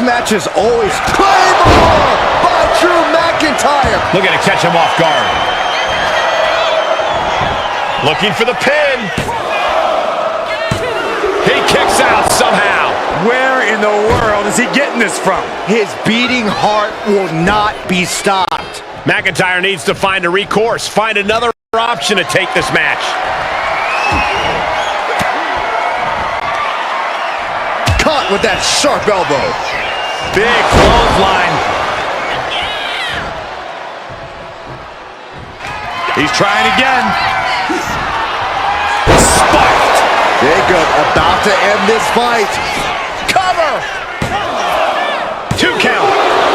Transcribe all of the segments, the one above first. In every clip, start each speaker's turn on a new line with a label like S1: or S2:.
S1: match is always Claymore by Drew McIntyre.
S2: Looking to catch him off guard. Looking for the pin. He kicks out somehow.
S3: Where in the world is he getting this from?
S1: His beating heart will not be stopped.
S2: McIntyre needs to find a recourse, find another option to take this match.
S1: Caught with that sharp elbow.
S2: Big clothesline.
S3: He's trying again.
S2: Spiked.
S1: Jacob about to end this fight.
S2: Cover. 2 count.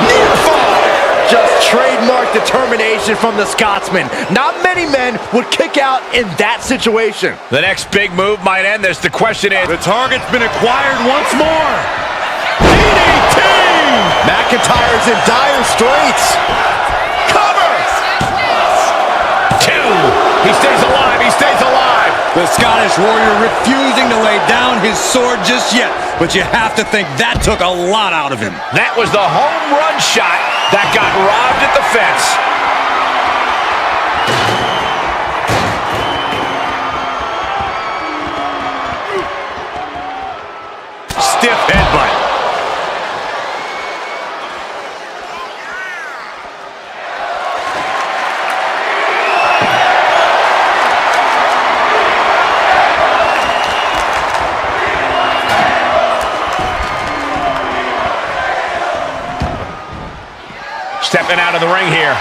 S2: Near fall.
S1: Just trademark determination from the Scotsman. Not many men would kick out in that situation.
S2: The next big move might end this. The question is...
S3: The target's been acquired once more.
S2: DDT!
S1: McIntyre's in dire straits.
S2: Cover! 2. He stays alive. He stays alive.
S3: The Scottish Warrior refusing to lay down his sword just yet. But you have to think that took a lot out of him.
S2: That was the home run shot that got robbed at the fence.
S3: Stiff headbutt.
S2: Stepping out of the ring here.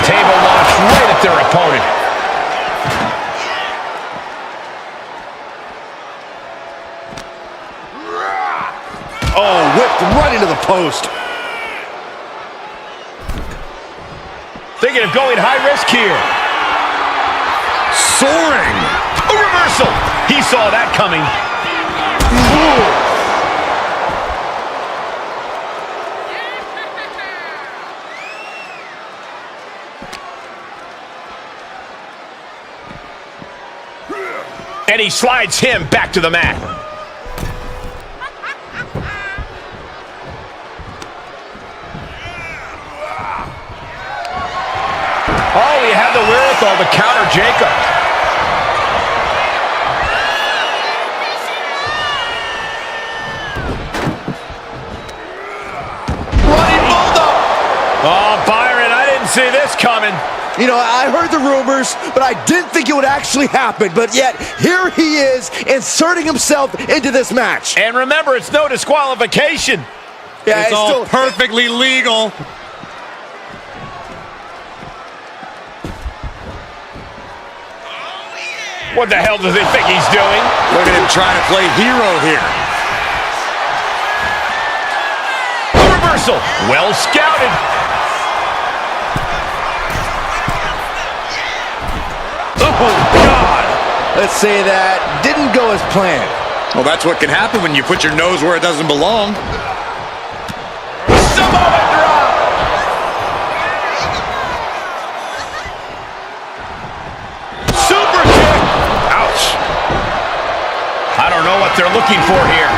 S2: Table launched right at their opponent.
S1: Oh, whipped right into the post.
S2: Thinking of going high risk here.
S3: Soaring.
S2: A reversal. He saw that coming. And he slides him back to the mat. Oh, he had the wherewithal to counter Jacob. Running bulldog. Oh, Byron, I didn't see this coming.
S1: You know, I heard the rumors, but I didn't think it would actually happen. But yet, here he is, inserting himself into this match.
S2: And remember, it's no disqualification.
S1: Yeah,
S3: It's all perfectly legal.
S2: What the hell does he think he's doing?
S3: Look at him trying to play hero here.
S2: A reversal. Well scouted. Oh, God.
S1: Let's say that didn't go as planned.
S3: Well, that's what can happen when you put your nose where it doesn't belong.
S2: Samoa drop. Super kick. Ouch. I don't know what they're looking for here.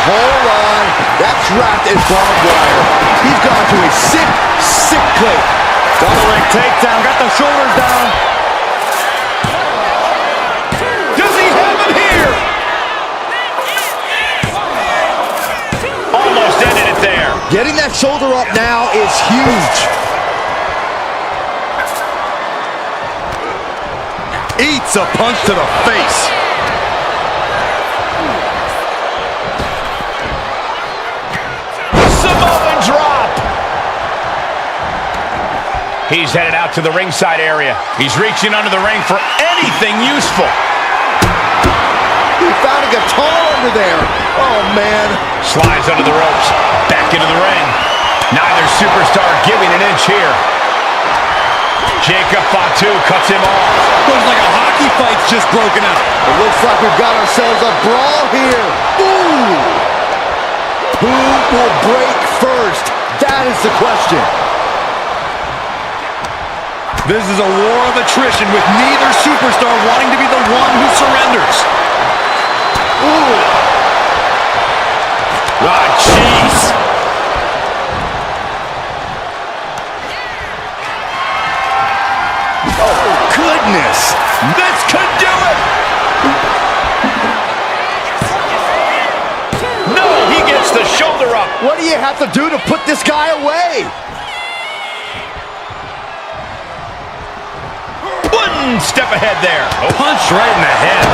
S1: Hold on. That's wrapped in barbed wire. He's gone to a sick, sick place.
S3: Double leg takedown, got the shoulders down.
S2: Does he have him here? Almost ended it there.
S1: Getting that shoulder up now is huge.
S3: Eats a punch to the face.
S2: Samoan drop. He's headed out to the ringside area. He's reaching under the ring for anything useful.
S1: He found a guitar under there. Oh, man.
S2: Slides under the ropes. Back into the ring. Neither superstar giving an inch here. Jacob Fatu cuts him off.
S3: Looks like a hockey fight's just broken out.
S1: It looks like we've got ourselves a brawl here. Ooh! Who will break first? That is the question.
S3: This is a war of attrition with neither superstar wanting to be the one who surrenders.
S2: Ooh. Ah, jeez.
S1: Oh, goodness.
S2: This could do it. No, he gets the shoulder up.
S1: What do you have to do to put this guy away?
S2: One step ahead there.
S3: Oh. Punch right in the head.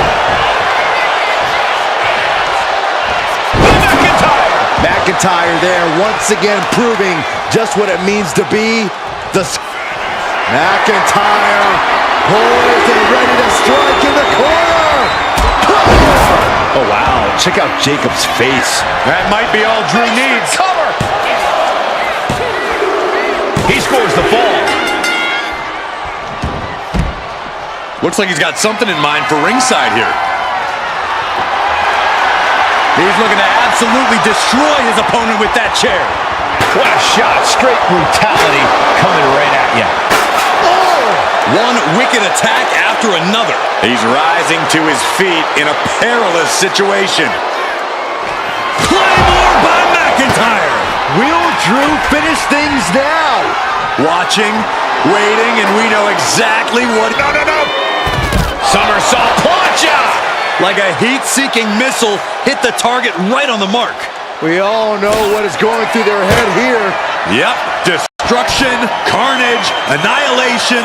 S1: McIntyre there once again proving just what it means to be the... McIntyre poised and ready to strike in the corner.
S2: Oh, wow. Check out Jacob's face.
S3: That might be all Drew needs.
S2: Cover. He scores the fall.
S3: Looks like he's got something in mind for ringside here. He's looking to absolutely destroy his opponent with that chair.
S2: What a shot. Straight brutality coming right at you.
S3: Oh! One wicked attack after another. He's rising to his feet in a perilous situation. Claymore by McIntyre.
S1: Will Drew finish things now?
S3: Watching, waiting, and we know exactly what...
S2: No. Somersault plancha.
S3: Like a heat-seeking missile, hit the target right on the mark.
S1: We all know what is going through their head here.
S3: Yep, destruction, carnage, annihilation.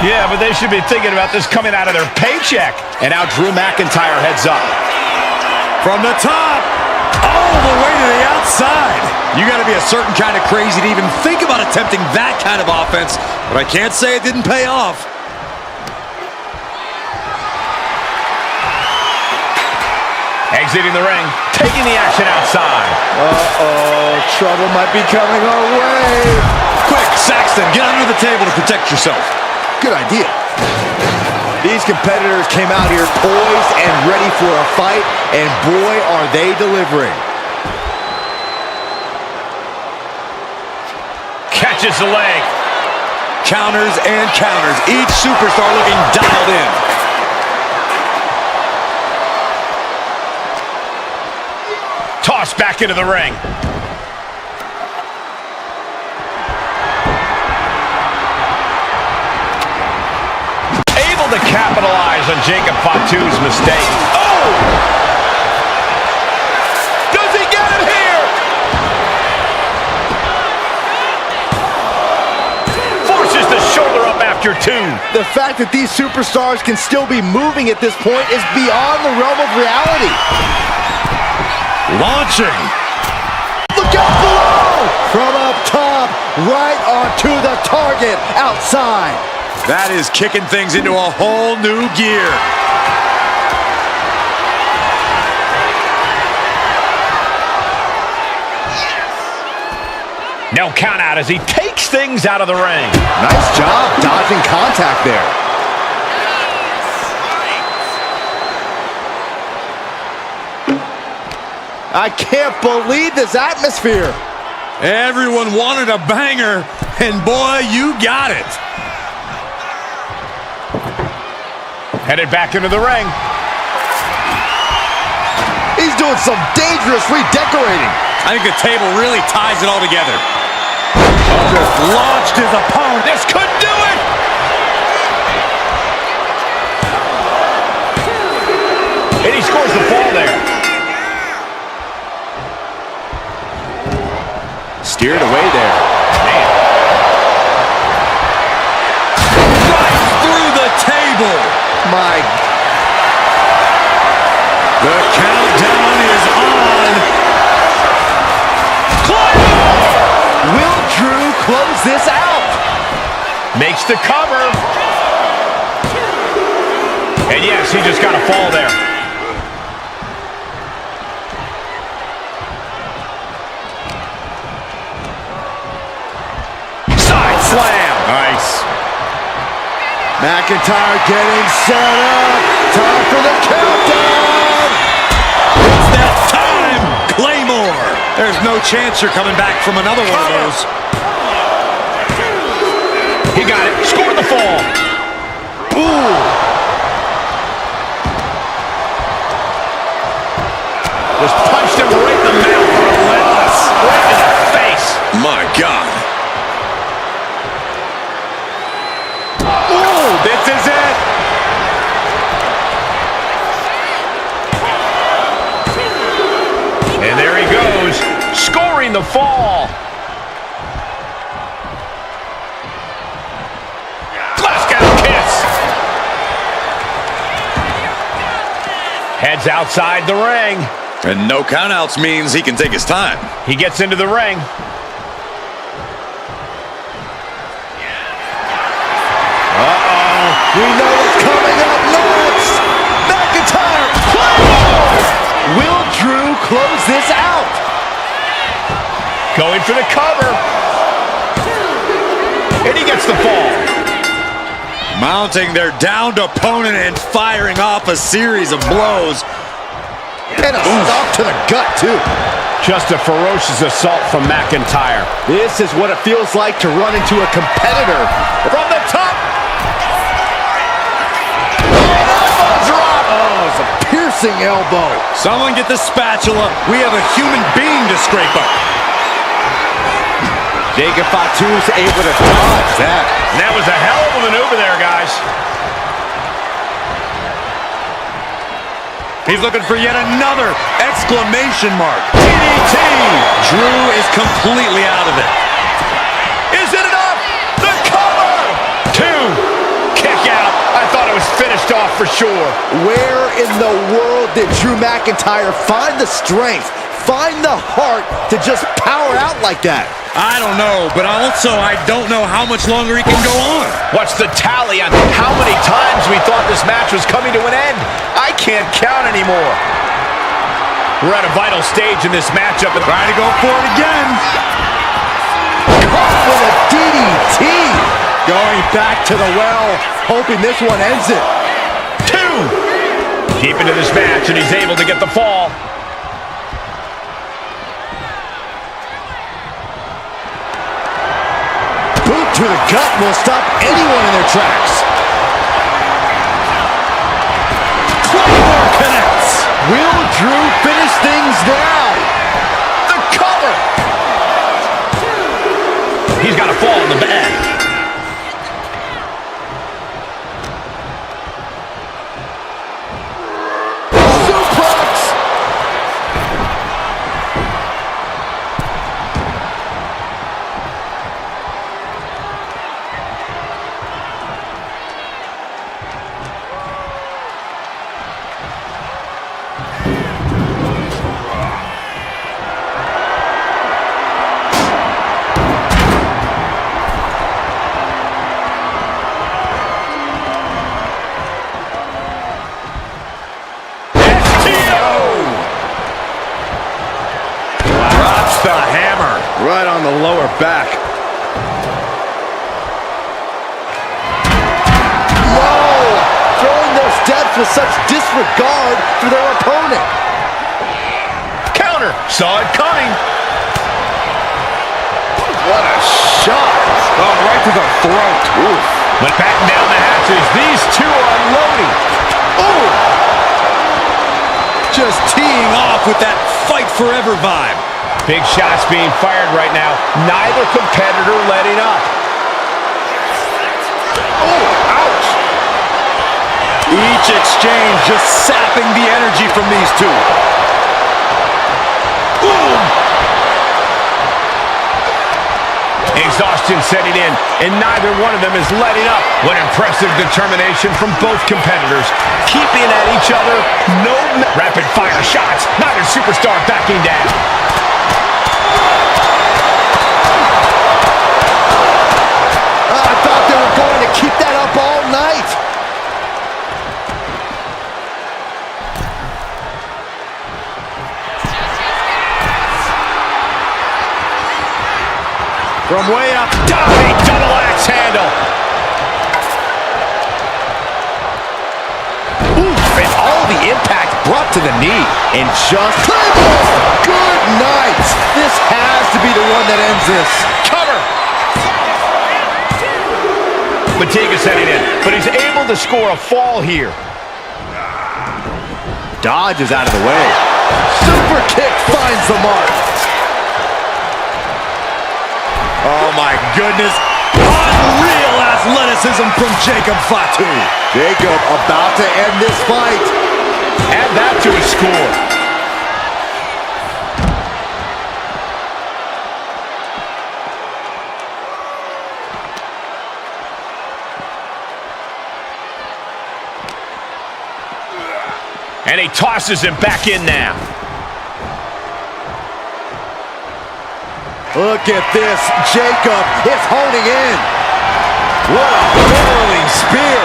S2: Yeah, but they should be thinking about this coming out of their paycheck. And now Drew McIntyre heads up.
S3: From the top, all the way to the outside. You got to be a certain kind of crazy to even think about attempting that kind of offense, but I can't say it didn't pay off.
S2: Exiting the ring, taking the action outside.
S1: Uh-oh, trouble might be coming our way.
S3: Quick, Saxton, get under the table to protect yourself.
S1: Good idea. These competitors came out here poised and ready for a fight, and boy, are they delivering.
S2: Catches the leg.
S3: Counters and counters, each superstar looking dialed in.
S2: Tossed back into the ring. Able to capitalize on Jacob Fatu's mistake. Oh! Does he get him here? Forces the shoulder up after two.
S1: The fact that these superstars can still be moving at this point is beyond the realm of reality.
S3: Launching.
S1: Look out below! From up top, right onto the target, outside.
S3: That is kicking things into a whole new gear.
S2: No count out as he takes things out of the ring.
S1: Nice job dodging contact there. I can't believe this atmosphere.
S3: Everyone wanted a banger, and boy, you got it.
S2: Headed back into the ring.
S1: He's doing some dangerous redecorating.
S3: I think the table really ties it all together. Just launched his opponent.
S2: This could do it! And he scores the fall there.
S1: Steered away there.
S2: Man.
S3: Right through the table.
S1: My...
S3: The countdown is on.
S1: Will Drew close this out?
S2: Makes the cover. And yes, he just got a fall there. Side slam. Nice.
S1: McIntyre getting set up. Time for the countdown.
S3: It's that time. Claymore. There's no chance you're coming back from another one of those.
S2: He got it. Scored the fall.
S1: Ooh. Just punched him right in the mouth. Relentless.
S2: Right in the face.
S3: My God.
S1: Ooh, this is it.
S2: And there he goes, scoring the fall. Glasgow kiss. Heads outside the ring.
S3: And no countouts means he can take his time.
S2: He gets into the ring.
S1: Uh-oh. We know what's coming up next. McIntyre. Will Drew close this out?
S2: Going for the cover. And he gets the fall.
S3: Mounting their downed opponent and firing off a series of blows.
S1: And a stop to the gut, too.
S2: Just a ferocious assault from McIntyre.
S1: This is what it feels like to run into a competitor. From the top. Elbow drop. Oh, it's a piercing elbow.
S3: Someone get the spatula. We have a human being to scrape up.
S1: Jacob Fatu's able to dodge that.
S2: And that was a hell of a maneuver there, guys.
S3: He's looking for yet another exclamation mark. DDT! Drew is completely out of it.
S2: Is it enough? The cover! 2. Kick out. I thought it was finished off for sure.
S1: Where in the world did Drew McIntyre find the strength, find the heart to just power out like that?
S3: I don't know, but also I don't know how much longer he can go on.
S2: What's the tally on how many times we thought this match was coming to an end? I can't count anymore. We're at a vital stage in this matchup.
S3: Trying to go for it again.
S1: Caught with a DDT. Going back to the well, hoping this one ends it.
S2: 2. Deep into this match, and he's able to get the fall.
S1: Boot to the gut will stop anyone in their tracks. Claymore connects. Will Drew finish things now?
S2: The cover. He's got a fall in the bag.
S3: The hammer.
S1: Right on the lower back. Whoa! Throwing those steps with such disregard for their opponent.
S2: Counter. Saw it coming.
S1: What a shot.
S3: Oh, right to the throat.
S1: Oof.
S2: But batten down the hatches. These two are unloading.
S1: Ooh.
S3: Just teeing off with that fight forever vibe.
S2: Big shots being fired right now. Neither competitor letting up.
S1: Oh, ouch.
S3: Each exchange just sapping the energy from these two.
S2: Boom! Exhaustion setting in, and neither one of them is letting up. What impressive determination from both competitors. Keeping at each other, no rapid-fire shots. Neither superstar backing down.
S1: I thought they were going to keep that up all night.
S2: From way up, diving double axe handle.
S1: Oof, and all the impact brought to the knee. And just good night. This has to be the one that ends this.
S2: Cover. Fatigue is setting in, but he's able to score a fall here.
S1: Dodges out of the way. Super kick finds the mark.
S3: Oh, my goodness. Unreal athleticism from Jacob Fatu.
S1: Jacob about to end this fight.
S2: Add that to his score. And he tosses him back in now.
S1: Look at this. Jacob is honing in. What a whirling spear.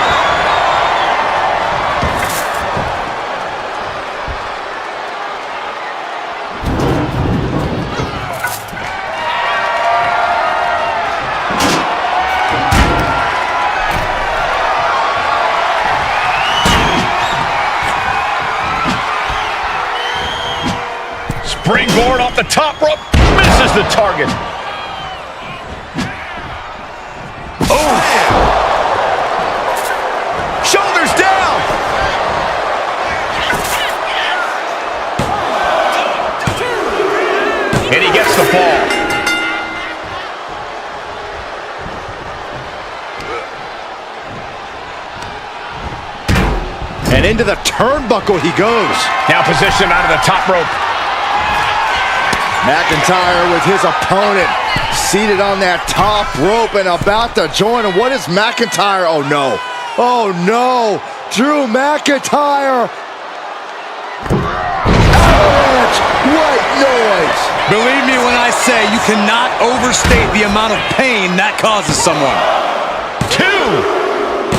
S2: Springboard off the top rope. Misses the target. Oh!
S1: Shoulders down.
S2: And he gets the fall.
S1: And into the turnbuckle he goes.
S2: Now positioned onto the top rope.
S1: McIntyre with his opponent seated on that top rope and about to join him. What is McIntyre? Oh, no. Oh, no. Drew McIntyre. Avalanche. White noise.
S3: Believe me when I say you cannot overstate the amount of pain that causes someone.
S2: 2.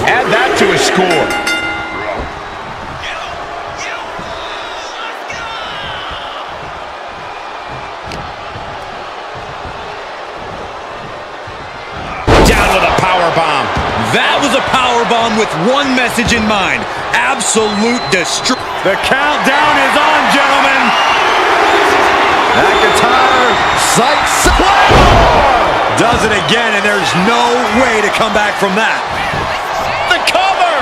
S2: Add that to his score. Bomb.
S3: That was a power bomb with one message in mind. Absolute destruction. The countdown is on, gentlemen.
S1: McIntyre sights.
S3: Does it again, and there's no way to come back from that.
S2: The cover.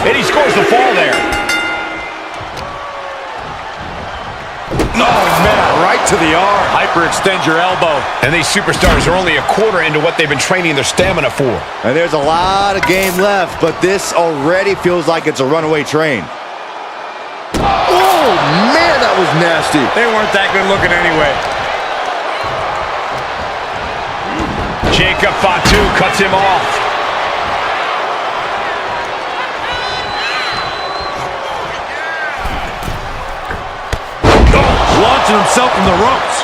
S2: And he scores the fall there.
S3: Oh, man, right to the arm. Hyperextend your elbow.
S2: And these superstars are only a quarter into what they've been training their stamina for.
S1: And there's a lot of game left, but this already feels like it's a runaway train. Oh, man, that was nasty.
S3: They weren't that good looking anyway.
S2: Jacob Fatu cuts him off.
S3: Launching himself from the ropes.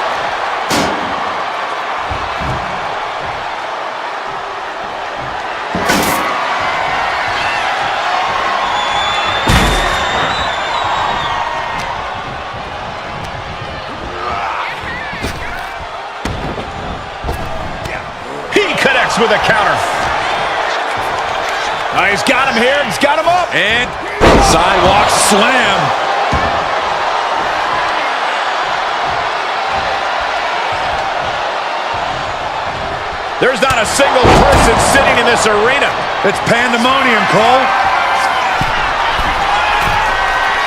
S2: He connects with a counter. He's got him here. He's got him up.
S3: And sidewalk slam.
S2: There's not a single person sitting in this arena.
S3: It's pandemonium, Cole.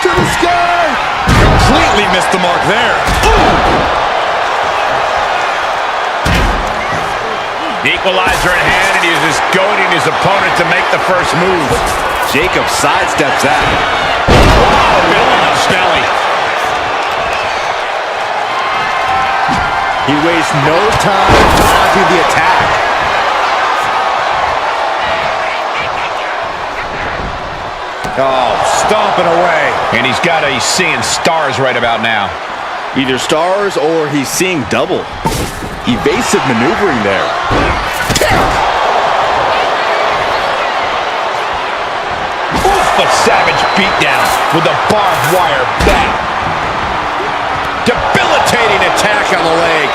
S1: To the sky.
S3: Completely missed the mark there.
S2: The equalizer in hand, and he is just goading his opponent to make the first move.
S1: Jacob sidesteps that.
S2: Wow, Bill on the belly.
S1: He wastes no time dodging the attack.
S3: Oh, stomping away.
S2: And he's seeing stars right about now.
S1: Either stars or he's seeing double. Evasive maneuvering there.
S2: Oof, a savage beatdown with a barbed wire bat. Debilitating attack on the leg.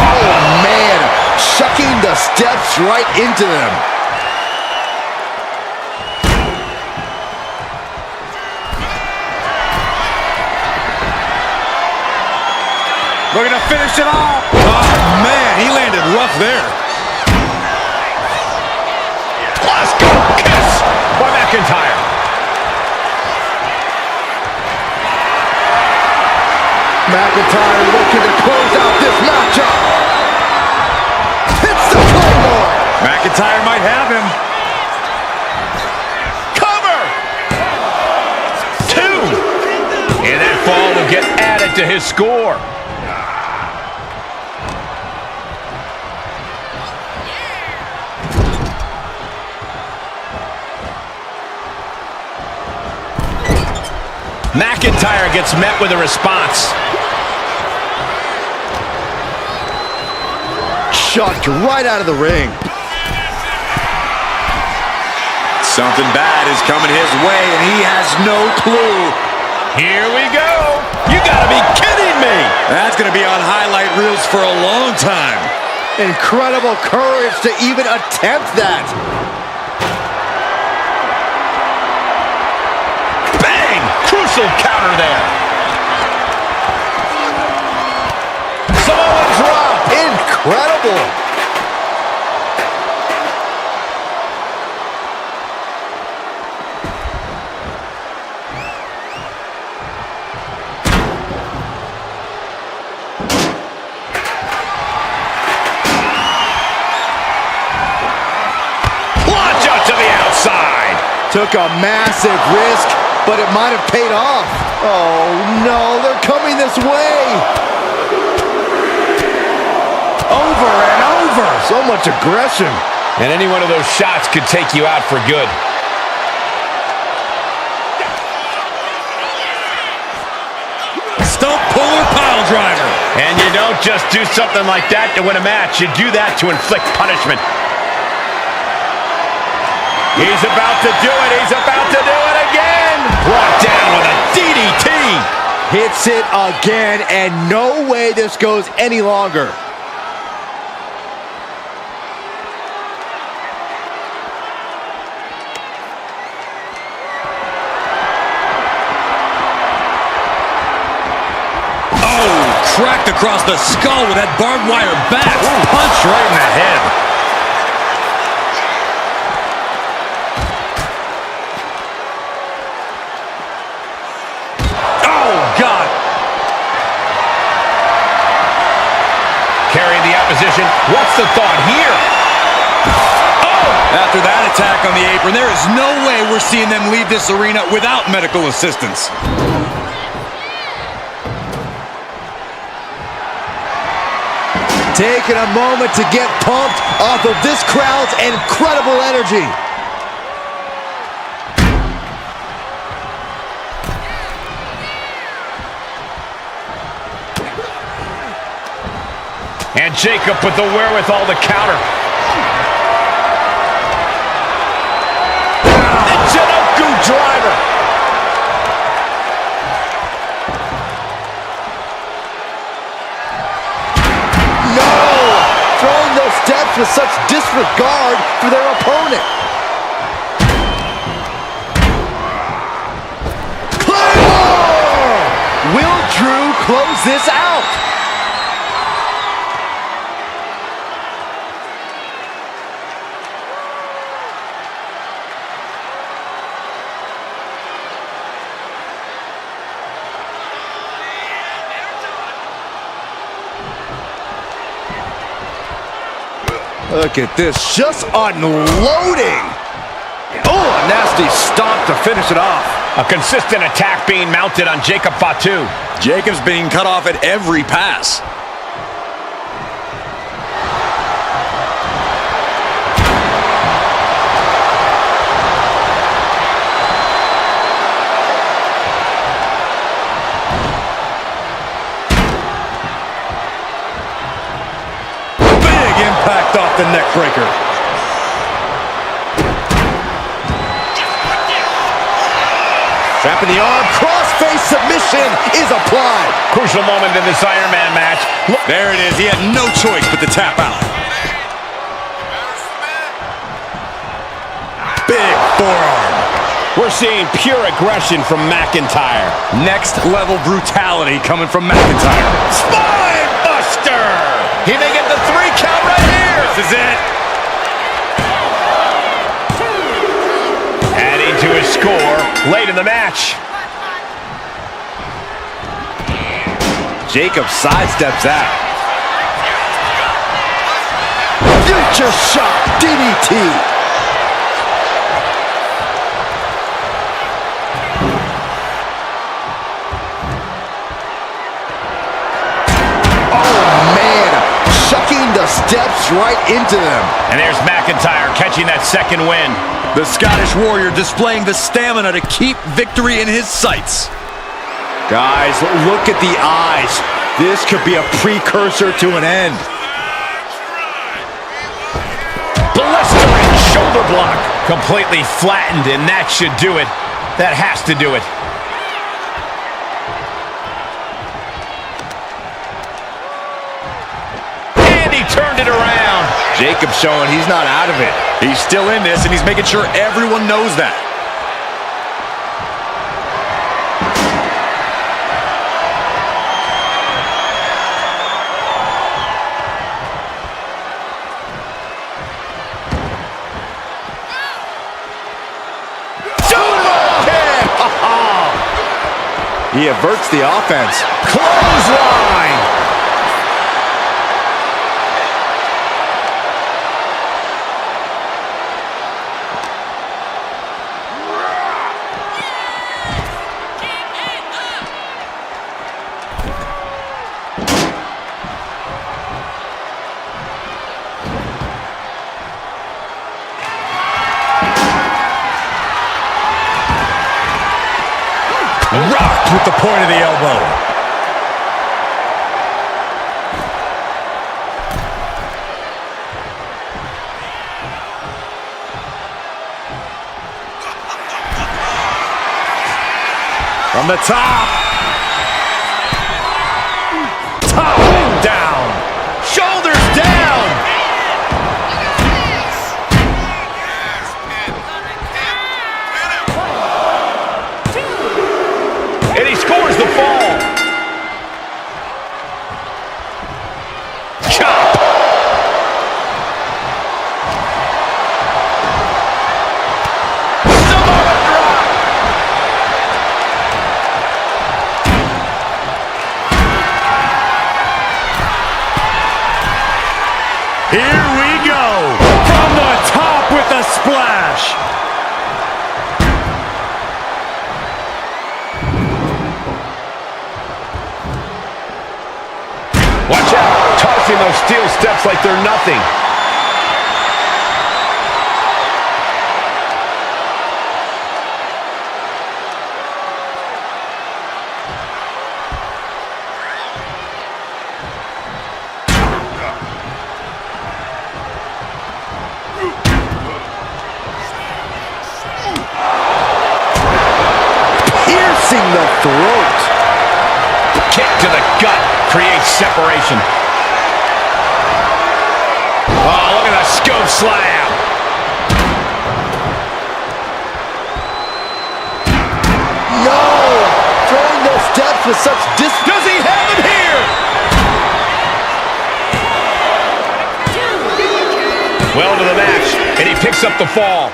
S1: Oh, man. Chucking the steps right into them.
S3: Looking to finish it off. Oh, man, he landed rough there.
S2: Let's go. Kiss by McIntyre.
S1: McIntyre looking to close out this matchup. Hits the Claymore.
S3: McIntyre might have him.
S2: Cover. 2. And that fall will get added to his score. McIntyre gets met with a response.
S1: Chucked right out of the ring.
S3: Something bad is coming his way, and he has no clue.
S2: Here we go. You gotta be kidding me.
S3: That's going to be on highlight reels for a long time.
S1: Incredible courage to even attempt that.
S2: Bang! Crucial counter there. Samoa drop.
S1: Incredible.
S2: Launch out to the outside.
S1: Took a massive risk, but it might have paid off. Oh no, they're coming this way. Over and over. So much aggression.
S2: And any one of those shots could take you out for good.
S3: Stump puller pile driver.
S2: And you don't just do something like that to win a match. You do that to inflict punishment. He's about to do it. He's about to do it again. Brought down with a DDT.
S1: Hits it again, and no way this goes any longer.
S3: Cracked across the skull with that barbed wire bat. Punch right in the head. Oh, God.
S2: Carrying the opposition. What's the thought here? Oh!
S3: After that attack on the apron, there is no way we're seeing them leave this arena without medical assistance.
S1: Taking a moment to get pumped off of this crowd's incredible energy.
S2: And Jacob with the wherewithal to counter. Michinoku driver.
S1: Steps with such disregard for their opponent. Claymore! Will Drew close this out? Look at this, just unloading. Oh, a nasty stomp to finish it off.
S2: A consistent attack being mounted on Jacob Fatu.
S3: Jacob's being cut off at every pass. Off the neck breaker.
S1: Trapping the arm, cross-face submission is applied.
S2: Crucial moment in this Iron Man match.
S3: There it is. He had no choice but to tap out. Big forearm.
S2: We're seeing pure aggression from McIntyre.
S3: Next level brutality coming from McIntyre.
S1: Spine
S3: is it.
S2: Adding to his score late in the match.
S3: Jacob sidesteps that.
S1: Future shot, DDT. The steps right into them.
S2: And there's McIntyre catching that second win.
S3: The Scottish Warrior displaying the stamina to keep victory in his sights.
S1: Guys, look at the eyes. This could be a precursor to an end.
S2: Blistering shoulder block. Completely flattened, and that should do it. That has to do it. Turned it around.
S1: Jacob showing he's not out of it.
S3: He's still in this, and he's making sure everyone knows that.
S1: He averts the offense.
S2: Clothesline.
S3: Rocked with the point of the elbow. From the top. Top down.
S2: Shoulders down. And he scores the fall. Chop. Samoa drop.
S3: Here we go. From the top with a splash.
S2: Watch out, tossing those steel steps like they're nothing.
S1: Piercing the throat.
S2: Kick to the gut creates separation. Oh, look at the scope slam.
S1: No! Throwing those steps with such distance.
S2: Does he have him here? Well into the match, and he picks up the fall.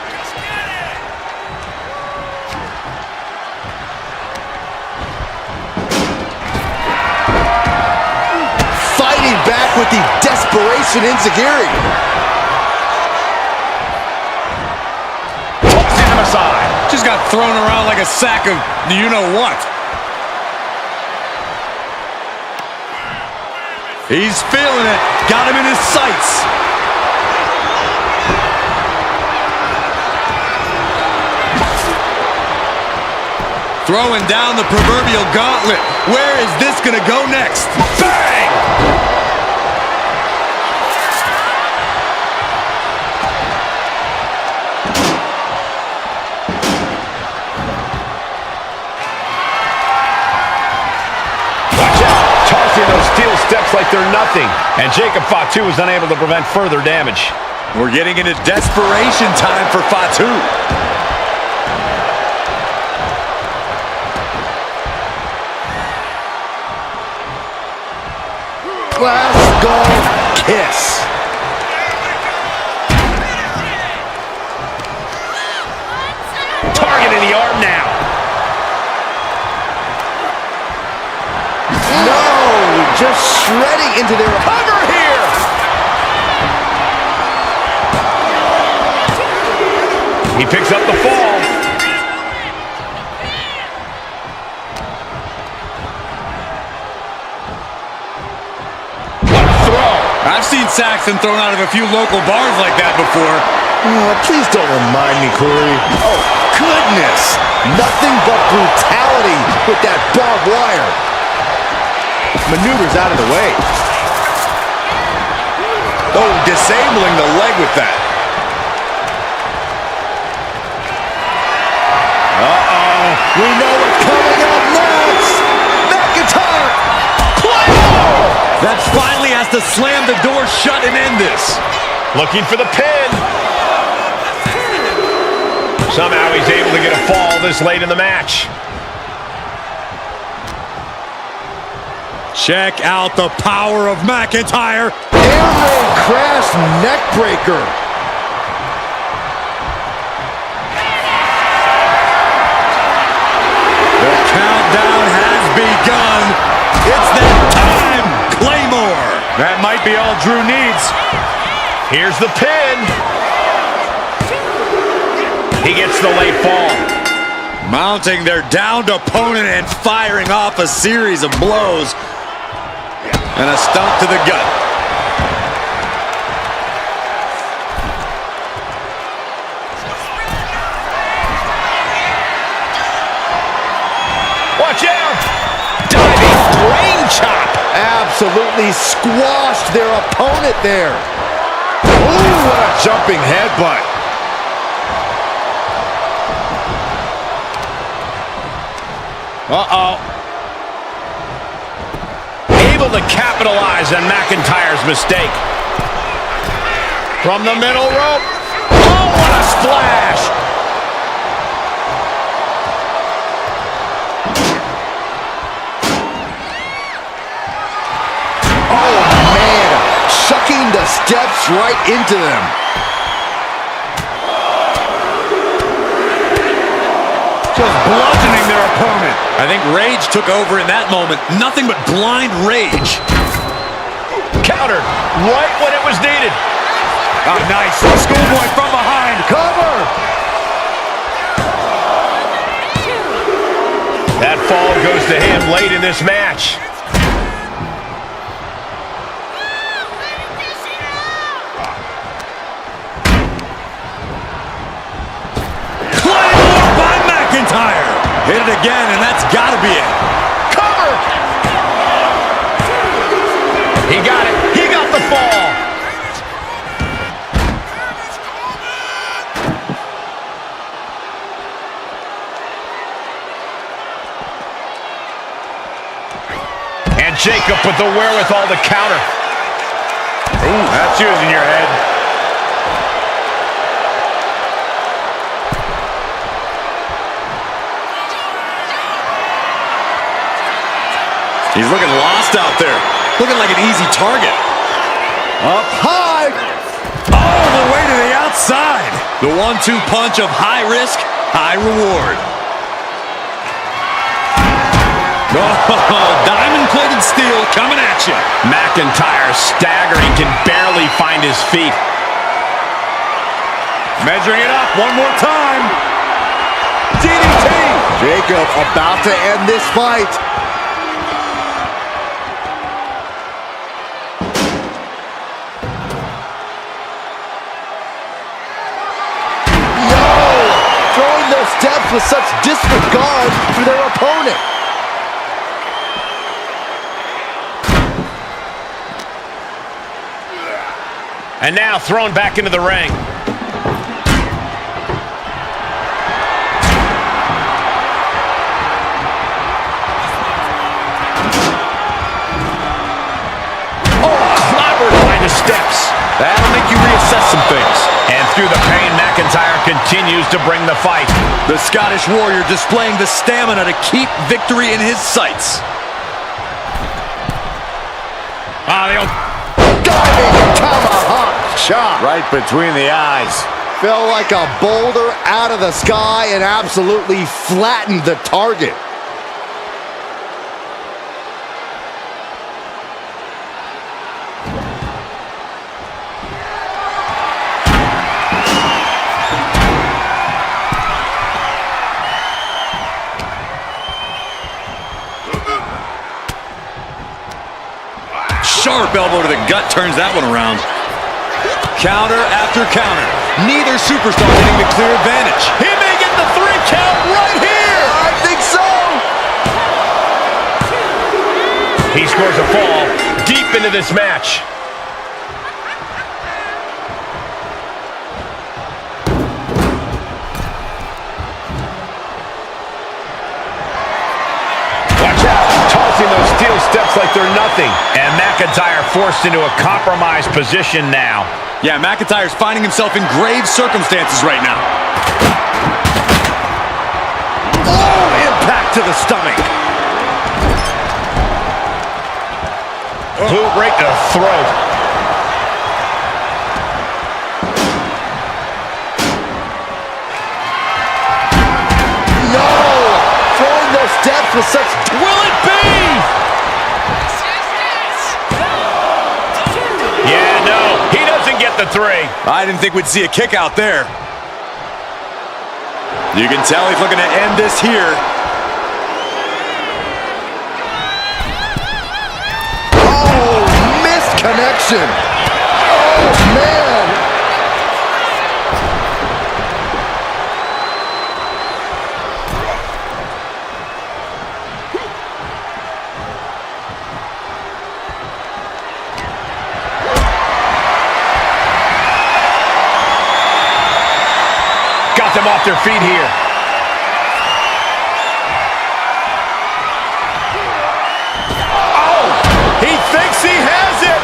S1: Back with the desperation enziguri.
S2: Tossing him aside.
S3: Just got thrown around like a sack of you-know-what. He's feeling it. Got him in his sights. Throwing down the proverbial gauntlet. Where is this going to go next? Bang!
S2: Those steel steps like they're nothing. And Jacob Fatu is unable to prevent further damage.
S3: We're getting into desperation time for Fatu.
S1: Let's go kiss.
S2: He picks up the fall. What a throw.
S3: I've seen Saxton thrown out of a few local bars like that before.
S1: Oh, please don't remind me, Corey. Oh, goodness. Nothing but brutality with that barbed wire. Maneuvers out of the way.
S3: Oh, disabling the leg with that.
S1: Uh-oh. We know what's coming up next. McIntyre. Claymore.
S3: That finally has to slam the door shut and end this.
S2: Looking for the pin. Somehow he's able to get a fall this late in the match.
S3: Check out the power of McIntyre.
S1: Airman crash neck breaker.
S3: The countdown has begun. It's that time, Claymore. That might be all Drew needs.
S2: Here's the pin. He gets the late fall.
S3: Mounting their downed opponent and firing off a series of blows. And a stomp to the gut.
S2: Watch out! Diving brain chop.
S1: Absolutely squashed their opponent there. Ooh, what a jumping headbutt.
S2: Uh-oh. Able to capitalize on McIntyre's mistake. From the middle rope. Oh, what a splash!
S1: Oh, man. Shucking the steps right into them.
S3: Just bludgeoning their opponent. I think rage took over in that moment. Nothing but blind rage.
S2: Countered right when it was needed.
S3: Oh, nice. Schoolboy from behind.
S1: Cover.
S2: That fall goes to him late in this match.
S3: Claymore by McIntyre. Hit it again, and that's got to be it.
S2: Cover! He got it. He got the fall. And Jacob with the wherewithal to counter. Ooh, that's using your head.
S3: He's looking lost out there. Looking like an easy target.
S1: Up high.
S3: All the way to the outside. The 1-2 punch of high risk, high reward. Oh, diamond-plated steel coming at you.
S2: McIntyre staggering, can barely find his feet.
S3: Measuring it up one more time. DDT.
S1: Jacob about to end this fight. Throwing those steps with such disregard for their opponent.
S2: And now thrown back into the ring. Oh, clobbered by the steps.
S3: That'll make you reassess some things.
S2: And through the pain, McIntyre continues to bring the fight.
S3: The Scottish Warrior displaying the stamina to keep victory in his sights.
S1: Diving tomahawk chop.
S3: Right between the eyes.
S1: Fell like a boulder out of the sky and absolutely flattened the target.
S3: Sharp elbow to the gut turns that one around. Counter after counter. Neither superstar getting the clear advantage.
S2: He may get the 3 count right here.
S1: I think so.
S2: He scores a fall deep into this match. Watch out, tossing those steel steps like they're nothing. And McIntyre forced into a compromised position now.
S3: Yeah, McIntyre's finding himself in grave circumstances right now.
S1: Oh, impact to the stomach.
S2: Boot right to the throat.
S1: No! Throwing those steps with such...
S2: Will it be? Yeah, no, he doesn't get the 3.
S3: I didn't think we'd see a kick out there. You can tell he's looking to end this here.
S1: Oh, missed connection. Oh, man.
S2: Got them off their feet here. Oh, he thinks he has it.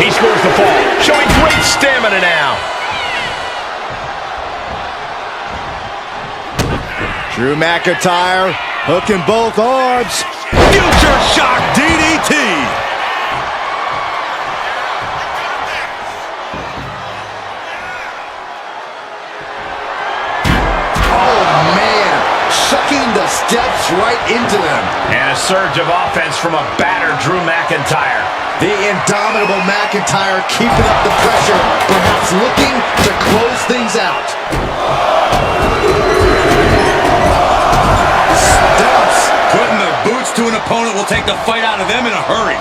S2: He scores the fall, showing great stamina now.
S1: Drew McIntyre hooking both arms.
S3: Future shock DDT.
S1: Shucking the steps right into them.
S2: And a surge of offense from a battered Drew McIntyre.
S1: The indomitable McIntyre keeping up the pressure, perhaps looking to close things out. Steps.
S3: Putting the boots to an opponent will take the fight out of them in a hurry.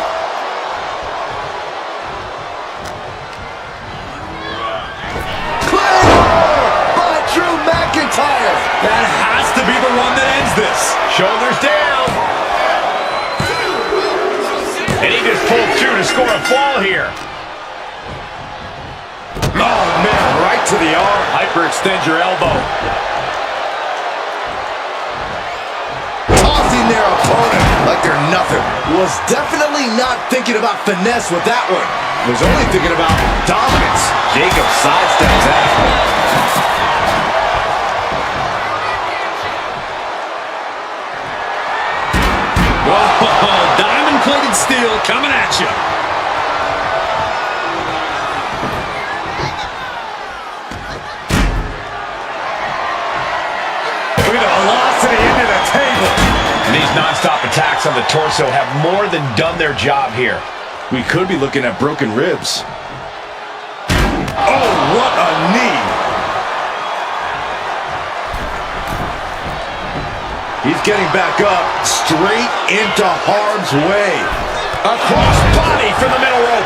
S1: Drew McIntyre.
S3: That has to be the one that ends this.
S2: Shoulders down. And he just pulled through to score a fall here.
S3: Oh, man, right to the arm. Hyperextend your elbow.
S1: Tossing their opponent like they're nothing. Was definitely not thinking about finesse with that one. Was only thinking about dominance. Jacob sidesteps that.
S3: Whoa, diamond-plated steel coming at you. Look at the velocity into the table.
S2: And these non-stop attacks on the torso have more than done their job here.
S1: We could be looking at broken ribs.
S3: Oh, what a knee.
S1: He's getting back up, straight into harm's way.
S2: A cross body for the middle rope.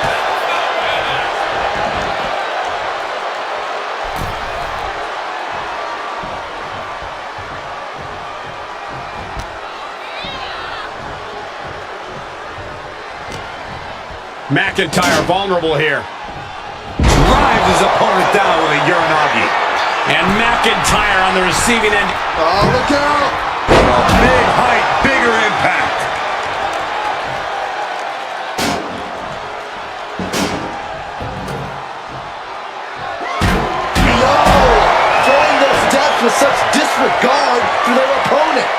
S2: McIntyre vulnerable here.
S3: Drives his opponent down with a Uranagi.
S2: And McIntyre on the receiving end.
S1: Oh, look out!
S3: Big height, bigger impact.
S1: No! Throwing those steps with such disregard for their opponent.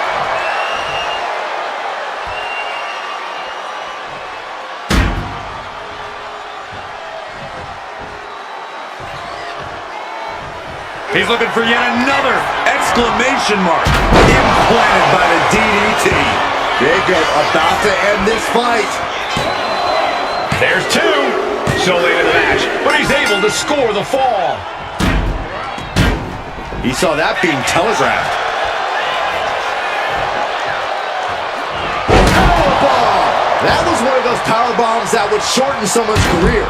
S3: He's looking for yet another exclamation mark. Implanted by the DDT.
S1: Jacob about to end this fight.
S2: There's 2. So late in the match, but he's able to score the fall.
S1: He saw that being telegraphed. That was one of those power bombs that would shorten someone's career.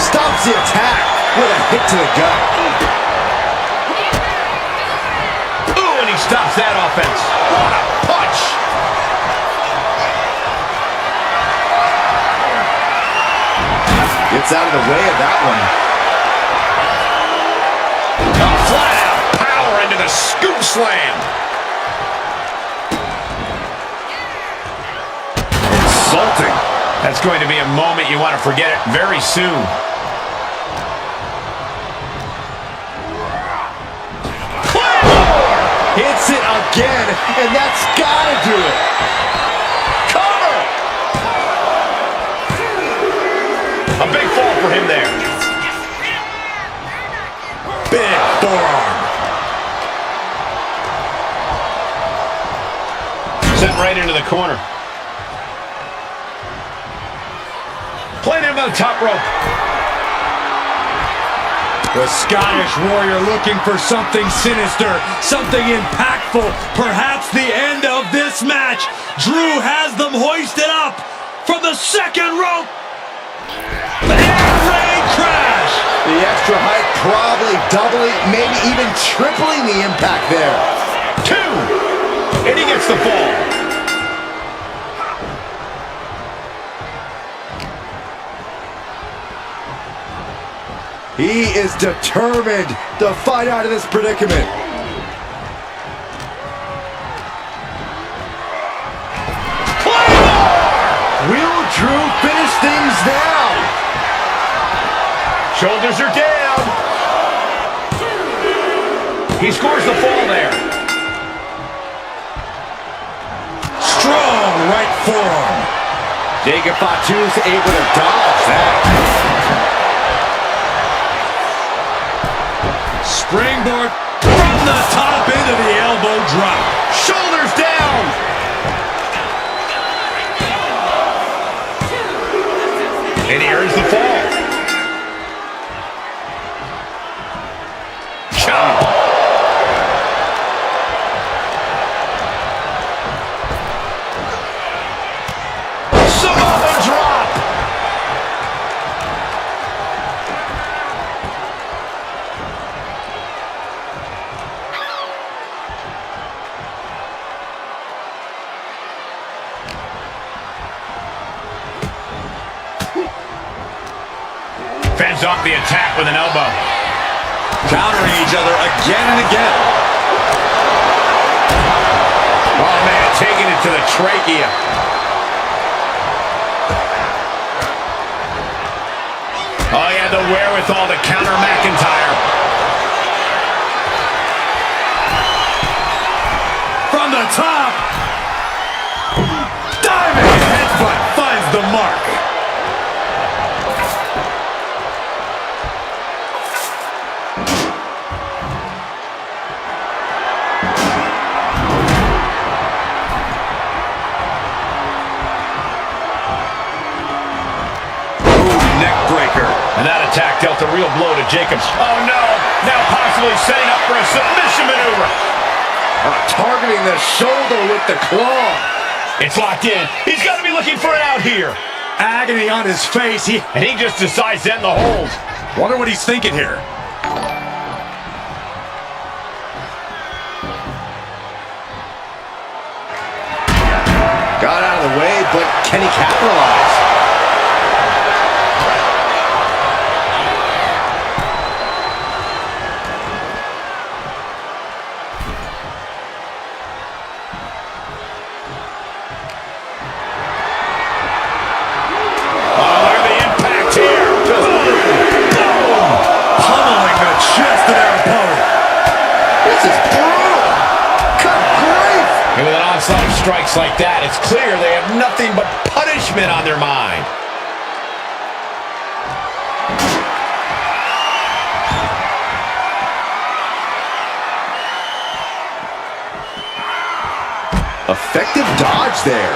S1: Stops the attack with a hit to the gut.
S2: Ooh, and he stops that offense. What a punch!
S1: Gets out of the way of that one.
S2: A flat-out power into the scoop slam.
S3: Insulting.
S2: That's going to be a moment you want to forget it very soon.
S1: Hits it again, and that's gotta do it. Cover!
S2: A big fall for him there.
S3: Big forearm.
S2: Sent right into the corner. Playing him on the top rope.
S3: The Scottish Warrior looking for something sinister, something impactful, perhaps the end of this match. Drew has them hoisted up from the second rope. Air raid crash.
S1: The extra height probably doubling, maybe even tripling the impact there.
S2: 2. And he gets the fall.
S1: He is determined to fight out of this predicament. Will Drew finish things now?
S2: Shoulders are down. He scores the fall there.
S3: Strong right forearm.
S1: Jacob Fatu's able to dodge that.
S3: Springboard from the top into the elbow drop.
S2: Shoulders down. And he earns the fall. Chop. Samoa drop. Fends off the attack with an elbow.
S3: Countering each other again and again.
S2: Oh, man, taking it to the trachea. Oh, he had the wherewithal to counter McIntyre.
S3: From the top. Diving headbutt finds the mark.
S2: And that attack dealt a real blow to Jacobs. Oh, no. Now possibly setting up for a submission maneuver.
S1: Targeting the shoulder with the claw.
S2: It's locked in. He's got to be looking for an out here.
S3: Agony on his face.
S2: And he just decides to end the hold.
S3: Wonder what he's thinking here.
S1: Got out of the way, but can he capitalize?
S2: Strikes like that, it's clear they have nothing but punishment on their mind.
S1: Effective dodge there.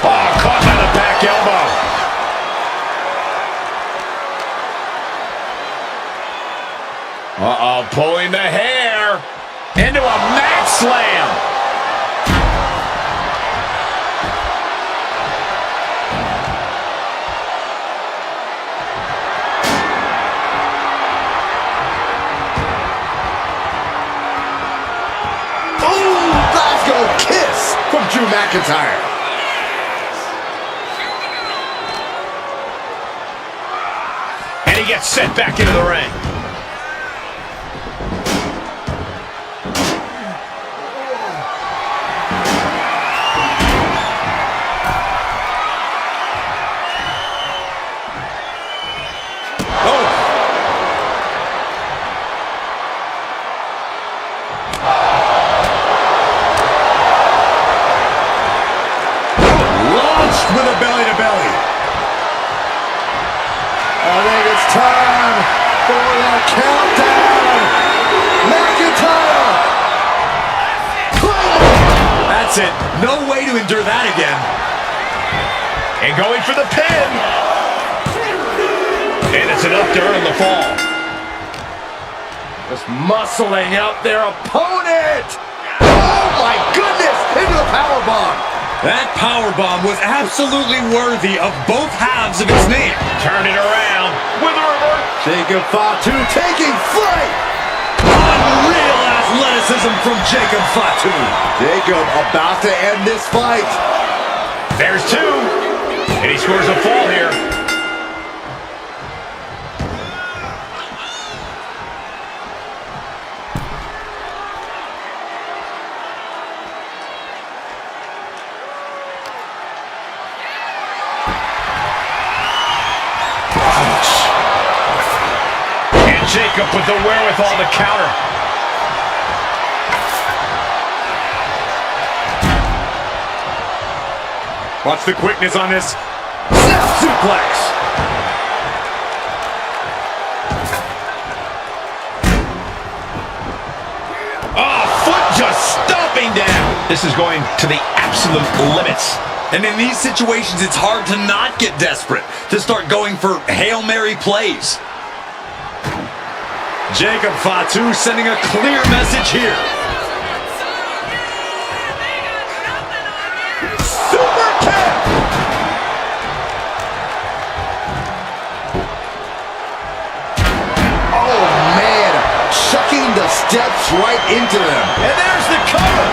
S2: Oh, caught by the back elbow. Uh-oh, pulling the hair into a mat slam.
S1: Kiss from Drew McIntyre.
S2: And he gets sent back into the ring.
S3: With a belly-to-belly.
S1: I think it's time for the countdown. McIntyre.
S3: That's it. No way to endure that again.
S2: And going for the pin. And it's enough to earn the fall.
S1: Just muscling out their opponent. Oh my goodness! Into the powerbomb.
S3: That powerbomb was absolutely worthy of both halves of its name.
S2: Turn it around with a reverse.
S1: Jacob Fatu taking flight.
S3: Unreal athleticism from Jacob Fatu.
S1: Jacob about to end this fight.
S2: There's two. And he scores a fall here. Jacob with the wherewithal to counter.
S3: Watch the quickness on this. Snap suplex.
S2: Oh, foot just stomping down. This is going to the absolute limits.
S3: And in these situations, it's hard to not get desperate, to start going for Hail Mary plays. Jacob Fatu sending a clear message here.
S1: Super kick! Oh man, chucking the steps right into them.
S2: And there's the cover.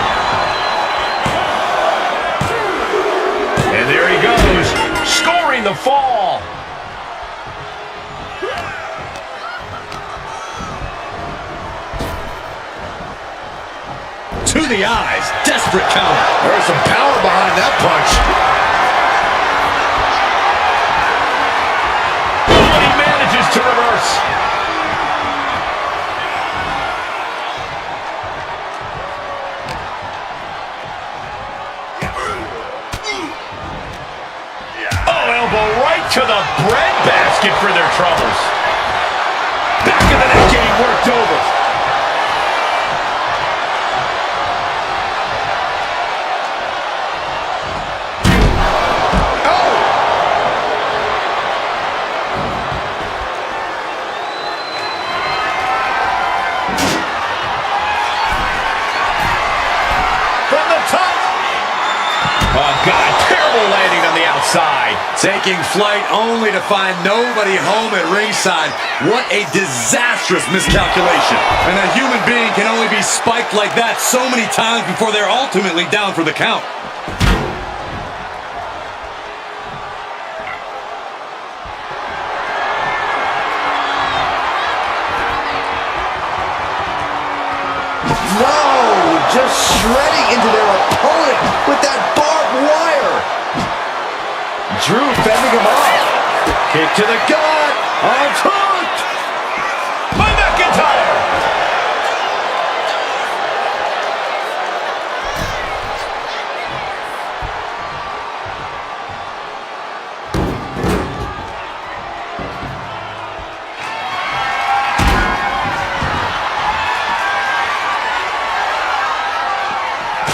S2: And there he goes, scoring the fall.
S3: To the eyes, desperate counter.
S1: There's some power behind that punch.
S2: But he manages to reverse. Oh, elbow right to the breadbasket for their troubles. Back of the neck getting worked over. Side.
S3: Taking flight only to find nobody home at ringside. What a disastrous miscalculation. And a human being can only be spiked like that so many times before they're ultimately down for the count.
S1: No, just shredding into their opponent with that barbed wire. Drew fending him off. Kick to the gut. Unhooked.
S2: By McIntyre.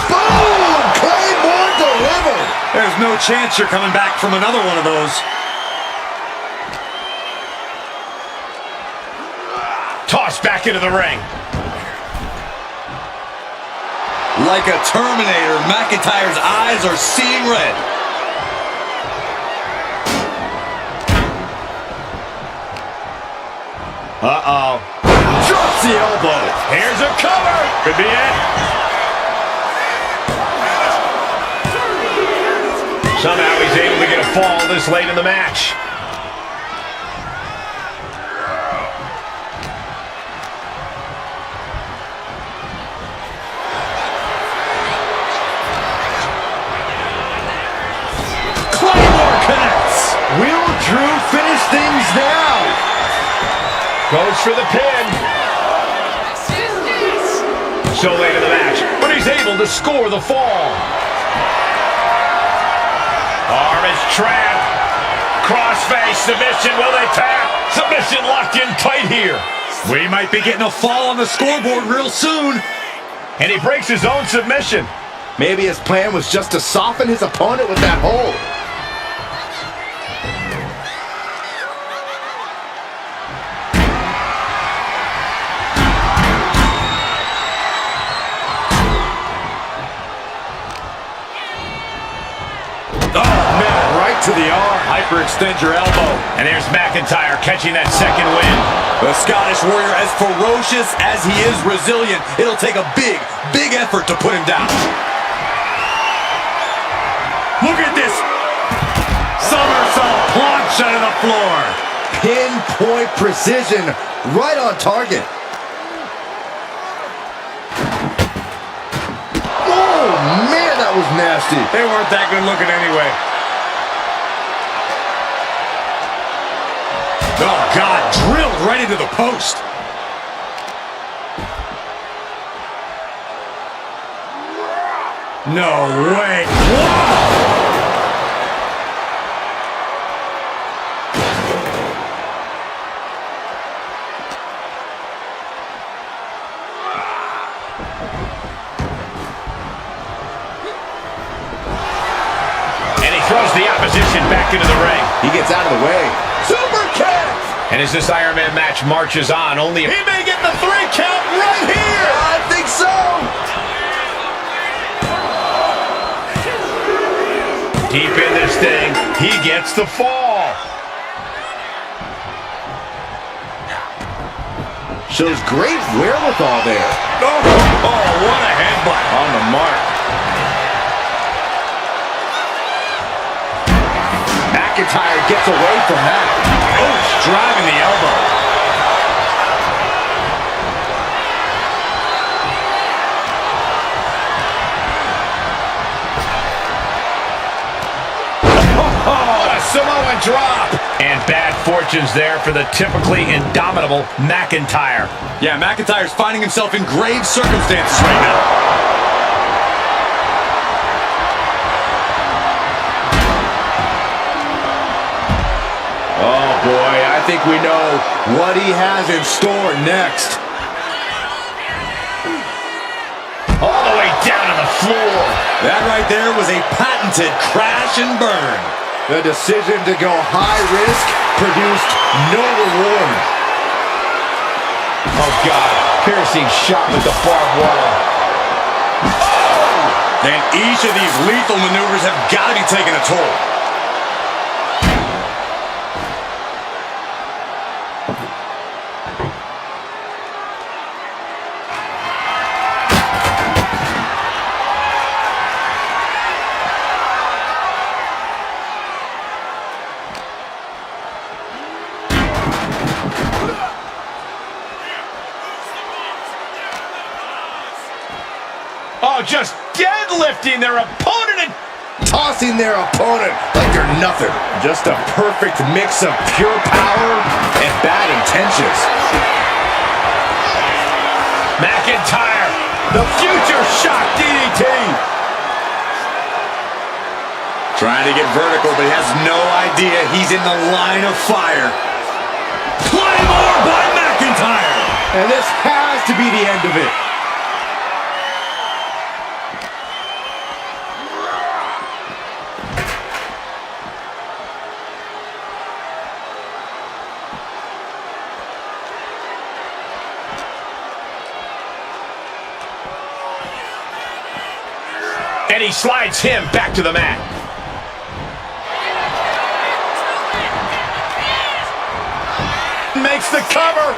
S1: Boom!
S3: no chance you're coming back from another one of those.
S2: Tossed back into the ring.
S3: Like a Terminator, McIntyre's eyes are seeing red.
S2: Uh-oh.
S3: Drops the elbow.
S2: Here's a cover. Could be it. Somehow he's able to get a fall this late in the match.
S1: Will Drew finish things now?
S2: Goes for the pin. So late in the match, but he's able to score the fall. Arm is trapped. Crossface submission. Will they tap? Submission locked in tight here.
S3: We might be getting a fall on the scoreboard real soon.
S2: And he breaks his own submission.
S1: Maybe his plan was just to soften his opponent with that hold.
S3: To the arm. Hyperextend your elbow.
S2: And there's McIntyre catching that second win.
S3: The Scottish Warrior, as ferocious as he is resilient, it'll take a big, big effort to put him down. Look at this. Somersault plunge out of the floor.
S1: Pinpoint precision, right on target. Oh, man, that was nasty.
S3: They weren't that good looking anyway. Oh, God, drilled right into the post. No way. Whoa!
S2: And he throws the opposition back into the ring.
S1: He gets out of the way. Super kick!
S2: And as this Iron Man match marches on, he may get the 3 count right here!
S1: I think so!
S2: Deep in this thing, he gets the fall.
S1: Shows great wherewithal there.
S3: Oh, what a headbutt.
S1: On the mark. McIntyre gets away from that.
S3: Oh, driving the elbow.
S2: Oh, a Samoan drop. And bad fortunes there for the typically indomitable McIntyre.
S3: Yeah, McIntyre's finding himself in grave circumstances right now.
S1: Oh, boy, I think we know what he has in store next.
S2: All the way down to the floor.
S3: That right there was a patented crash and burn.
S1: The decision to go high risk produced no reward.
S2: Oh, God. Piercing shot with the barbed wire.
S3: Oh! And each of these lethal maneuvers have got to be taking a toll.
S2: Oh, just deadlifting their opponent and
S1: tossing their opponent like they're nothing. Just a perfect mix of pure power and bad intentions.
S2: McIntyre, the future shock DDT.
S3: Trying to get vertical, but he has no idea he's in the line of fire. Claymore by McIntyre.
S1: And this has to be the end of it.
S2: And he slides him back to the mat. Makes the cover.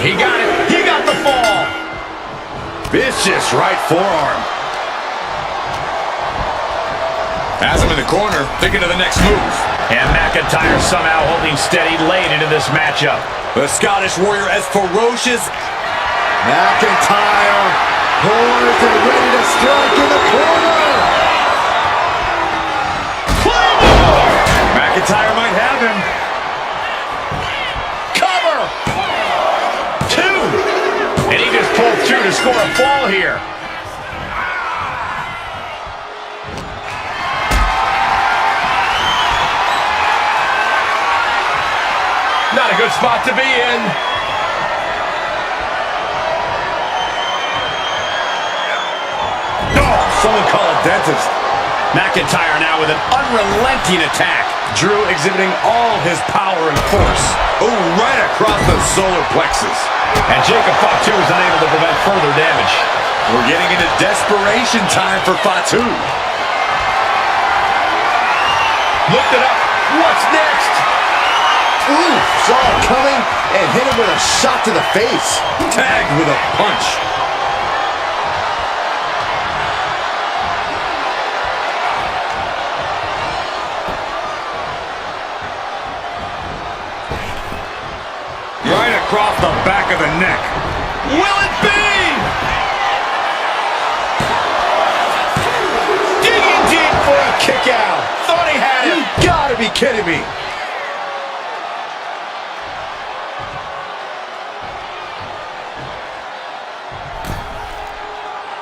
S2: He got it. He got the fall.
S3: Vicious right forearm. Has him in the corner, thinking of the next move.
S2: And McIntyre somehow holding steady late into this matchup.
S3: The Scottish Warrior as ferocious.
S1: McIntyre poised and ready to strike in the corner.
S3: McIntyre might have him.
S2: Cover. 2. And he just pulled through to score a fall here. Not a good spot to be in.
S3: Oh, someone call a dentist.
S2: McIntyre now with an unrelenting attack.
S3: Drew exhibiting all his power and force. Oh, right across the solar plexus.
S2: And Jacob Fatu is unable to prevent further damage.
S3: We're getting into desperation time for Fatu.
S2: Looked it up. What's next?
S1: Ooh, saw it coming and hit him with a shot to the face.
S3: Tagged with a punch. Right across the back of the neck.
S2: Will it be? Digging deep for a kick out. Thought he had it.
S1: You gotta be kidding me.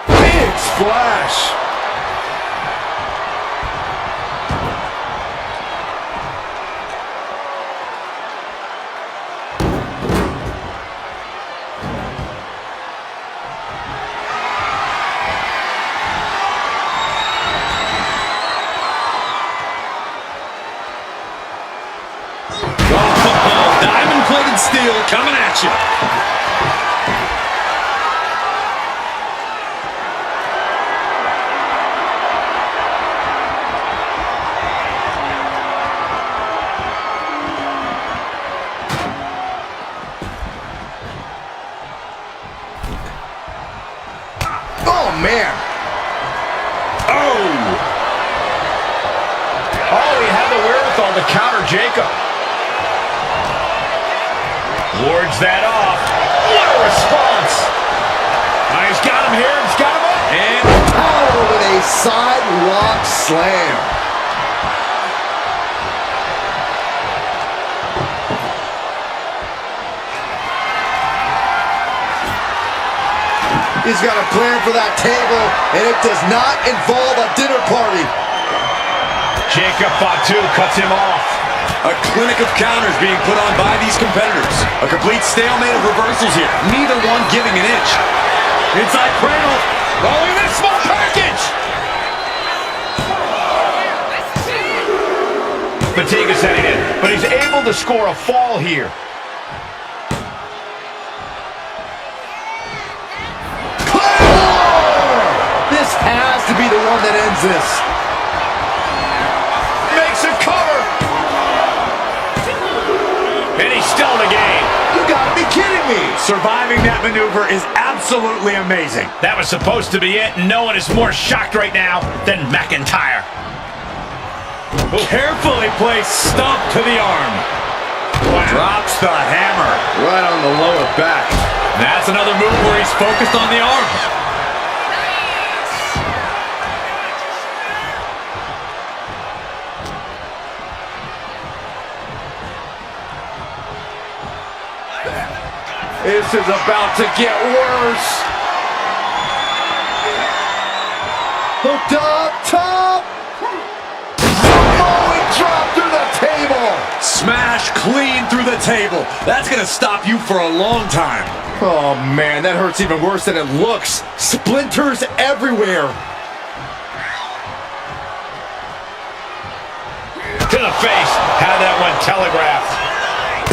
S1: Big splash.
S3: Diamond-plated steel coming at you.
S1: Oh, man.
S2: Oh, he had the wherewithal to counter Jacob. Wards that off. What a response. He's got him here. He's got him up.
S3: And
S1: Power with a sidewalk slam. He's got a plan for that table, and it does not involve a dinner party.
S2: Jacob Fatu cuts him off.
S3: a clinic of counters being put on by these competitors. A complete stalemate of reversals here. Neither one giving an inch. Inside cradle.
S2: Rolling in a small package. Fatigue is setting in, but he's able to score a fall here.
S1: This has to be the one that ends this.
S2: Makes a cover. And he's still in the game.
S1: You gotta be kidding me.
S3: Surviving that maneuver is absolutely amazing.
S2: That was supposed to be it, and no one is more shocked right now than McIntyre.
S3: Carefully placed stomp to the arm. Wow. Drops the hammer.
S1: Right on the lower back.
S3: That's another move where he's focused on the arm.
S1: This is about to get worse. Hooked up top. Samoan drop through the table.
S3: Smash clean through the table. That's going to stop you for a long time.
S1: Oh, man, that hurts even worse than it looks. Splinters everywhere.
S2: To the face. Had that one telegraphed.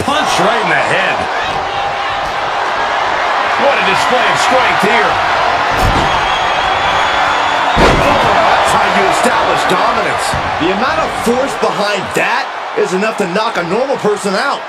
S3: Punch right in the head.
S2: What a display of strength here.
S1: established dominance. The amount of force behind that is enough to knock a normal person out.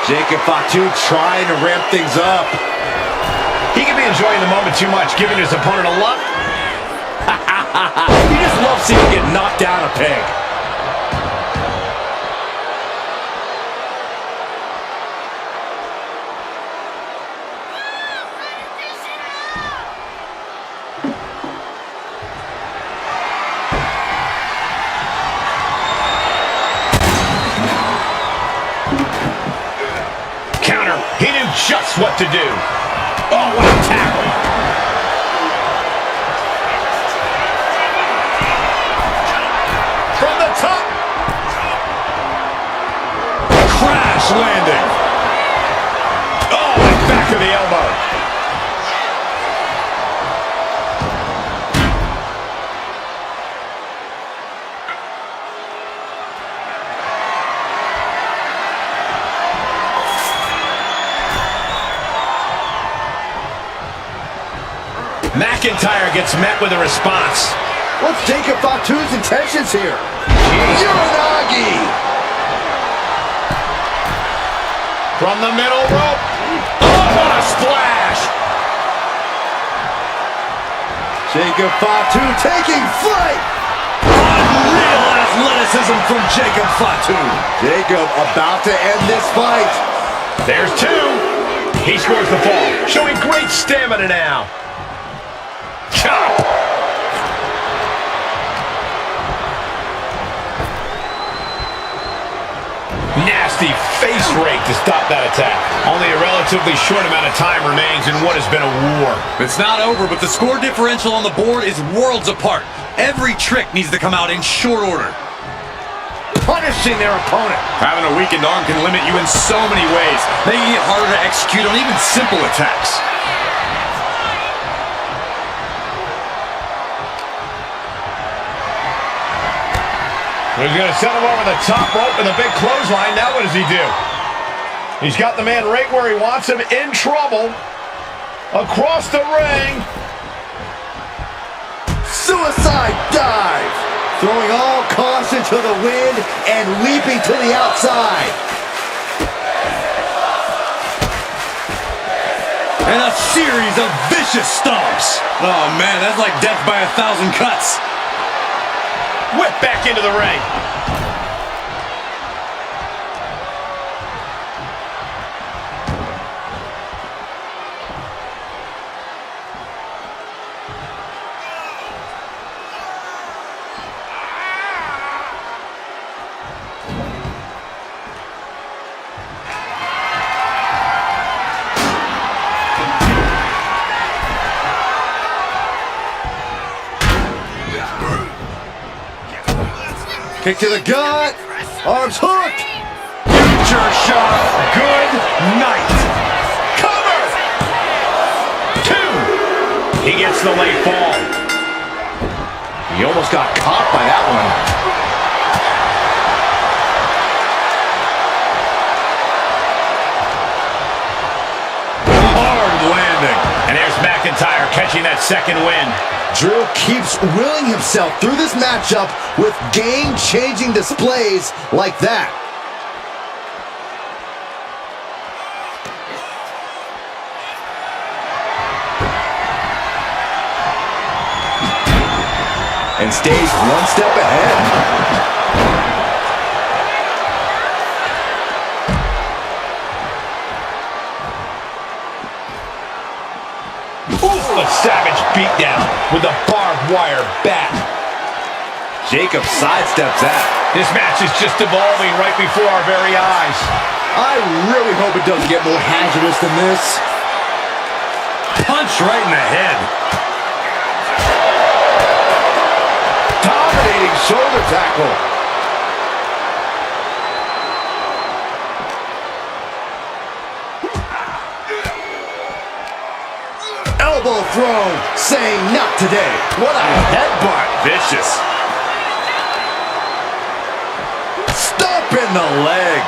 S1: Jacob Fatu trying to ramp things up.
S2: He could be enjoying the moment too much, giving his opponent a lump.
S1: You just love seeing him get knocked down a peg.
S2: He knew just what to do. Oh, what a tackle.
S1: From the top.
S2: Crash landing. Oh, and back of the elbow. Mcintyre gets met with a response.
S1: What's Jacob Fatu's intentions here? Uranagi!
S2: From the middle rope. Oh, what a splash!
S1: Jacob Fatu taking flight!
S3: Unreal athleticism from Jacob Fatu.
S1: Jacob about to end this fight.
S2: There's two. He scores the fall, showing great stamina now. Chop! Nasty face rake to stop that attack. Only a relatively short amount of time remains in what has been a war.
S3: It's not over, but the score differential on the board is worlds apart. Every trick needs to come out in short order.
S1: Punishing their opponent.
S3: Having a weakened arm can limit you in so many ways, making it harder to execute on even simple attacks.
S2: He's going to send him over the top rope with a big clothesline. Now what does he do? He's got the man right where he wants him, in trouble. Across the ring.
S1: Suicide dive. Throwing all caution to the wind and leaping to the outside.
S3: And a series of vicious stomps. Oh man, that's like death by 1,000 cuts.
S2: Whip back into the ring.
S1: Kick to the gut. Arms hooked.
S2: Future shot. Good night. Cover. Two. He gets the late fall.
S1: He almost got caught by that one.
S2: Hard landing. And there's McIntyre catching that second win.
S1: Drew keeps willing himself through this matchup with game-changing displays like that. And stays one step ahead.
S2: A savage beatdown with a barbed wire bat.
S1: Jacob sidesteps that.
S2: This match is just evolving right before our very eyes.
S1: I really hope it doesn't get more hazardous than this.
S3: Punch right in the head.
S1: Dominating shoulder tackle. Elbow throw, saying not today. What a headbutt.
S2: Vicious.
S1: Stomp in the leg.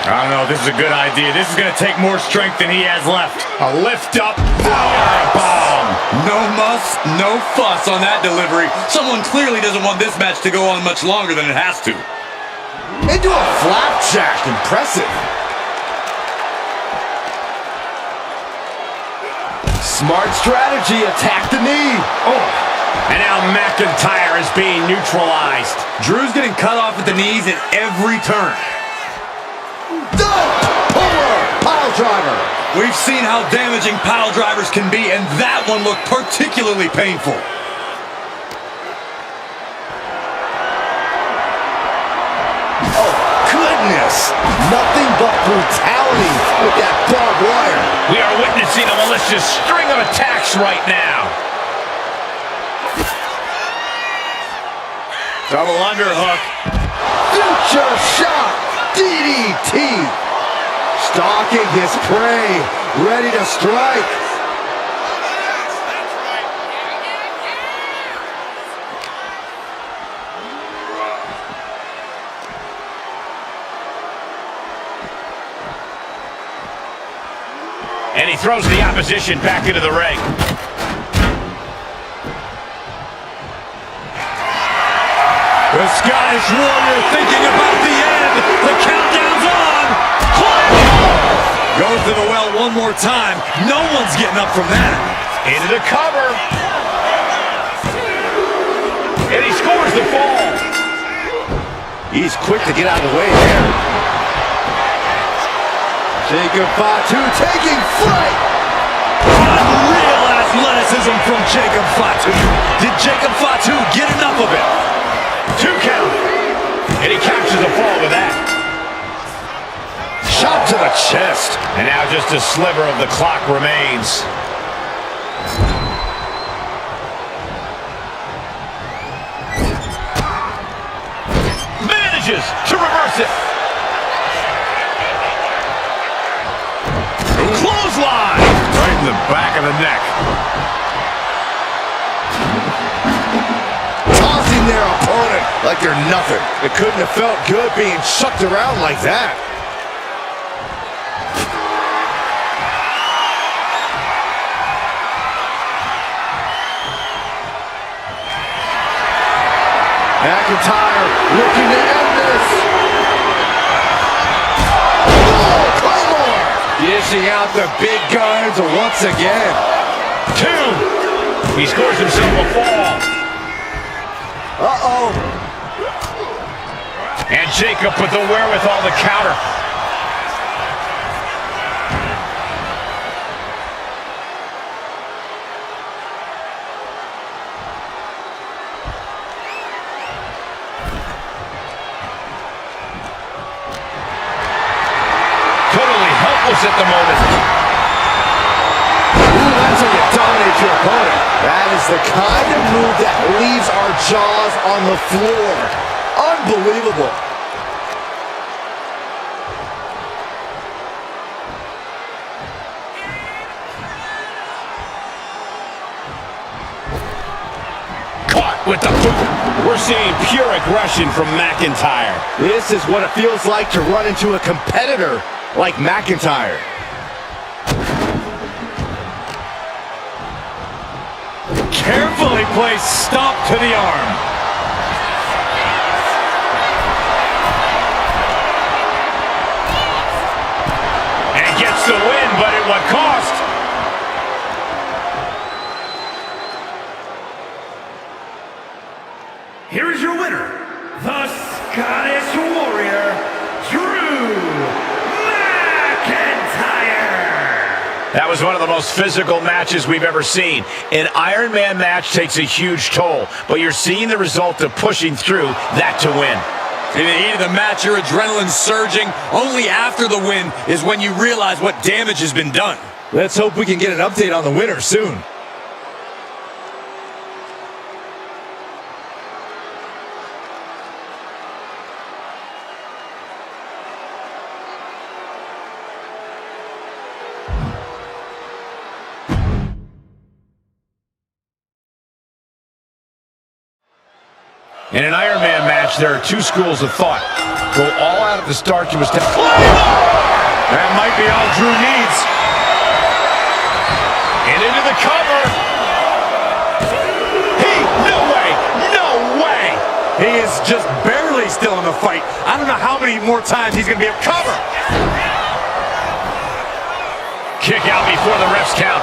S3: I don't know if this is a good idea. This is going to take more strength than he has left.
S2: A lift up power bomb.
S3: No muss, no fuss on that delivery. Someone clearly doesn't want this match to go on much longer than it has to.
S1: Into a flapjack. Impressive. Smart strategy. Attack the knee.
S2: Oh. And now McIntyre is being neutralized.
S3: Drew's getting cut off at the knees at every turn.
S1: Puller. Pile driver.
S3: We've seen how damaging pile drivers can be, and that one looked particularly painful.
S1: Oh, goodness. Nothing but brutality with that barbed wire.
S2: We are witnessing a malicious string of attacks right now.
S3: Double underhook.
S1: Future shot. DDT. Stalking his prey. Ready to strike.
S2: And he throws the opposition back into the ring.
S3: The Scottish Warrior thinking about the end. The countdown's on. Goes to the well one more time. No one's getting up from that.
S2: Into the cover. And he scores the fall.
S1: He's quick to get out of the way there. Jacob Fatu taking flight.
S3: Unreal athleticism from Jacob Fatu. Did Jacob Fatu get enough of it?
S2: 2 count. And he captures the fall with that.
S1: Shot to the chest.
S2: And now just a sliver of the clock remains. Manages to reverse it. Clothesline. Right in the back of the neck.
S1: Tossing their opponent like they're nothing. It couldn't have felt good being chucked around like that. McIntyre looking to end this. Oh, Claymore! Dishing out the big guns once again.
S2: 2. He scores himself a fall.
S1: Uh-oh.
S2: And Jacob with the wherewithal to counter. At the moment.
S1: Ooh, that's how you dominate your opponent. That is the kind of move that leaves our jaws on the floor. Unbelievable.
S2: Caught with the boot. We're seeing pure aggression from McIntyre.
S1: This is what it feels like to run into a competitor like McIntyre.
S3: Carefully placed stomp to the arm.
S2: And gets the win, but at what cost?
S4: Here is your winner, the Scottish Warrior, Drew McIntyre.
S2: That was one of the most physical matches we've ever seen. An Iron Man match takes a huge toll, but you're seeing the result of pushing through that to win.
S3: In the heat of the match, your adrenaline's surging. Only after the win is when you realize what damage has been done.
S1: Let's hope we can get an update on the winner soon.
S2: In an Iron Man match, there are two schools of thought. Go all out at the start to establish.
S3: That might be all Drew needs.
S2: And into the cover. No way! No way!
S3: He is just barely still in the fight. I don't know how many more times he's going to be able to cover.
S2: Kick out before the refs count.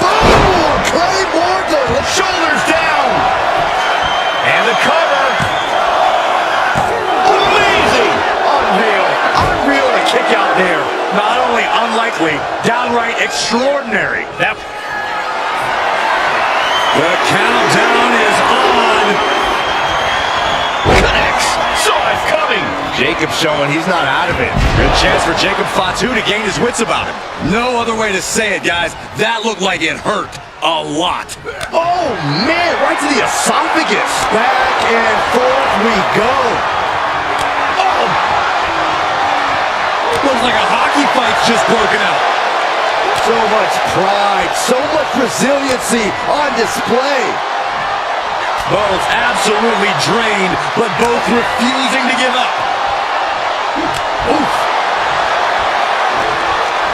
S1: Boom! Claymore to the
S2: Shoulders down. And the cover. Amazing!
S3: Unreal. Unreal to kick out there. Not only unlikely, downright extraordinary. The countdown is on.
S2: Connects. Saw it coming.
S1: Jacob showing he's not out of it.
S3: Good chance for Jacob Fatu to gain his wits about him. No other way to say it, guys. That looked like it hurt a lot.
S1: Oh, man, right to the esophagus. Back and forth we go.
S3: Oh! Looks like a hockey fight's just broken out.
S1: So much pride, so much resiliency on display.
S3: Both absolutely drained, but both refusing to give up. Oof.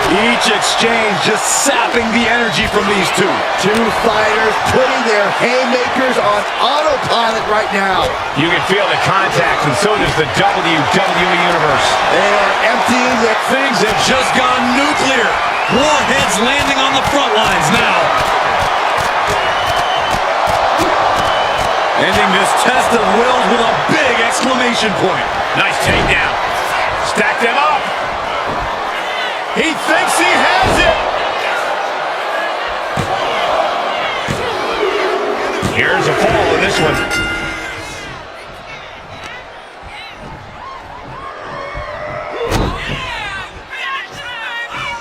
S3: Each exchange just sapping the energy from these two.
S1: Two fighters putting their haymakers on autopilot right now.
S2: You can feel the contact, and so does the WWE Universe.
S1: They are emptying their...
S3: Things have just gone nuclear. Warheads landing on the front lines now. Ending this test of wills with a big exclamation point.
S2: Nice takedown. Stack them up. He thinks he has it. Here's a fall in this one.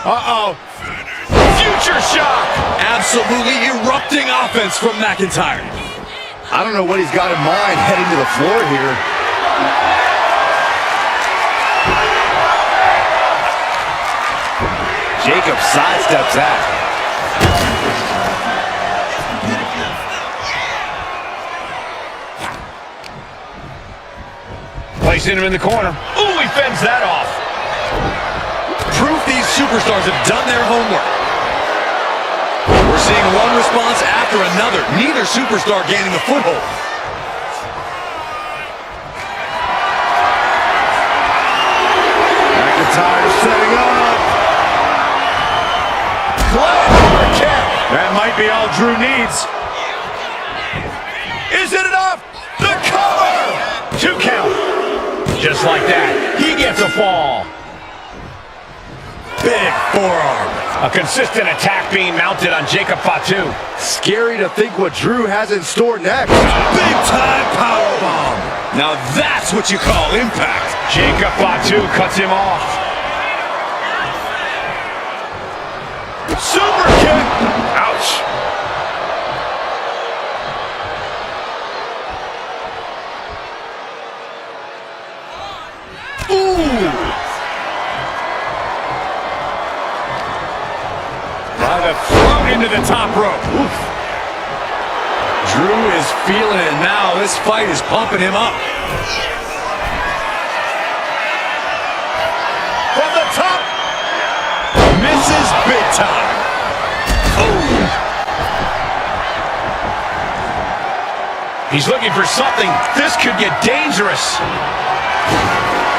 S2: Uh-oh. Future shock.
S3: Absolutely erupting offense from McIntyre.
S1: I don't know what he's got in mind heading to the floor here. Jacob sidesteps that.
S2: Placing him in the corner. Ooh, he fends that off.
S3: Proof these superstars have done their homework. We're seeing one response after another. Neither superstar gaining a foothold.
S1: McIntyre setting up.
S3: Claymore kick. That might be all Drew needs.
S2: Is it enough? The cover! 2 count. Just like that, he gets a fall.
S3: Big forearm.
S2: A consistent attack being mounted on Jacob Fatu.
S1: Scary to think what Drew has in store next.
S3: Big time powerbomb. Now that's what you call impact.
S2: Jacob Fatu cuts him off.
S3: Super kick.
S2: Ouch.
S3: Ooh. By the throat into the top rope. Oof. Drew is feeling it now. This fight is pumping him up.
S2: From the top.
S3: Misses big time. Ooh.
S2: He's looking for something. This could get dangerous.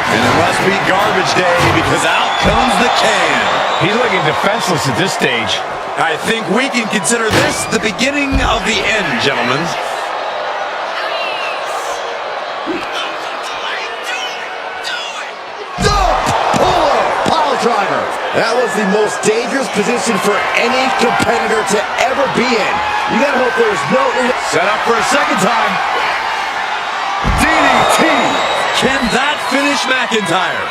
S3: And it must be garbage day because out comes the can.
S2: He's looking defenseless at this stage.
S3: I think we can consider this the beginning of the end, gentlemen.
S1: Pile driver. That was the most dangerous position for any competitor to ever be in. You gotta hope there's no...
S3: Set up for a second time. DDT. Can that finish McIntyre?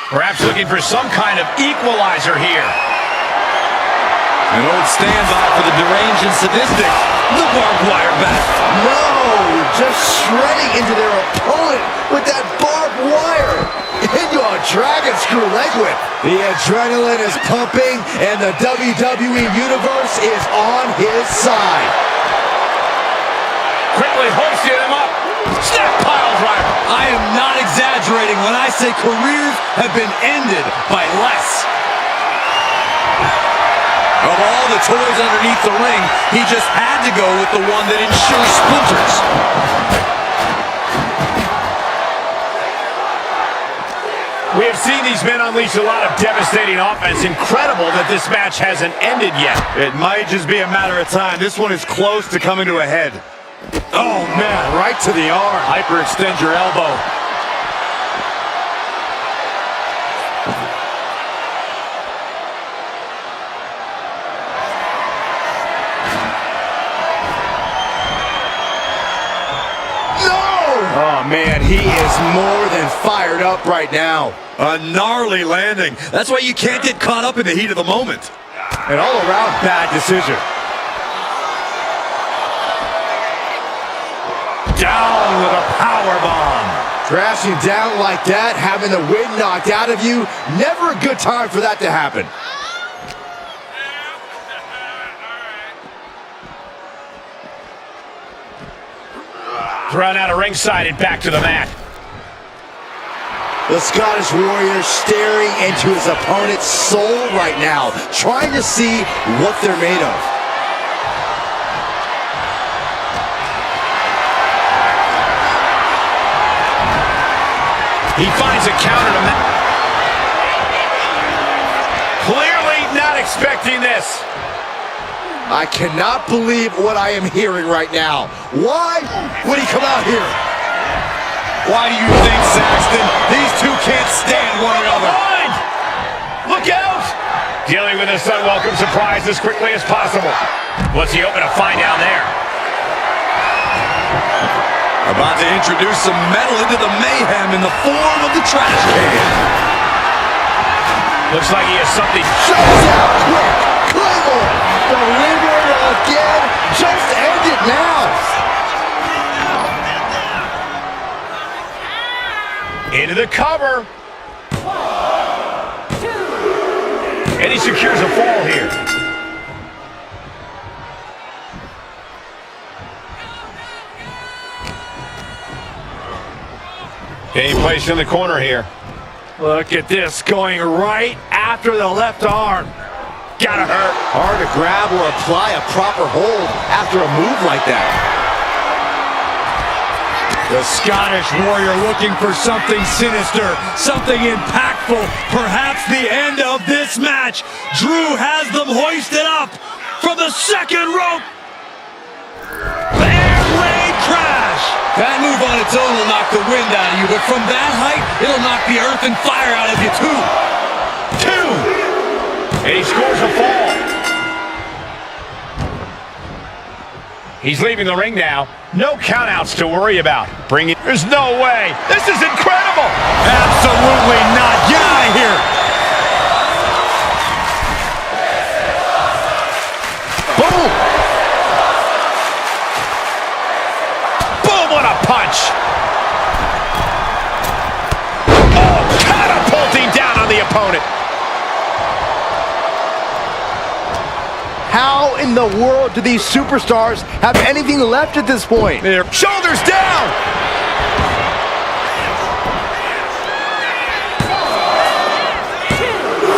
S2: Perhaps looking for some kind of equalizer here.
S3: An old standby for the deranged and sadistic. The barbed wire bat.
S1: No, just shredding into their opponent with that barbed wire. Into a dragon screw leg whip. The adrenaline is pumping and the WWE Universe is on his side.
S2: quickly hoisting him up. Snap pile driver.
S3: I am not exaggerating when I say careers have been ended by less. Of all the toys underneath the ring, he just had to go with the one that ensures splinters.
S2: We have seen these men unleash a lot of devastating offense. Incredible that this match hasn't ended yet.
S3: It might just be a matter of time. This one is close to coming to a head. Oh, man, right to the arm. Hyperextend your elbow.
S1: Oh, man, he is more than fired up right now.
S3: A gnarly landing. That's why you can't get caught up in the heat of the moment.
S1: An all-around bad decision.
S3: Down with a powerbomb.
S1: Crashing down like that, having the wind knocked out of you, never a good time for that to happen.
S2: Thrown out of ringside and back to the mat.
S1: The Scottish Warrior staring into his opponent's soul right now, trying to see what they're made of.
S2: He finds a counter to that. Clearly not expecting this.
S1: I cannot believe what I am hearing right now. Why would he come out here?
S3: Why do you think, Saxton? These two can't stand one another.
S2: Look out! Dealing with this unwelcome surprise as quickly as possible. What's he hoping to find down there?
S3: About to introduce some metal into the mayhem in the form of the trash can.
S2: Looks like he has something.
S1: Shows out quick. Claymore. The ringer again. Just end it now.
S2: Into the cover. And he secures a fall here. Getting placed in the corner here.
S3: Look at this, going right after the left arm.
S2: Gotta hurt.
S1: Hard to grab or apply a proper hold after a move like that.
S3: The Scottish Warrior looking for something sinister, something impactful, perhaps the end of this match. Drew has them hoisted up from the second rope. Air raid crash. That move on its own will knock the wind out of you, but from that height, it'll knock the earth and fire out of you too.
S2: And he scores a fall. He's leaving the ring now. No countouts to worry about. Bring it. There's no way. This is incredible.
S3: Absolutely not. Get out of here.
S2: Boom. Boom, what a punch. Oh, catapulting down on the opponent.
S1: How in the world do these superstars have anything left at this point?
S2: Shoulders down.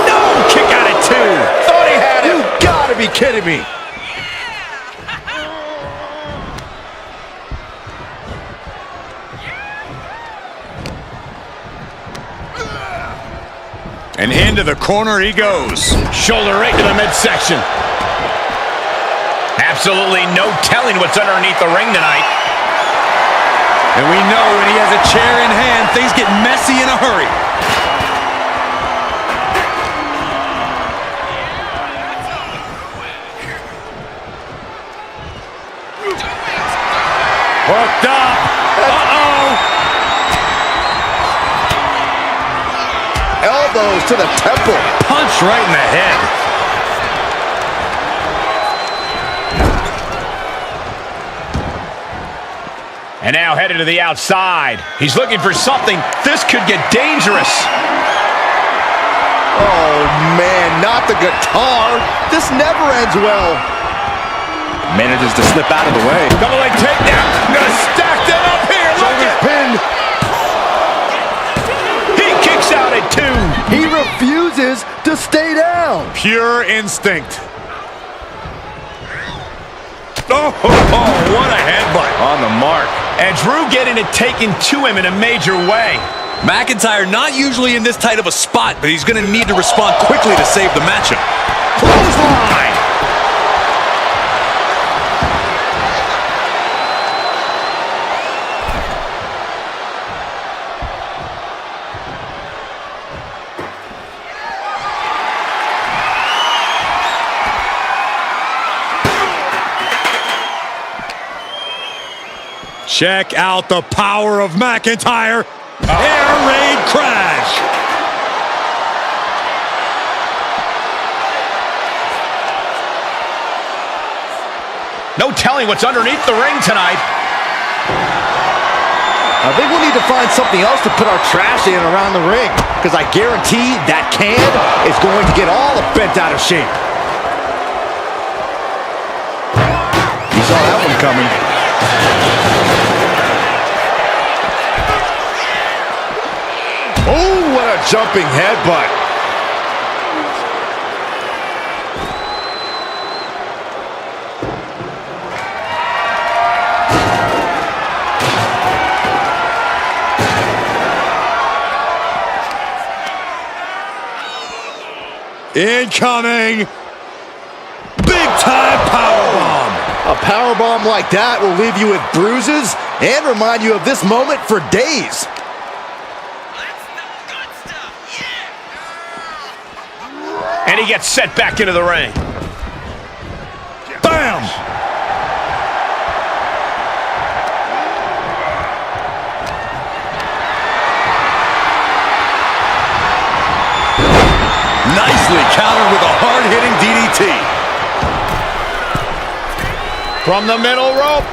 S2: No, kick out at two. Thought he had it.
S1: You gotta be kidding me.
S3: And into the corner he goes.
S2: Shoulder right to the midsection. Absolutely no telling what's underneath the ring tonight.
S3: And we know when he has a chair in hand, things get messy in a hurry. Hooked up. Uh-oh.
S1: Elbows to the temple.
S3: Punch right in the head.
S2: And now headed to the outside. He's looking for something. This could get dangerous.
S1: Oh, man, not the guitar. This never ends well.
S5: Manages to slip out of the way.
S2: Double leg takedown. Gonna stack them up here. Look at
S1: Pinned.
S2: He kicks out at 2.
S1: He refuses to stay down.
S5: Pure instinct.
S2: Oh, what a headbutt.
S5: On the mark.
S2: And Drew getting it taken to him in a major way.
S3: McIntyre not usually in this tight of a spot, but he's going to need to respond quickly to save the matchup.
S2: Clothesline.
S3: Check out the power of McIntyre. Air raid crash.
S2: No telling what's underneath the ring tonight.
S1: I think we'll need to find something else to put our trash in around the ring, because I guarantee that can is going to get all bent out of shape. You saw that one coming. Oh, what a jumping headbutt.
S3: Incoming. Big time powerbomb.
S1: A powerbomb like that will leave you with bruises and remind you of this moment for days.
S2: And he gets set back into the ring.
S3: Bam! Nicely countered with a hard-hitting DDT.
S2: From the middle rope.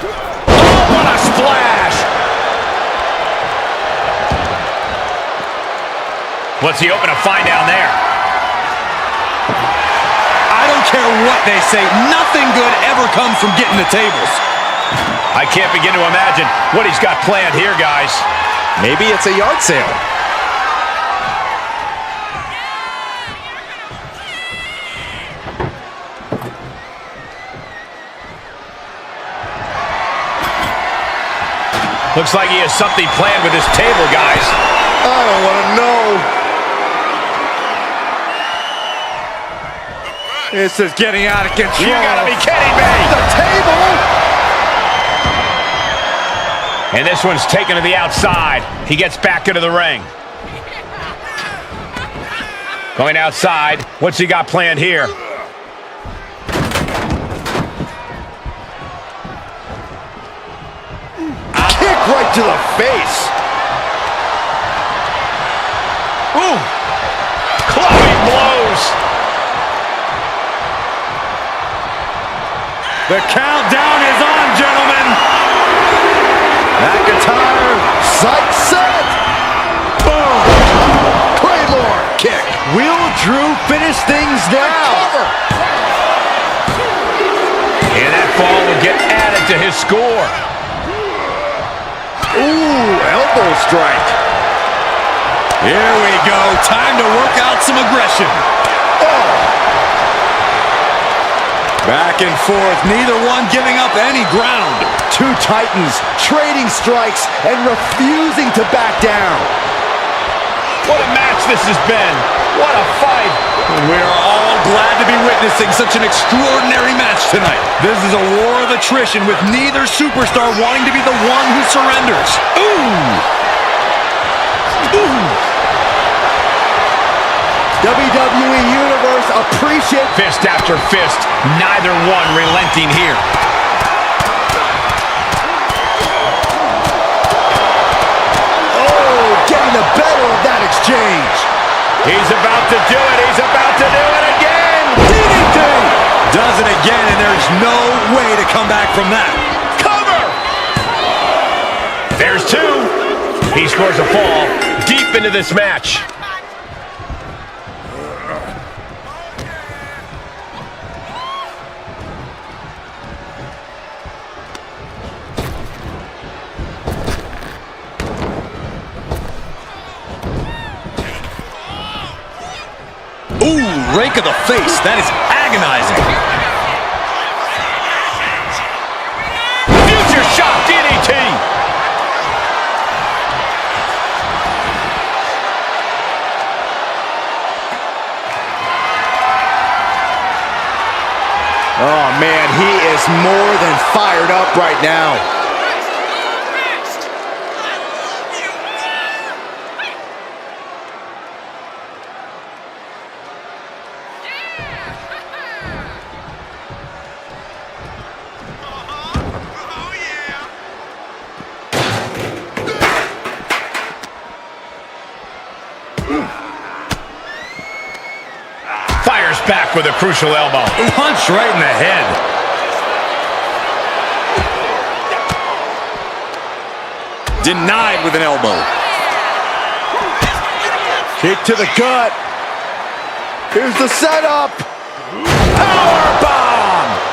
S2: Oh, what a splash! What's he hoping to find down there?
S3: I don't care what they say, nothing good ever comes from getting the tables.
S2: I can't begin to imagine what he's got planned here, guys.
S5: Maybe it's a yard sale.
S2: Looks like he has something planned with this table, guys.
S1: I don't want to know.
S5: This is getting out of control.
S2: You gotta be kidding me.
S1: The table.
S2: And this one's taken to the outside. He gets back into the ring. Going outside. What's he got planned here?
S1: Kick right to the face.
S2: Ooh. Clubbing blows.
S3: The countdown is on, gentlemen.
S1: McIntyre, sight set. Boom. Claymore kick. Will Drew finish things now?
S2: And that fall will get added to his score.
S1: Ooh, elbow strike.
S3: Here we go. Time to work out some aggression.
S1: Oh.
S3: Back and forth, neither one giving up any ground.
S1: Two titans trading strikes and refusing to back down.
S2: What a match this has been. What a fight.
S3: We're all glad to be witnessing such an extraordinary match tonight. This is a war of attrition with neither superstar wanting to be the one who surrenders. Ooh! Ooh!
S1: WWE Universe appreciate.
S2: Fist after fist, neither one relenting here.
S1: Oh, getting the better of that exchange.
S2: He's about to do it. He's about to do it again.
S1: DDT.
S3: Does it again, and there's no way to come back from that.
S2: Cover. There's two. He scores a fall deep into this match.
S6: Ooh, rake of the face. That is agonizing.
S2: Future shot DDT.
S1: Oh, man, he is more than fired up right now.
S2: Fires back with a crucial elbow.
S3: Punch right in the head.
S6: Denied with an elbow.
S1: Kick to the gut. Here's the setup. Powerbomb.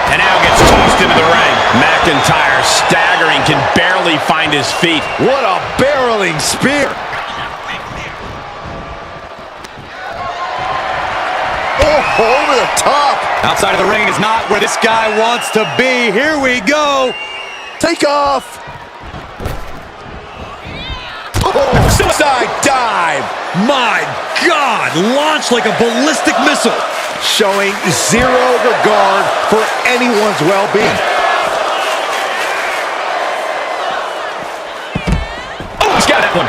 S2: And now gets tossed into the ring. McIntyre staggering, can barely find his feet.
S1: What a barreling spear. Oh, over the top.
S6: Outside of the ring is not where this guy wants to be. Here we go.
S1: Take off. Oh, suicide dive.
S3: My God, launched like a ballistic missile.
S1: Showing zero regard for anyone's well-being.
S2: Oh, he's got that one.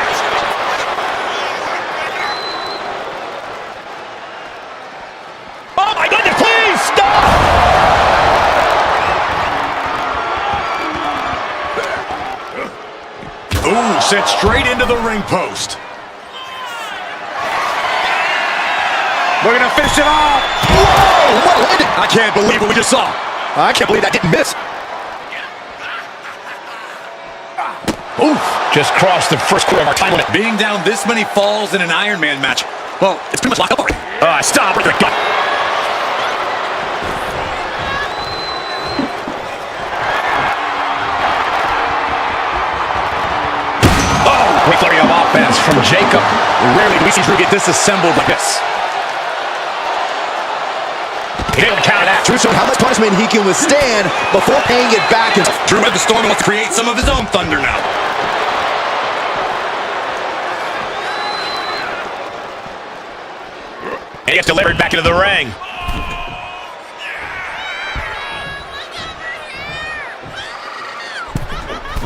S2: Oh, my goodness, please stop!
S3: Ooh, sent straight into the ring post.
S5: We're going to finish it off.
S1: Whoa, what landed?
S6: I can't believe what we just saw.
S1: I can't believe that didn't miss.
S2: Oof, just crossed the first quarter of our time limit.
S6: Being down this many falls in an Iron Man match, well, it's pretty much locked up already.
S2: Stop with the gun. Oh, quick flurry of offense from Jacob.
S6: Rarely do we see Drew get disassembled like this.
S2: He's able to counter that.
S1: Drew showing how much punishment he can withstand before paying it back.
S6: Drew had the storm and wants to create some of his own thunder now.
S2: And he gets delivered back into the ring.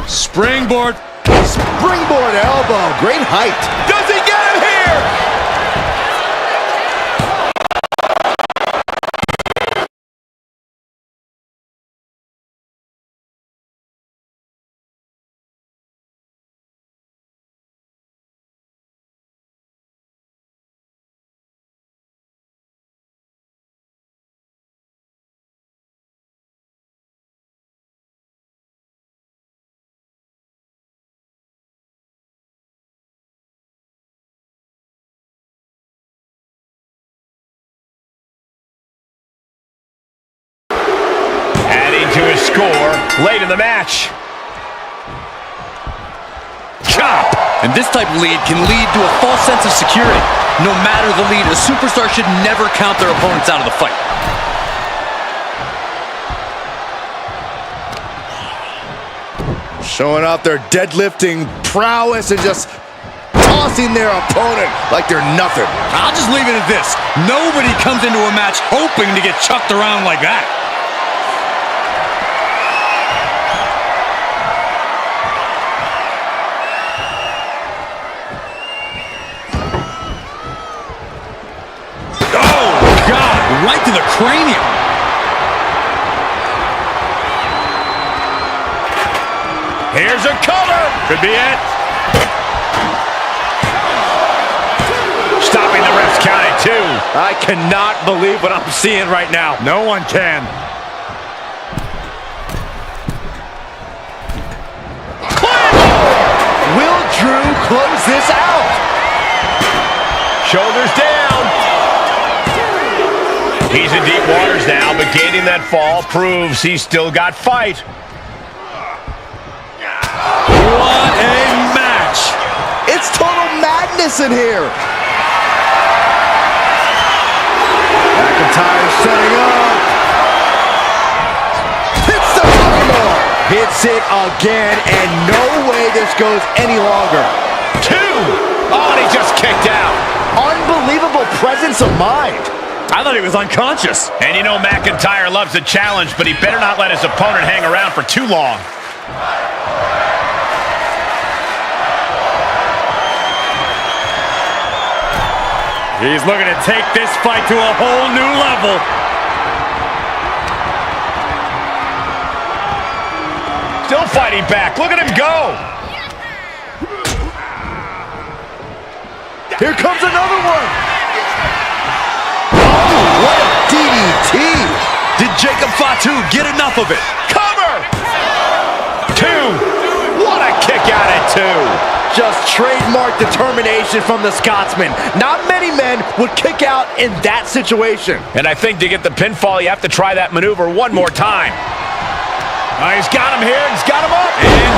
S3: Springboard.
S1: Springboard elbow. Great height.
S2: Does he get him here? To his score late in the match.
S6: Chop! And this type of lead can lead to a false sense of security. No matter the lead, a superstar should never count their opponents out of the fight.
S1: Showing off their deadlifting prowess and just tossing their opponent like they're nothing.
S6: I'll just leave it at this. Nobody comes into a match hoping to get chucked around like that. Right to the cranium.
S2: Here's a cover. Could be it. Stopping the ref's count at 2.
S5: I cannot believe what I'm seeing right now. No one can.
S1: Will Drew close this out?
S2: Shoulder He's in deep waters now, but gaining that fall proves he's still got fight.
S6: What a match!
S1: It's total madness in here. McIntyre setting up. Hits the claymore. Hits it again, and no way this goes any longer.
S2: 2. Oh, and he just kicked out.
S1: Unbelievable presence of mind.
S5: I thought he was unconscious.
S2: And you know McIntyre loves a challenge, but he better not let his opponent hang around for too long.
S5: He's looking to take this fight to a whole new level.
S2: Still fighting back. Look at him go.
S1: Here comes another one. Oh, what a DDT.
S6: Did Jacob Fatu get enough of it?
S2: Cover. 2. What a kick out at 2.
S1: Just trademark determination from the Scotsman. Not many men would kick out in that situation.
S2: And I think to get the pinfall, you have to try that maneuver one more time. He's got him here. He's got him up. And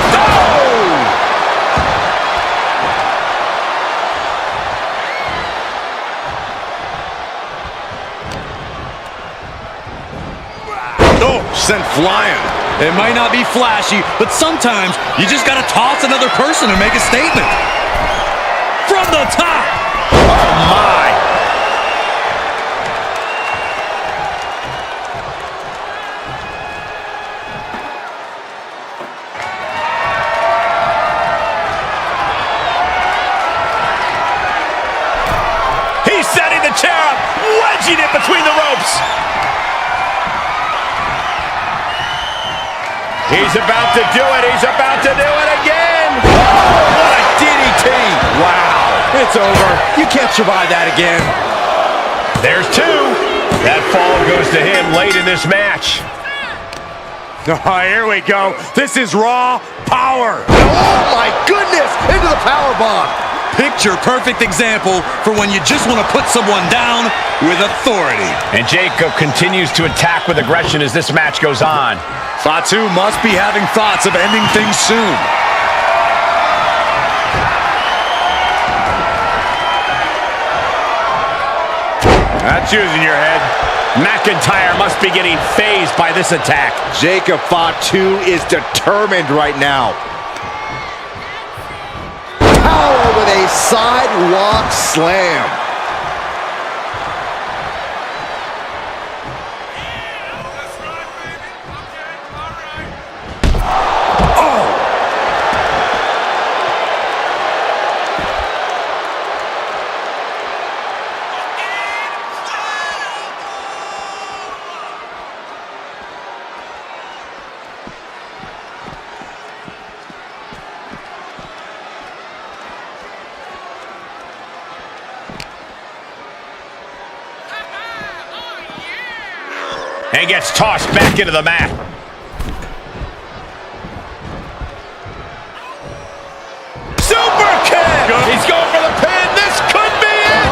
S5: Oh, sent flying.
S6: It might not be flashy, but sometimes you just gotta toss another person and make a statement. From the top!
S2: oh, my. He's setting the chair up, wedging it between the ropes. He's about to do it. He's about to do it again. Oh, what a DDT. Wow.
S1: It's over. You can't survive that again.
S2: There's 2. That fall goes to him late in this match.
S5: Oh, here we go. This is raw power.
S1: Oh, my goodness. Into the powerbomb.
S6: Picture perfect example for when you just want to put someone down with authority.
S2: And Jacob continues to attack with aggression as this match goes on.
S6: Fatu must be having thoughts of ending things soon.
S5: That's using your head.
S2: McIntyre must be getting phased by this attack.
S1: Jacob Fatu is determined right now. Power with a sidewalk slam.
S2: And gets tossed back into the mat. Super kick! He's going for the pin. This could be it!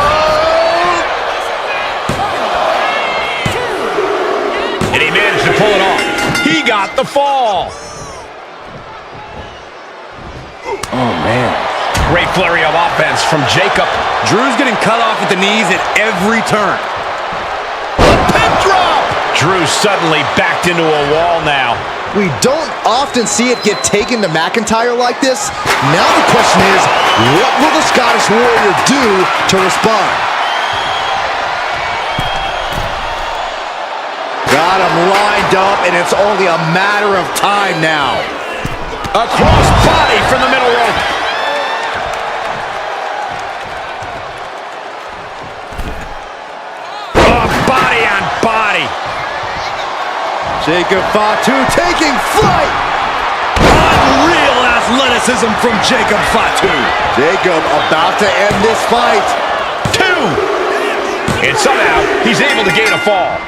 S2: And he managed to pull it off. He got the fall.
S1: Oh, man.
S2: Great flurry of offense from Jacob.
S6: Drew's getting cut off at the knees at every turn.
S2: Pin drop! Drew suddenly backed into a wall now.
S1: We don't often see it get taken to McIntyre like this. Now the question is, what will the Scottish Warrior do to respond? Got him lined up, and it's only a matter of time now.
S2: A cross body from the middle rope. Body on body.
S1: Jacob Fatu taking flight.
S6: Unreal athleticism from Jacob Fatu.
S1: Jacob about to end this fight.
S2: 2. And somehow he's able to gain a fall.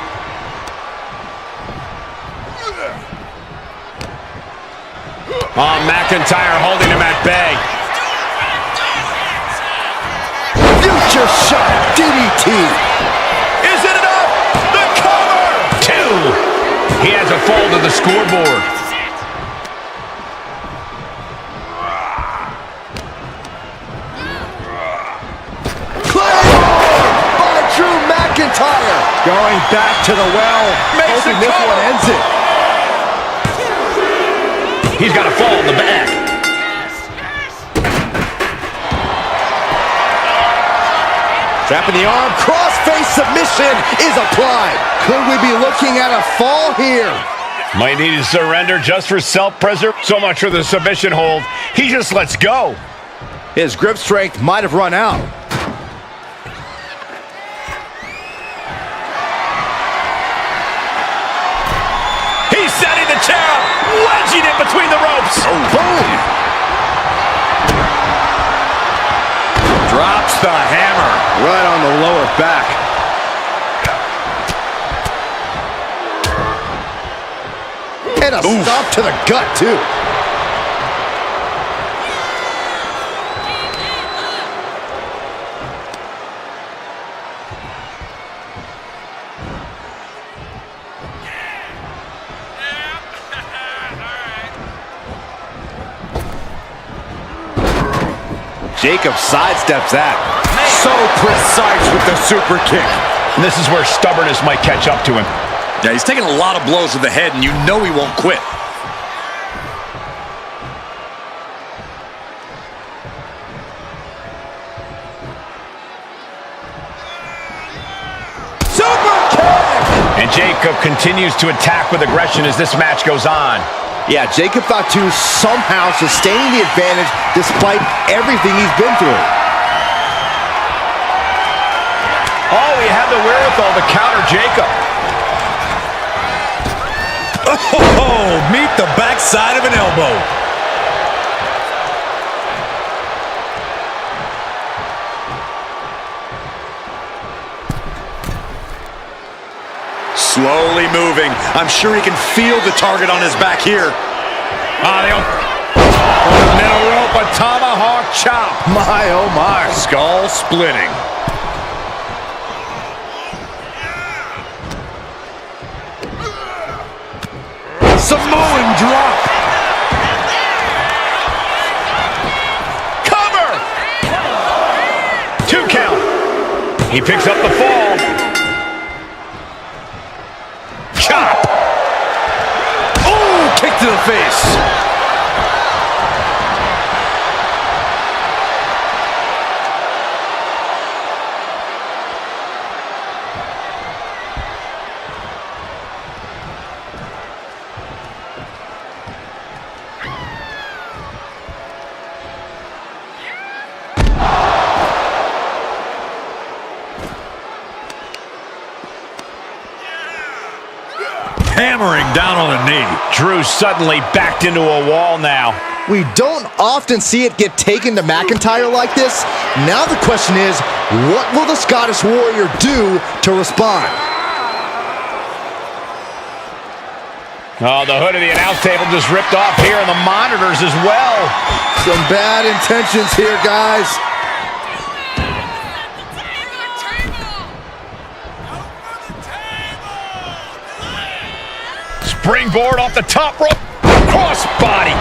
S2: Oh, McIntyre holding him at bay.
S1: Future shot DDT.
S2: Is it enough? The to the scoreboard.
S1: By Drew McIntyre.
S5: Going back to the well.
S2: Makes
S1: Hoping
S2: the
S1: this
S2: cover.
S1: one ends it.
S2: He's got a fall in the back.
S1: Trapping the arm, cross-face submission is applied. Could we be looking at a fall here?
S2: Might need to surrender just for self-preservation. So much for the submission hold. He just lets go.
S1: His grip strength might have run out.
S2: He's setting the chair up, wedging it between the ropes.
S1: Boom!
S5: Drops the hammer.
S1: Right on the lower back. And a stop to the gut, too. Jacob sidesteps that.
S5: So precise with the super kick.
S2: And this is where stubbornness might catch up to him.
S6: Yeah, he's taking a lot of blows to the head, and you know he won't quit.
S1: Super kick!
S2: And Jacob continues to attack with aggression as this match goes on.
S1: Yeah, Jacob Fatu somehow sustaining the advantage despite everything he's been through.
S2: Oh, he had the wherewithal to counter Jacob.
S5: Oh, meet the backside of an elbow.
S6: Slowly moving. I'm sure he can feel the target on his back here.
S5: On the middle rope, a tomahawk chop.
S1: My, oh my.
S5: Skull splitting.
S1: Samoan drop.
S2: Cover! 2 count. He picks up the fall. Chop!
S1: Oh, kick to the face.
S5: Hammering down on the knee.
S2: Drew suddenly backed into a wall now.
S1: We don't often see it get taken to McIntyre like this. Now the question is, what will the Scottish Warrior do to respond?
S2: Oh, the hood of the announce table just ripped off here, and the monitors as well.
S1: Some bad intentions here, guys.
S2: Springboard off the top rope. Cross body.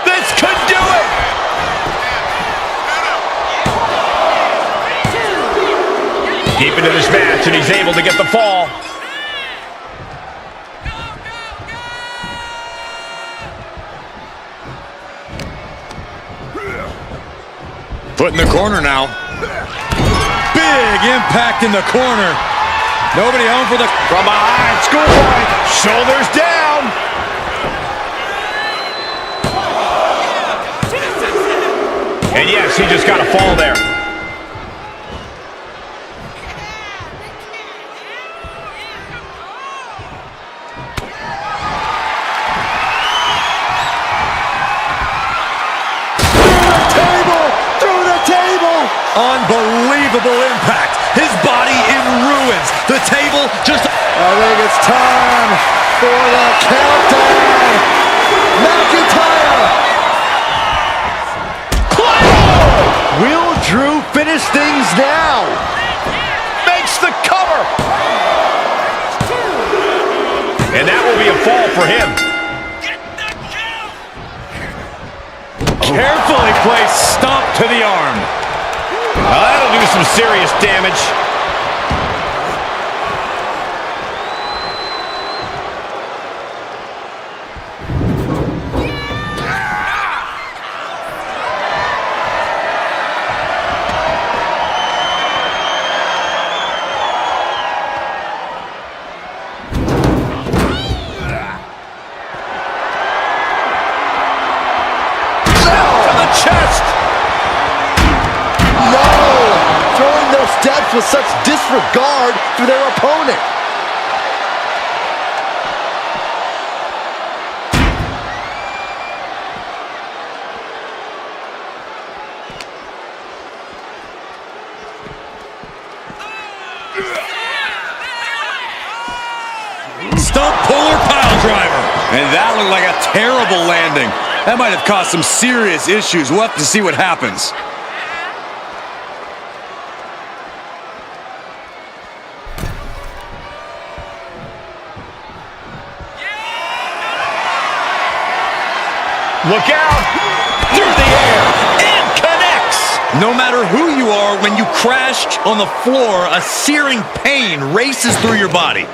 S2: This could do it. Deep into this match, and he's able to get the fall.
S6: Put in the corner now.
S5: Big impact in the corner. Nobody home for the...
S2: From behind, schoolboy. Shoulders down. And yes, he just got a fall there.
S5: Unbelievable impact. His body in ruins. The
S6: table. Just
S1: I think it's time for the countdown. McIntyre. Will Drew finish things now?
S2: Makes the cover. And that will be a fall for him.
S3: Carefully placed stomp to the arm.
S2: Well, that'll do some serious damage.
S1: With such disregard for their opponent.
S6: stump puller pile driver. And that looked like a terrible landing. That might have caused some serious issues. We'll have to see what happens.
S2: Look out! Through the air, and connects!
S6: No matter who you are, when you crash on the floor, a searing pain races through your body.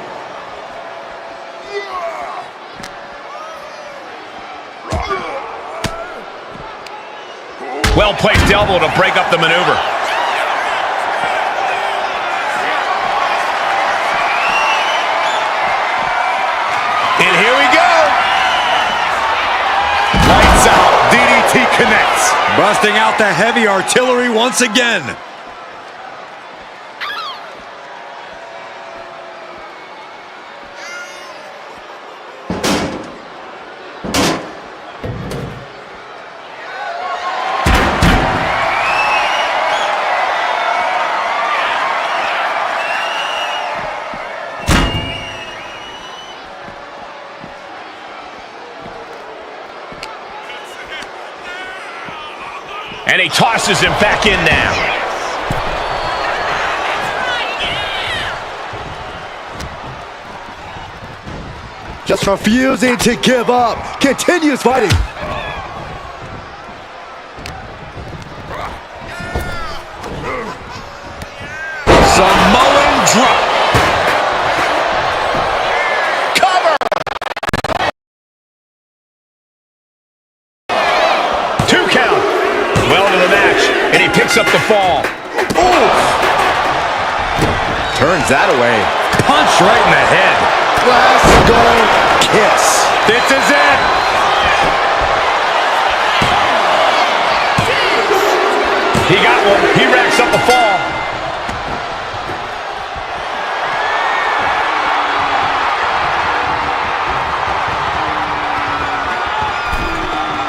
S2: Well-placed elbow to break up the maneuver. And here we go! Lights out, DDT connects.
S3: Busting out the heavy artillery once again.
S2: And he tosses him back in now.
S1: Just refusing to give up. Continues fighting.
S6: Samoan drop.
S2: Cover! 2 count. Well into the match, and he picks up the fall.
S1: Oof. Turns that away.
S3: Punch right in the head.
S1: Glasgow kiss.
S3: This is it.
S2: He got one. He racks up the fall.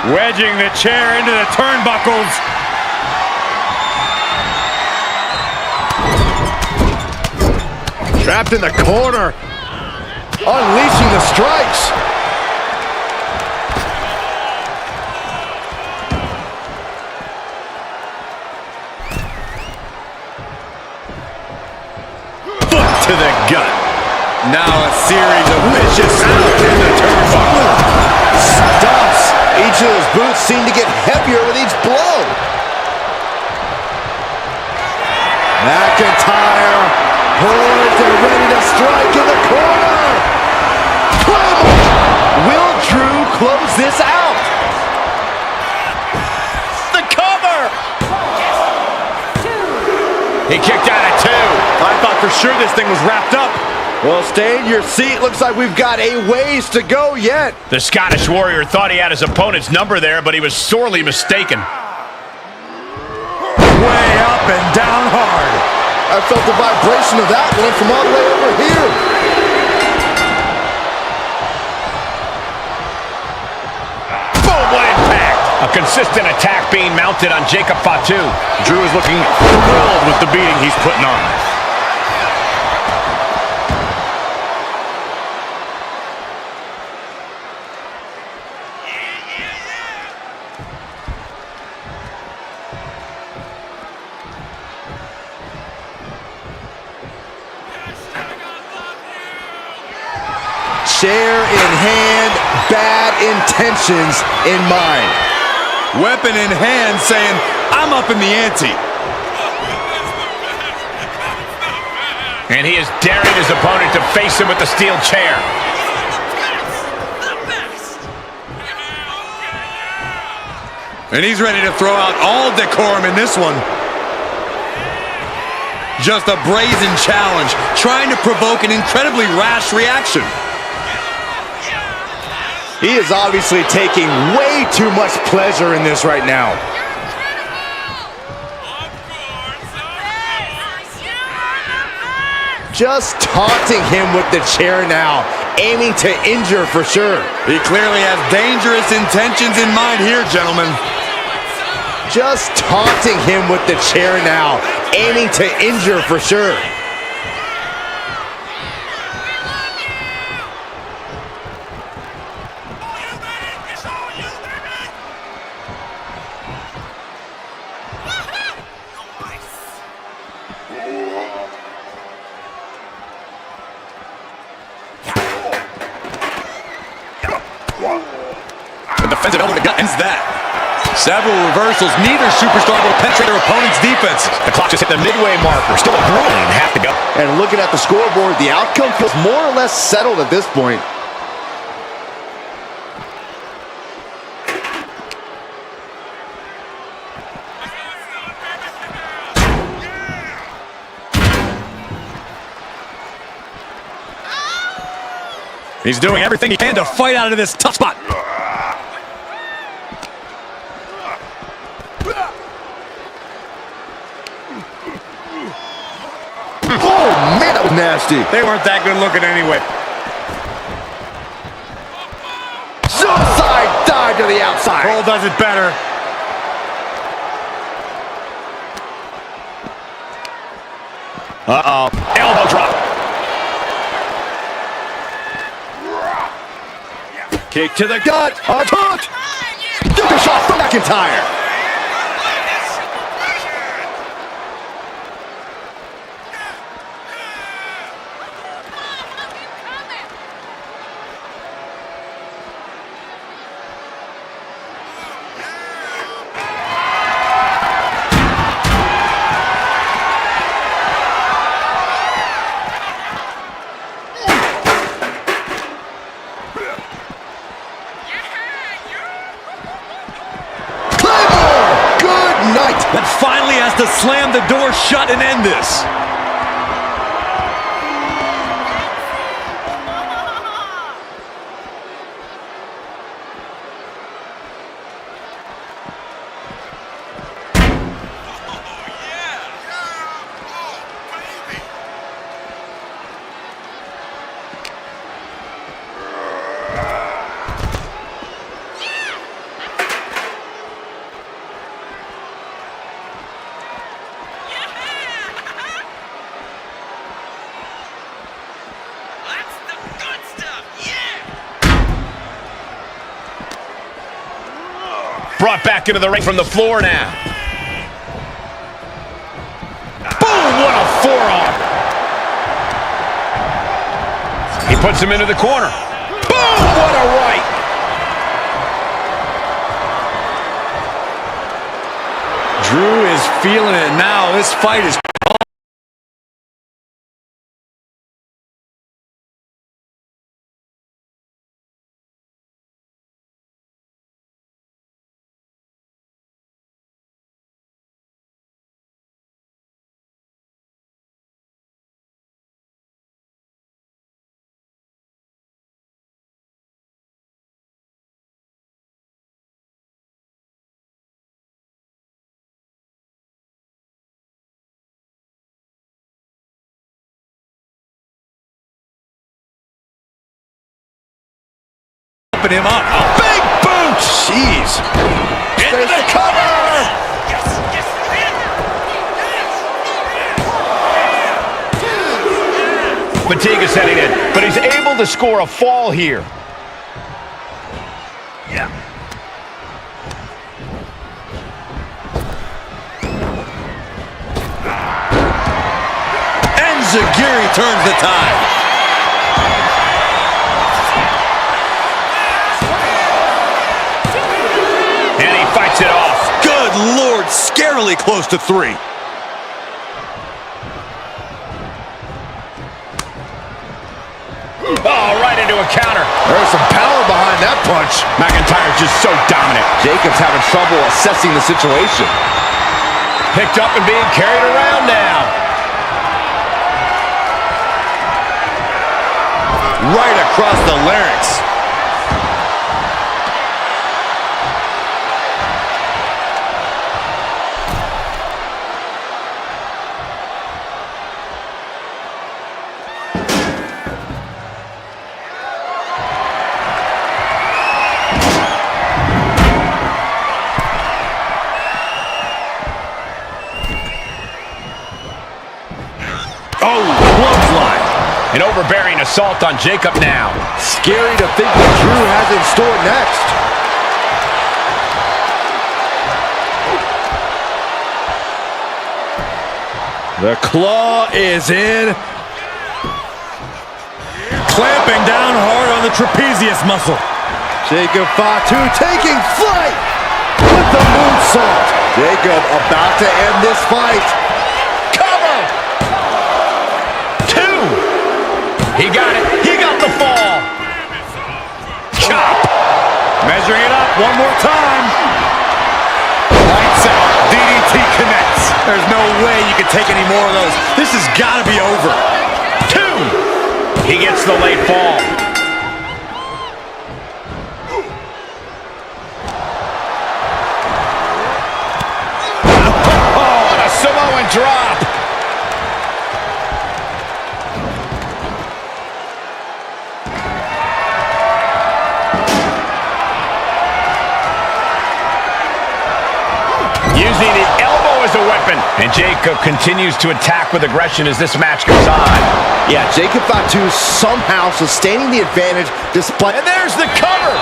S3: Wedging the chair into the turnbuckles.
S1: Trapped in the corner. Unleashing the strikes.
S2: Foot to the gut.
S6: Now a series of vicious
S2: Out in the turnbuckle.
S1: Stumps. Each of those boots seem to get heavier with each blow. McIntyre poised and ready to strike in the corner. Will Drew close this out?
S2: The cover. He kicked out at 2.
S3: I thought for sure this thing was wrapped up.
S1: Well, stay in your seat. Looks like we've got a ways to go yet.
S2: The Scottish Warrior thought he had his opponent's number there, but he was sorely mistaken.
S3: Way up and down hard.
S1: I felt the vibration of that one from all the way over here.
S2: Boom, what impact! A consistent attack being mounted on Jacob Fatu.
S3: Drew is looking thrilled with the beating he's putting on.
S1: Chair in hand, bad intentions in mind.
S6: Weapon in hand saying, I'm up in the ante.
S2: And he is daring his opponent to face him with the steel chair.
S6: And he's ready to throw out all decorum in this one. Just a brazen challenge, trying to provoke an incredibly rash reaction.
S1: He is obviously taking way too much pleasure in this right now. Just taunting him with the chair now, aiming to injure for sure.
S6: He clearly has dangerous intentions in mind here, gentlemen.
S1: Just taunting him with the chair now, aiming to injure for sure.
S6: The defensive elbow to gut ends that. Several reversals. Neither superstar will penetrate their opponent's defense.
S2: The clock just hit the midway marker. Still a grueling half to go.
S1: And looking at the scoreboard, the outcome feels more or less settled at this point.
S6: He's doing everything he can to fight out of this tough spot.
S1: Oh, man, that was nasty.
S5: They weren't that good looking anyway.
S1: Suicide dive to the outside.
S5: Cole does it better.
S2: Uh-oh. Elbow drop.
S1: Kick to the gut. A taunt. Took a shot from McIntyre.
S6: That finally has to slam the door shut and end this.
S2: Brought back into the ring from the floor now. Boom! What a forearm. He puts him into the corner. Boom! What a right.
S6: Drew is feeling it now. This fight is him up. A big boot! Jeez.
S1: Into the cover!
S2: Fatigue is setting in, but he's able to score a fall here.
S6: And Zagiri turns the tide. Good Lord, scarily close to 3.
S2: Oh, right into a counter.
S1: There's some power behind that punch.
S2: McIntyre's just so dominant.
S1: Jacob's having trouble assessing the situation.
S2: Picked up and being carried around now.
S6: Right across the larynx.
S2: An overbearing assault on Jacob now.
S1: Scary to think what Drew has in store next.
S3: The claw is in. Clamping down hard on the trapezius muscle.
S1: Jacob Fatu taking flight with the moonsault. Jacob about to end this fight.
S2: He got it. He got the fall. Chop.
S3: Measuring it up one more time.
S6: Lights out. DDT connects. There's no way you can take any more of those. This has got to be over.
S2: 2. He gets the late fall. Oh, and a Samoan drop. Using the elbow as a weapon. And Jacob continues to attack with aggression as this match goes on.
S1: Yeah, Jacob Fatu somehow sustaining the advantage despite...
S2: And there's the cover.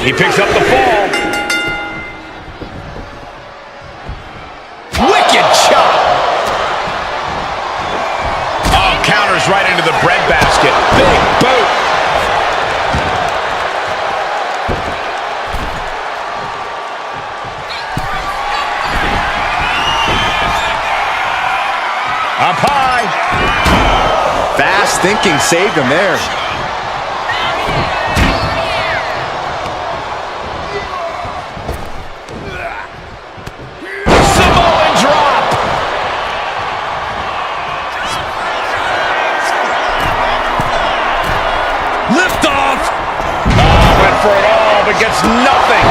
S2: He picks up the fall. Wicked chop. Oh, counters right into the breadbasket. Big boot. Up high.
S1: Fast thinking saved him there.
S2: Samoan drop.
S3: Lift off.
S2: Oh, went for it all, but gets nothing.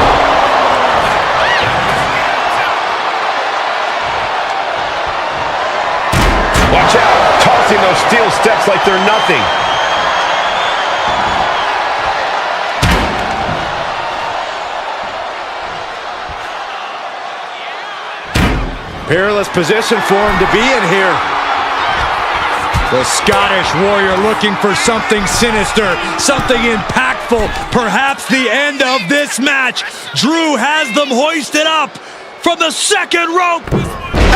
S2: Watch out, tossing those steel steps like they're nothing.
S1: Perilous position for him to be in here.
S3: The Scottish Warrior looking for something sinister, something impactful, perhaps the end of this match. Drew has them hoisted up from the second rope.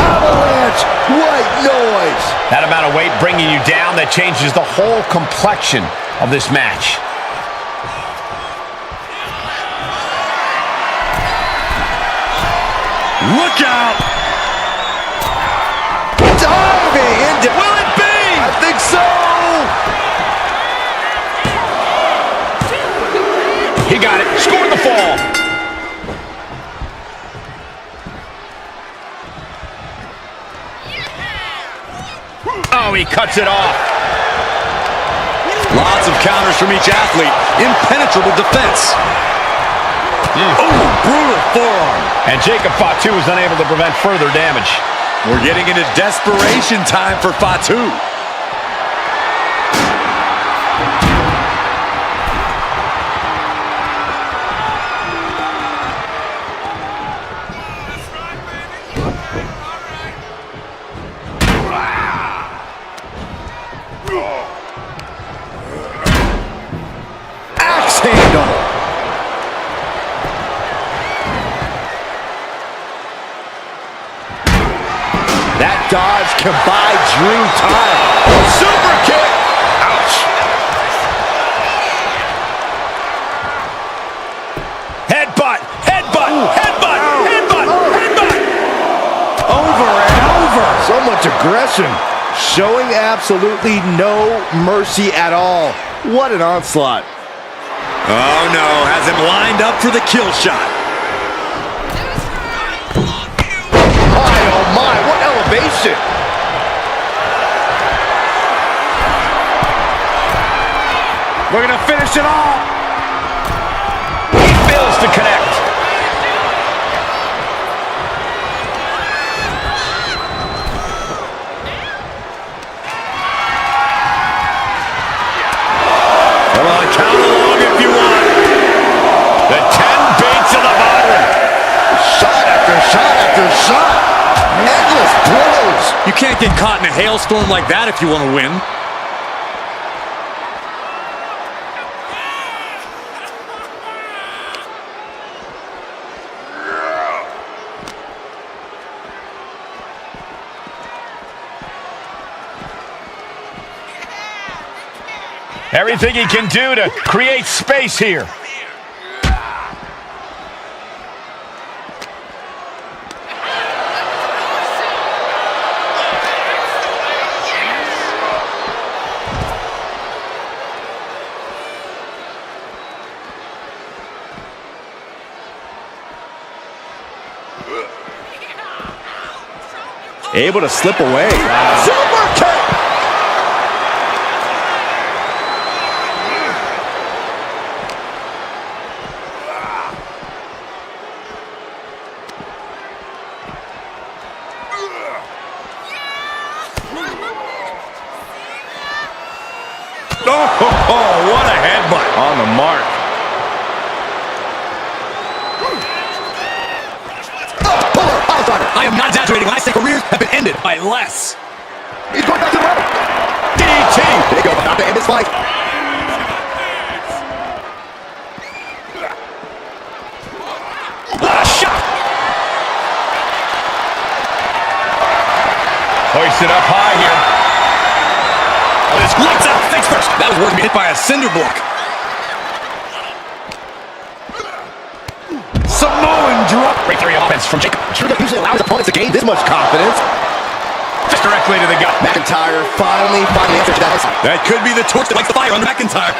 S1: Avalanche, white noise.
S2: That amount of weight bringing you down, that changes the whole complexion of this match.
S3: Look out!
S1: Diving into... Will it be? I think so.
S2: He got it. Scored the fall. Oh, he cuts it off.
S6: Lots of counters from each athlete. Impenetrable defense. Oh, brutal forearm.
S2: And Jacob Fatu is unable to prevent further damage.
S6: We're getting into desperation time for Fatu.
S1: Axe handle. That dodge can buy Drew time.
S2: Super kick. Ouch.
S1: much aggression. Showing absolutely no mercy at all. What an onslaught.
S6: Oh no, has him lined up for the kill shot.
S1: My, oh my, what elevation.
S5: We're gonna finish it off.
S2: He fails to connect.
S6: Come on, count along if you want.
S2: The 10 baits of the bottom.
S1: Shot after shot after shot. Endless blows.
S6: You can't get caught in a hailstorm like that if you want to win.
S2: Everything he can do to create space here.
S1: Able to slip away. Super kick.
S6: Oh, what a headbutt.
S1: On the mark.
S6: I am not exaggerating when I say careers have been ended by less.
S1: He's going back to the rope.
S6: DDT.
S1: There you go, about to end this fight.
S6: Shot.
S2: Hoisted up high here.
S6: Oh, this lights out face first. That was worth being hit by a cinder block.
S1: Samoan drop.
S2: Great three offense from Jacob.
S1: Drew usually allows opponents to gain this much confidence.
S2: Just directly to the gut.
S1: McIntyre finally finding answer to that.
S6: That could be the torch that lights the fire on McIntyre.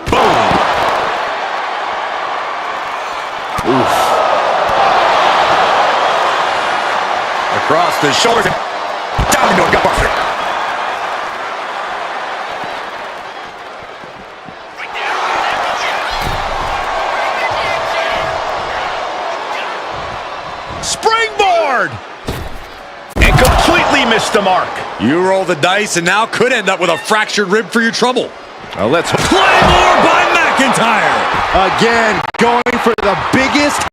S6: Boom.
S1: Oof.
S6: Across the shoulders. Down into a gut buster.
S2: Springboard! And completely missed the mark.
S6: You roll the dice and now could end up with a fractured rib for your trouble.
S1: Now let's
S3: Claymore by McIntyre.
S1: again going for the biggest.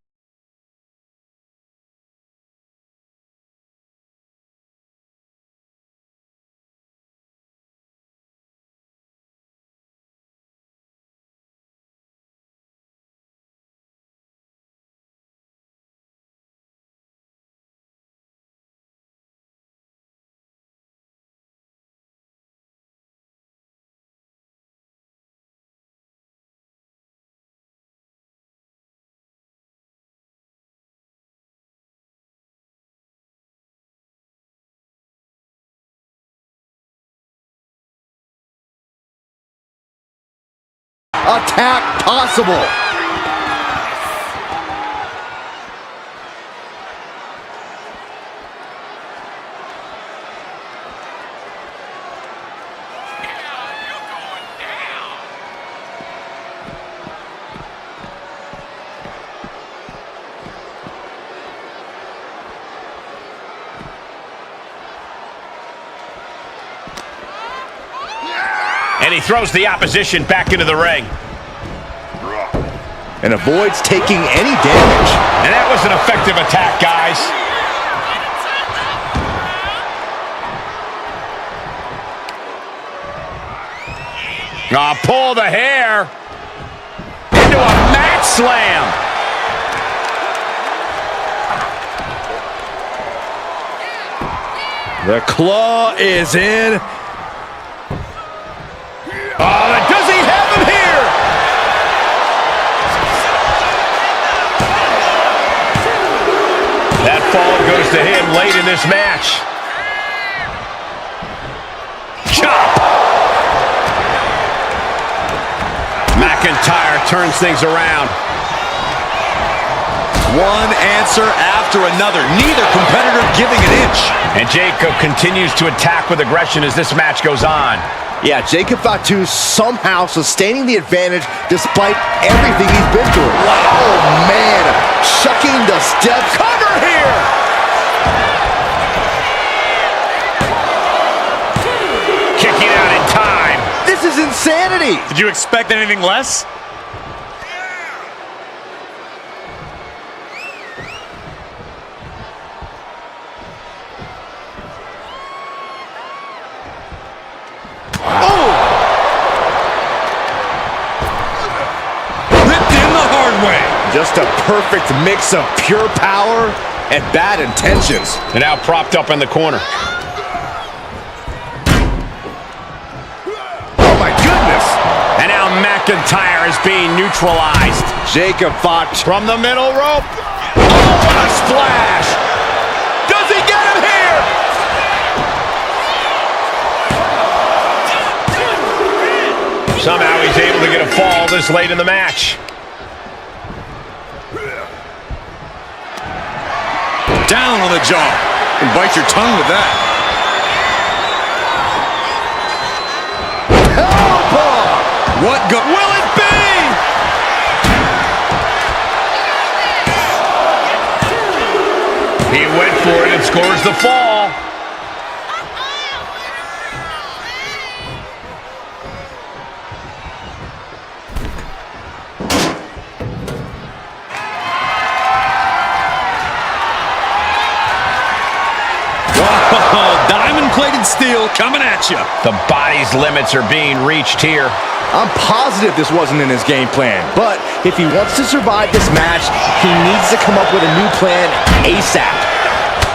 S1: Attack possible.
S2: And he throws the opposition back into the ring.
S1: And avoids taking any damage.
S2: And that was an effective attack, guys. Pull the hair into a mat slam.
S1: The claw is in.
S2: Does he have him here? happens to him late in this match. Chop! McIntyre turns things around.
S6: One answer after another. Neither competitor giving an inch.
S2: And Jacob continues to attack with aggression as this match goes on.
S1: Yeah, Jacob Fatu somehow sustaining the advantage despite everything he's been through. Wow. Oh, man. Chucking the steps. Cover here.
S2: Kicking out in time.
S1: This is insanity.
S5: Did you expect anything less?
S1: Just a perfect mix of pure power and bad intentions.
S2: And now propped up in the corner.
S1: Oh, my goodness.
S2: And now McIntyre is being neutralized.
S1: Jacob Fatu
S2: From the middle rope. Oh, what a splash. Does he get him here? Somehow he's able to get a fall this late in the match.
S6: Down on the jaw. And bite your tongue with that. What will it be?
S2: He went for it and scores the fall.
S6: Diamond-plated steel coming at you.
S2: The body's limits are being reached here.
S1: I'm positive this wasn't in his game plan, but if he wants to survive this match, he needs to come up with a new plan ASAP.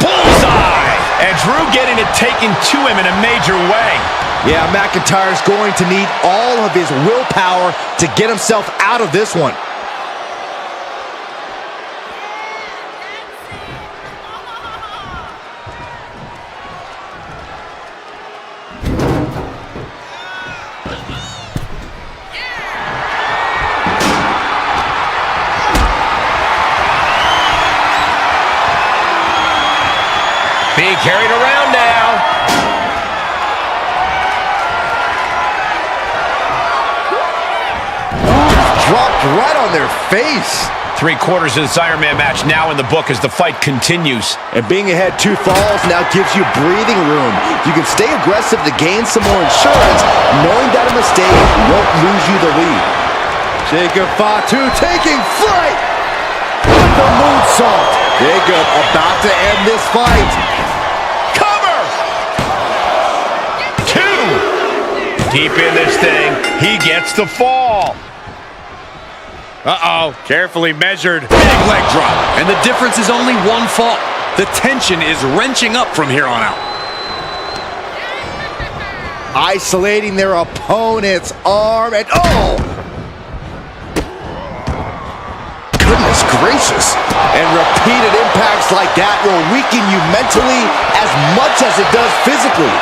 S2: Bullseye! And Drew getting it taken to him in a major way.
S1: Yeah, McIntyre's going to need all of his willpower to get himself out of this one.
S2: Being carried around now.
S1: Dropped right on their face.
S2: 3/4 of this Iron Man match now in the book as the fight continues.
S1: And being ahead 2 falls now gives you breathing room. You can stay aggressive to gain some more insurance, knowing that a mistake won't lose you the lead. Jacob Fatu taking flight with the moonsault. Jacob about to end this fight.
S2: Cover! 2! Deep in this thing, he gets the fall.
S5: Uh-oh, carefully measured.
S6: Big leg drop. And the difference is only 1 fall. The tension is wrenching up from here on out.
S1: Isolating their opponent's arm and oh! Goodness gracious. And repeated impacts like that will weaken you mentally as much as it does physically.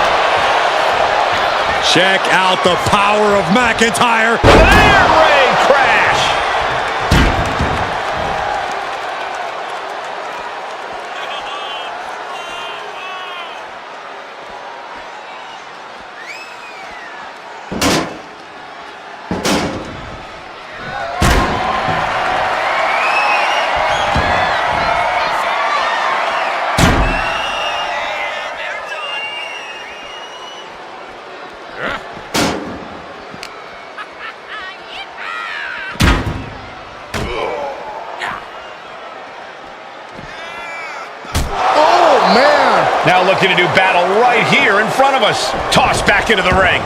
S3: Check out the power of McIntyre.
S2: An air raid crash. Now looking to do battle right here in front of us. Tossed back into the ring.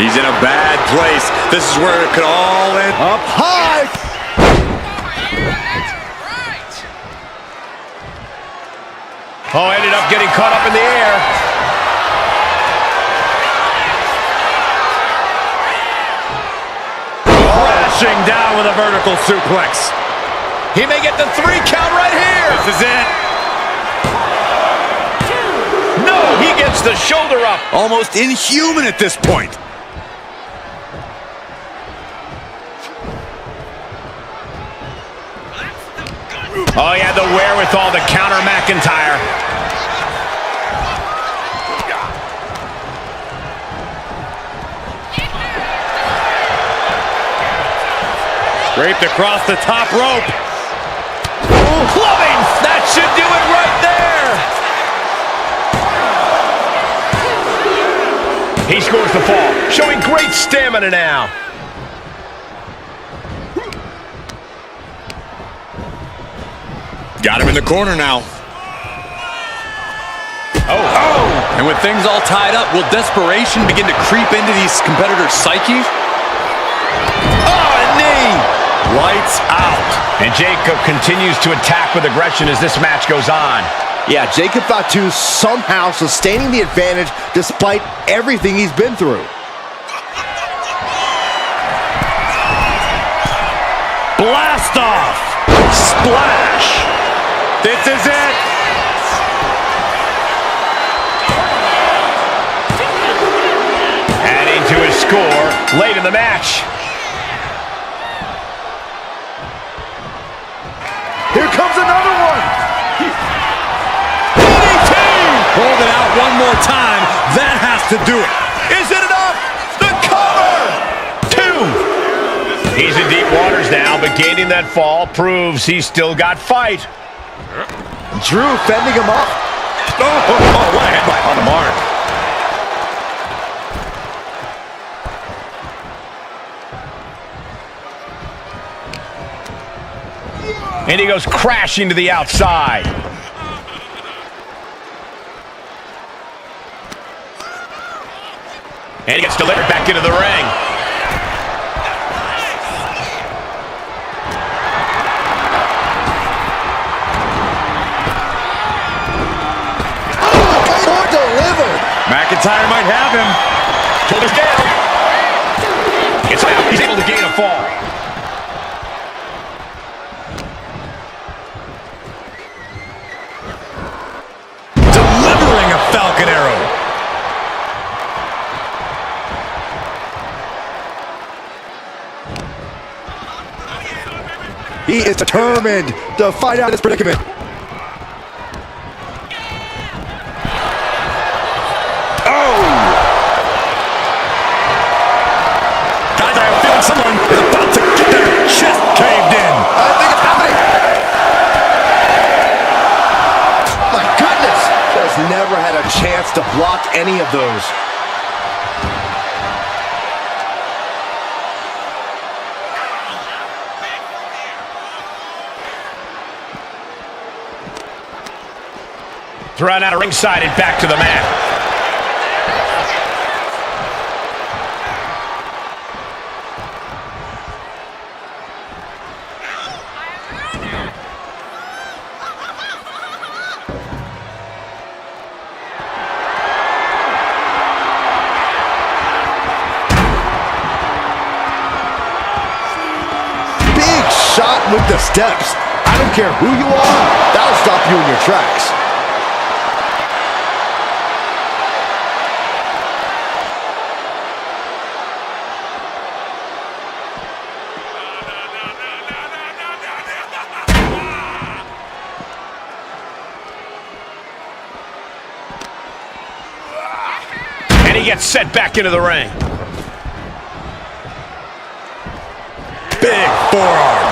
S6: He's in a bad place. This is where it could all end.
S1: Up high.
S2: Oh, ended up getting caught up in the air.
S6: Crashing down with a vertical suplex.
S2: He may get the 3 count right here.
S6: This is it.
S2: No, he gets the shoulder up.
S6: Almost inhuman at this point.
S2: Oh, he had the wherewithal to counter McIntyre.
S6: Scraped across the top rope.
S2: Clubbing! That should do it right there. He scores the fall, showing great stamina now.
S6: Got him in the corner now.
S2: Oh!
S6: And with things all tied up, will desperation begin to creep into these competitors' psyche?
S2: Oh, a knee!
S6: Lights out.
S2: And Jacob continues to attack with aggression as this match goes on.
S1: Yeah, Jacob Fatu somehow sustaining the advantage despite everything he's been through.
S6: Blast off. Splash. This is it.
S2: Adding to his score late in the match.
S1: Here comes another one.
S2: DDT!
S6: Hold it out one more time. That has to do it.
S2: Is it enough? The cover! 2. He's in deep waters now, but gaining that fall proves he's still got fight.
S1: Drew fending him off.
S6: Oh, what a headbutt on the mark.
S2: And he goes crashing to the outside. And he gets delivered back into the ring.
S6: McIntyre might have him.
S2: Shoulders down. It's out. He's able to gain a fall.
S6: Delivering a Falcon Arrow.
S1: He is determined to fight out his predicament.
S6: Someone is about to get their chest caved in.
S1: I think it's happening. My goodness. Just never had a chance to block any of those.
S2: Thrown out of ringside and back to the mat.
S1: Shot with the steps. I don't care who you are, that'll stop you in your tracks.
S2: And he gets set back into the ring.
S6: Big forearm.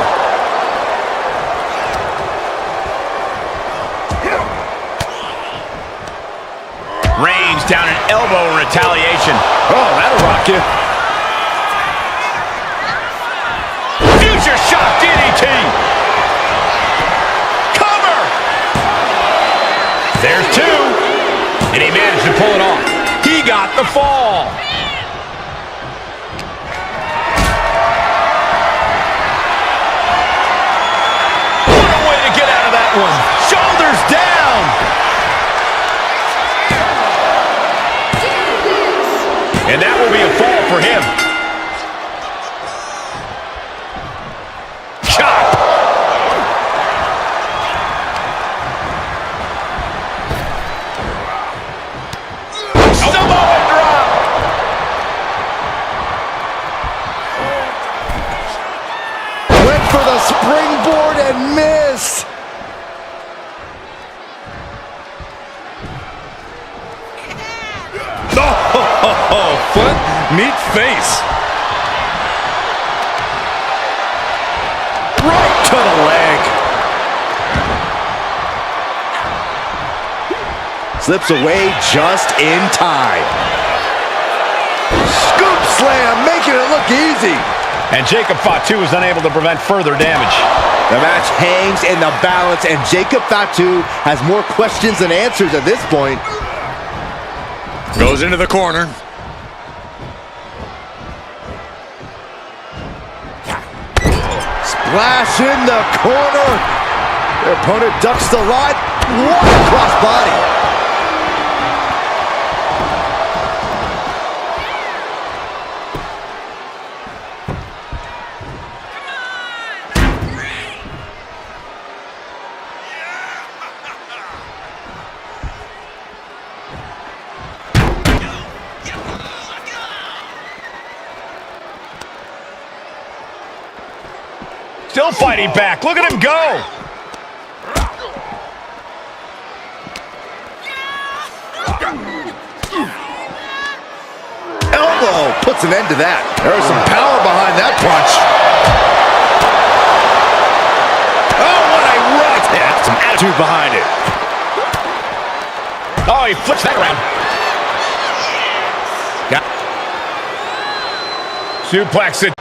S2: Range down an elbow in retaliation.
S6: Oh, that'll rock you.
S2: Future shock DDT. Cover. There's 2. And he managed to pull it off. He got the fall. One. Shoulders down. And that will be a fall for him.
S1: Slips away just in time. Scoop slam, making it look easy.
S2: And Jacob Fatu is unable to prevent further damage.
S1: The match hangs in the balance, and Jacob Fatu has more questions than answers at this point.
S6: Goes into the corner.
S1: Splash in the corner. Their opponent ducks the line. What a crossbody.
S2: Still fighting back. Look at him go.
S1: Elbow puts an end to that. There's some power behind that punch.
S2: Oh, what a right.
S1: Yeah, some attitude behind it.
S2: Oh, he flips that around. Suplex it.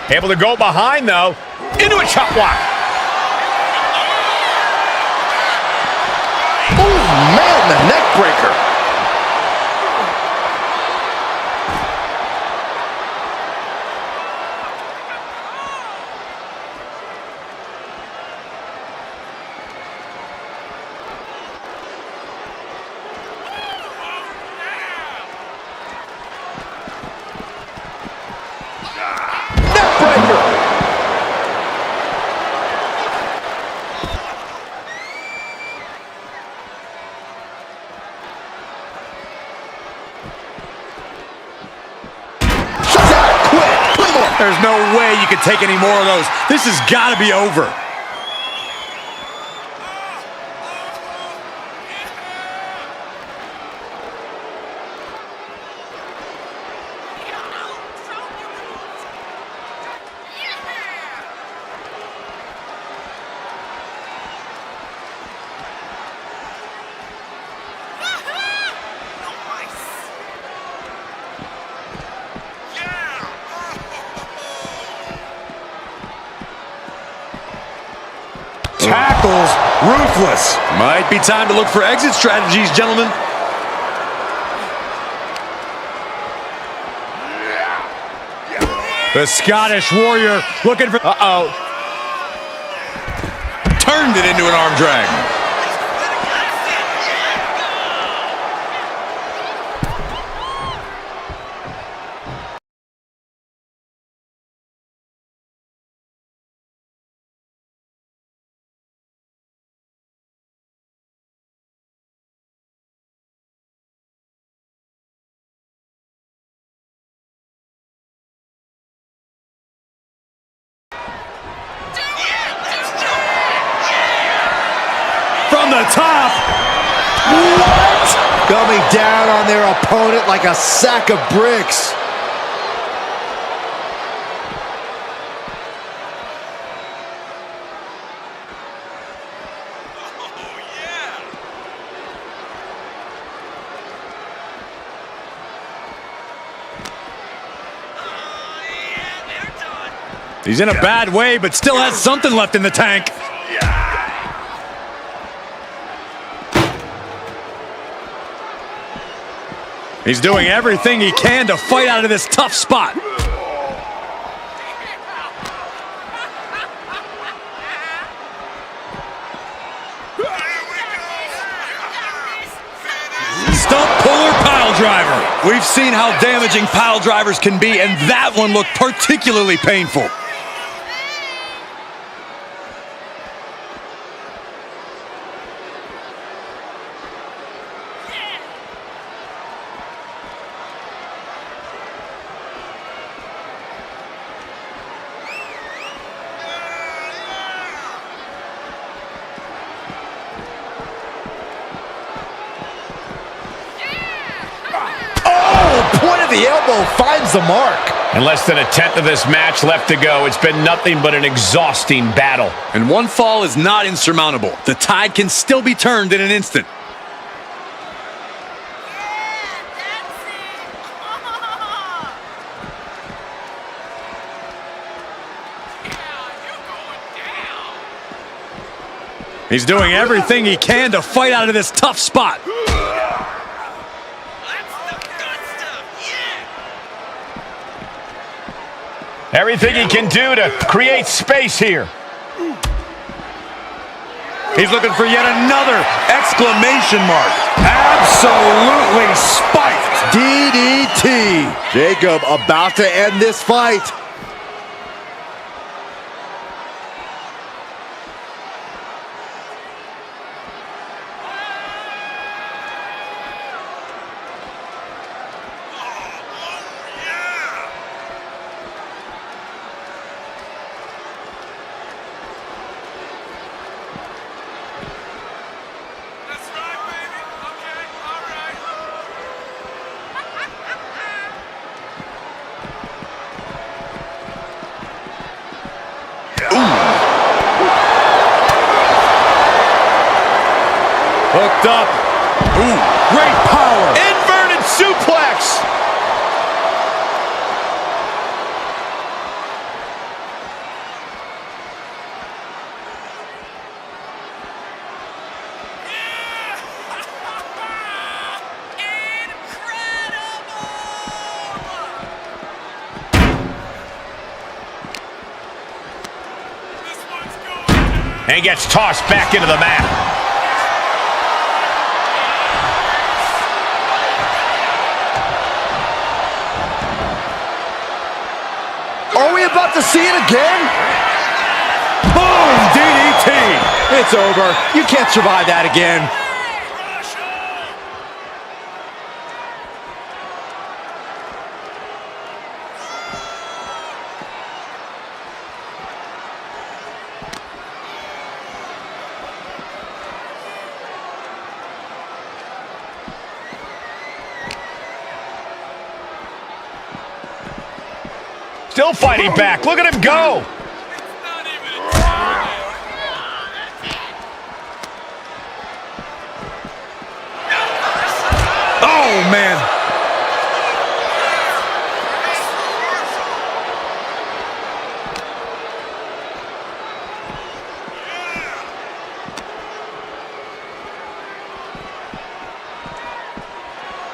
S2: Able to go behind, though. Into a chop block.
S1: Oh, man, the neck breaker.
S6: There's no way you can take any more of those. This has got to be over. Tackles ruthless. Might be time to look for exit strategies, gentlemen. The Scottish Warrior looking for... Turned it into an arm drag. From the top.
S1: What? Coming down on their opponent like a sack of bricks.
S6: He's in a bad way, but still has something left in the tank. He's doing everything he can to fight out of this tough spot. driver. We've seen how damaging pile drivers can be, and that one looked particularly painful.
S1: Point of the elbow finds the mark.
S2: And less than a tenth of this match left to go. It's been nothing but an exhausting battle.
S6: And one fall is not insurmountable. The tide can still be turned in an instant. He's doing everything he can to fight out of this tough spot.
S2: Everything he can do to create space here.
S6: He's looking for yet another exclamation mark. Absolutely spiked.
S1: DDT. Jacob about to end this fight.
S6: Hooked up. Ooh, great power.
S2: Inverted suplex. And gets tossed back into the mat.
S1: Are we about to see it again?
S6: Boom, DDT.
S1: It's over. You can't survive that again.
S2: Still fighting back. Look at him go.
S6: Oh, man.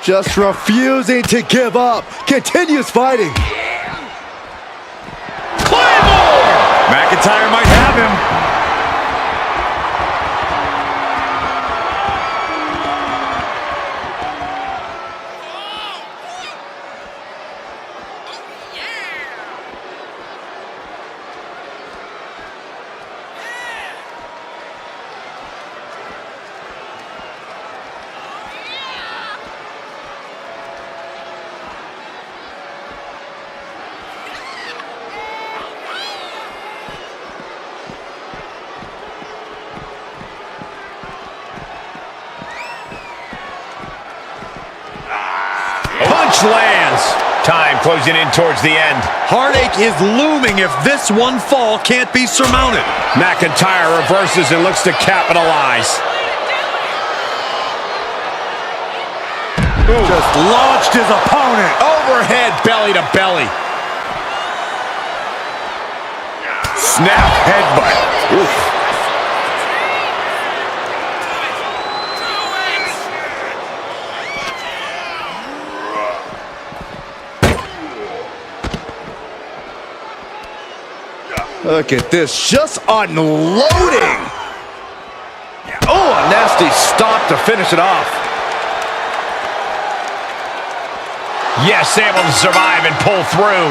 S1: Just refusing to give up. Continues fighting.
S6: McIntyre might have him.
S2: Punch lands. Time closing in towards the end.
S6: Heartache is looming if this one fall can't be surmounted.
S2: McIntyre reverses and looks to capitalize.
S6: Ooh. Just launched his opponent.
S2: Overhead belly to belly. Snap headbutt. Oof.
S1: Look at this, just unloading. Oh, a nasty stop to finish it off.
S2: Yes, able to survive and pull through.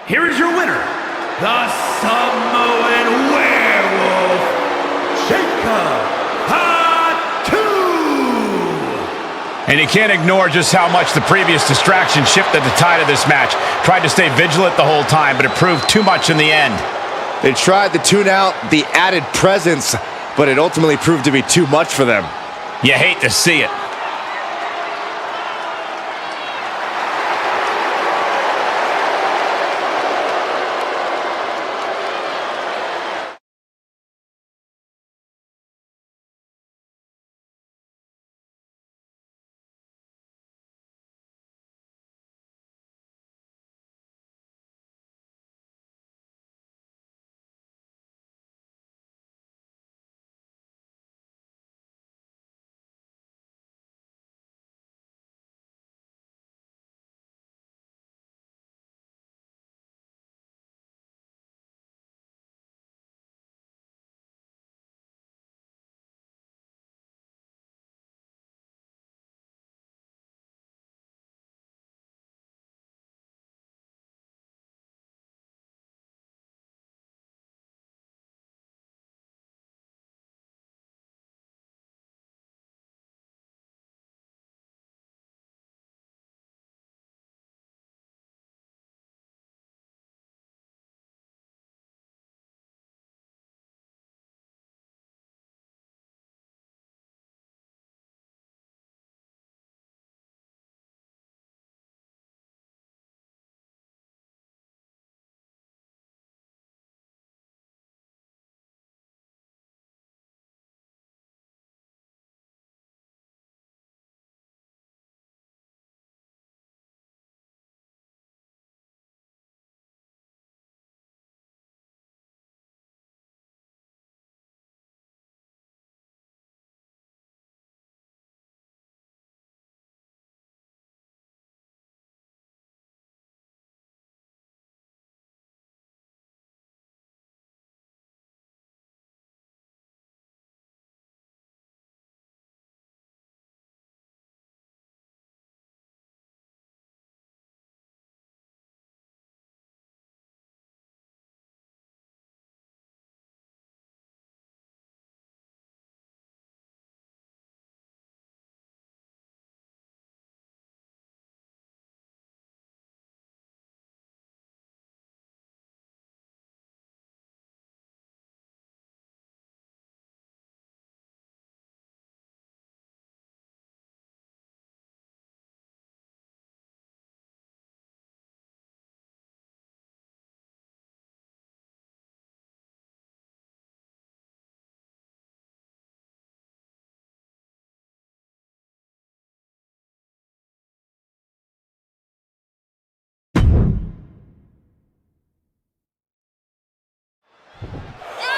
S4: Here is your winner, the Samoan Werewolf, Fatu.
S2: And you can't ignore just how much the previous distraction shifted the tide of this match. Tried to stay vigilant the whole time, but it proved too much in the end.
S1: They tried to tune out the added presence, but it ultimately proved to be too much for them.
S2: You hate to see it.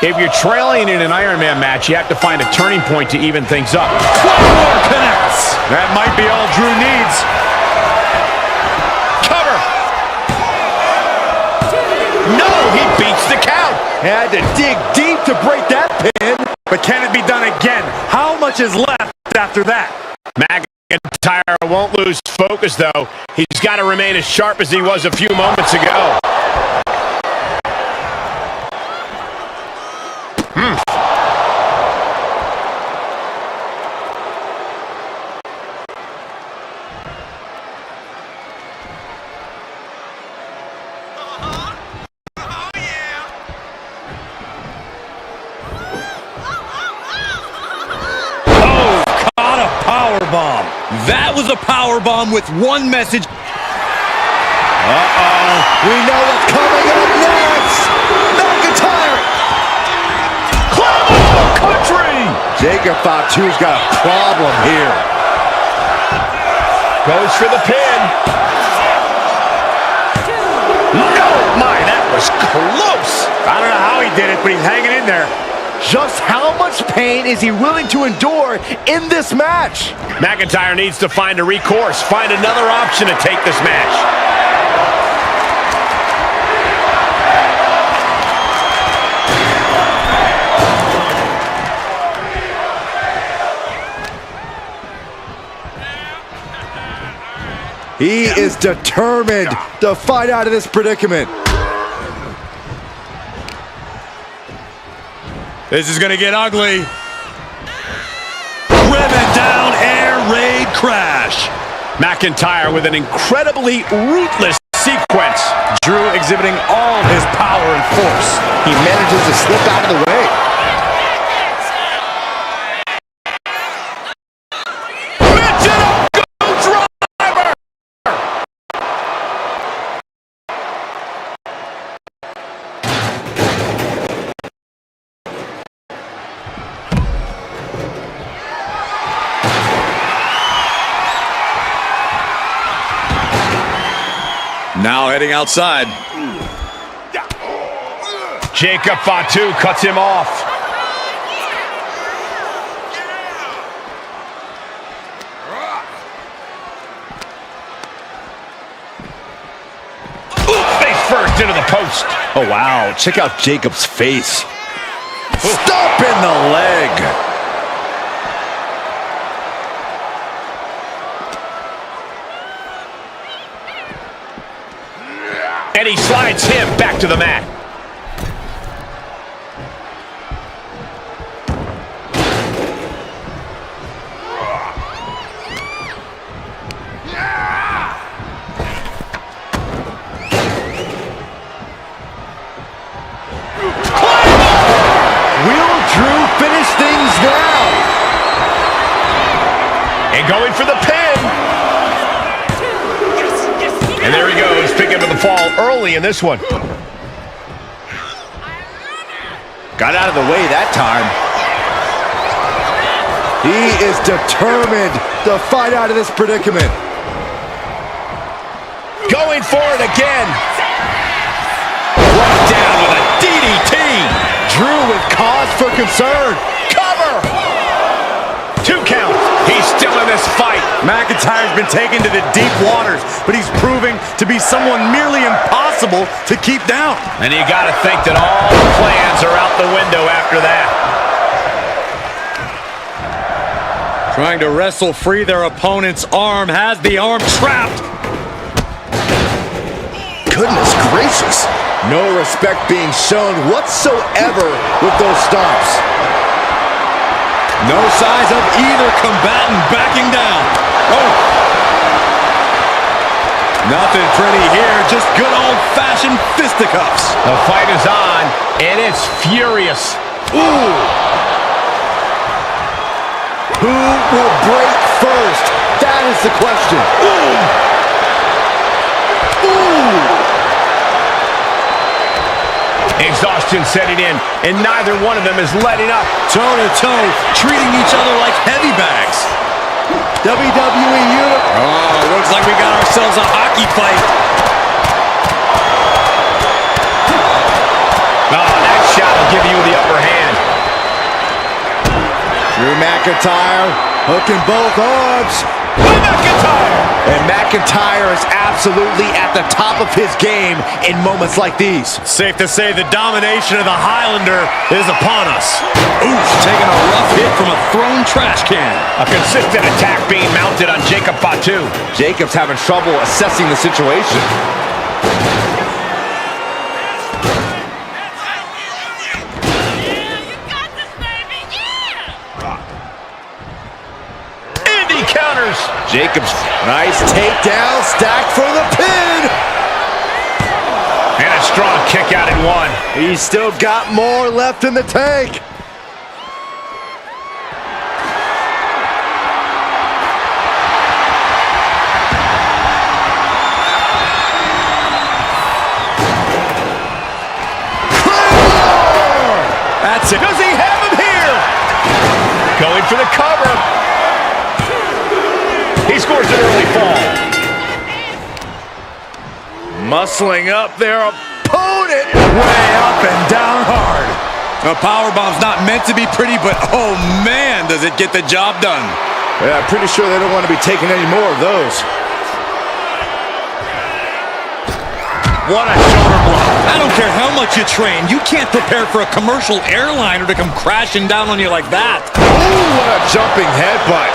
S2: If you're trailing in an Iron Man match, you have to find a turning point to even things up.
S6: Claymore connects. That might be all Drew needs.
S2: Cover! No, he beats the count.
S1: Had to dig deep to break that pin.
S5: But can it be done again? How much is left after that?
S2: McIntyre won't lose focus, though. He's got to remain as sharp as he was a few moments ago.
S6: That was a power bomb with one message.
S1: We know what's coming up next. McIntyre.
S2: Claymore country.
S1: Jacob Fatu's got a problem here.
S2: Goes for the pin. No, my, that was close.
S5: I don't know how he did it, but he's hanging in there.
S1: Just how much pain is he willing to endure in this match?
S2: McIntyre needs to find a recourse, find another option to take this match.
S1: He is determined to fight out of this predicament.
S6: This is gonna get ugly. Driven down, air raid crash.
S2: McIntyre with an incredibly ruthless sequence.
S6: Drew exhibiting all his power and force.
S1: He manages to slip out of the way.
S6: Now heading outside.
S2: Jacob Fatu cuts him off. Face first into the post.
S1: Oh, wow. Check out Jacob's face. Stomp in the leg.
S2: And he slides him back to the mat.
S1: Will Drew finish things now?
S2: And going for the pin. And there he goes, picking up the fall early in this one.
S1: Got out of the way that time. He is determined to fight out of this predicament.
S2: Going for it again. Brought down with a DDT.
S1: Drew with cause for concern.
S2: Cover. 2 count. He's still in this fight.
S6: McIntyre's been taken to the deep waters, but he's proving to be someone merely impossible to keep down.
S2: And you got to think that all the plans are out the window after that.
S6: Trying to wrestle free their opponent's arm, has the arm trapped.
S1: Goodness gracious. No respect being shown whatsoever with those stomps.
S6: No signs of either combatant backing down. Oh! Nothing pretty here, just good old-fashioned fisticuffs.
S2: The fight is on, and it's furious.
S1: Ooh! Who will break first? That is the question. Ooh! Ooh!
S2: Exhaustion setting in, and neither one of them is letting up.
S6: Toe-to-toe, treating each other like heavy bags.
S1: WWE Universe.
S6: Oh, looks like we got ourselves a hockey fight.
S2: Oh, that shot will give you the upper hand.
S1: Drew McIntyre hooking both arms.
S2: McIntyre!
S1: And McIntyre is absolutely at the top of his game in moments like these.
S6: Safe to say the domination of the Highlander is upon us. Oof, taking a rough hit from a thrown trash can.
S2: A consistent attack being mounted on Jacob Fatu.
S1: Jacob's having trouble assessing the situation.
S2: Counters.
S1: Jacobs, nice takedown, stacked for the pin.
S2: And a strong kick out in one.
S1: He's still got more left in the tank.
S6: That's it.
S2: Does he have him here? Going for the cover. He scores an early fall.
S1: Muscling up their opponent. Way up and down hard.
S6: A powerbomb's not meant to be pretty, but oh man, does it get the job done.
S1: Yeah, I'm pretty sure they don't want to be taking any more of those.
S6: What a shoulder block. I don't care how much you train, you can't prepare for a commercial airliner to come crashing down on you like that.
S1: Ooh, what a jumping headbutt.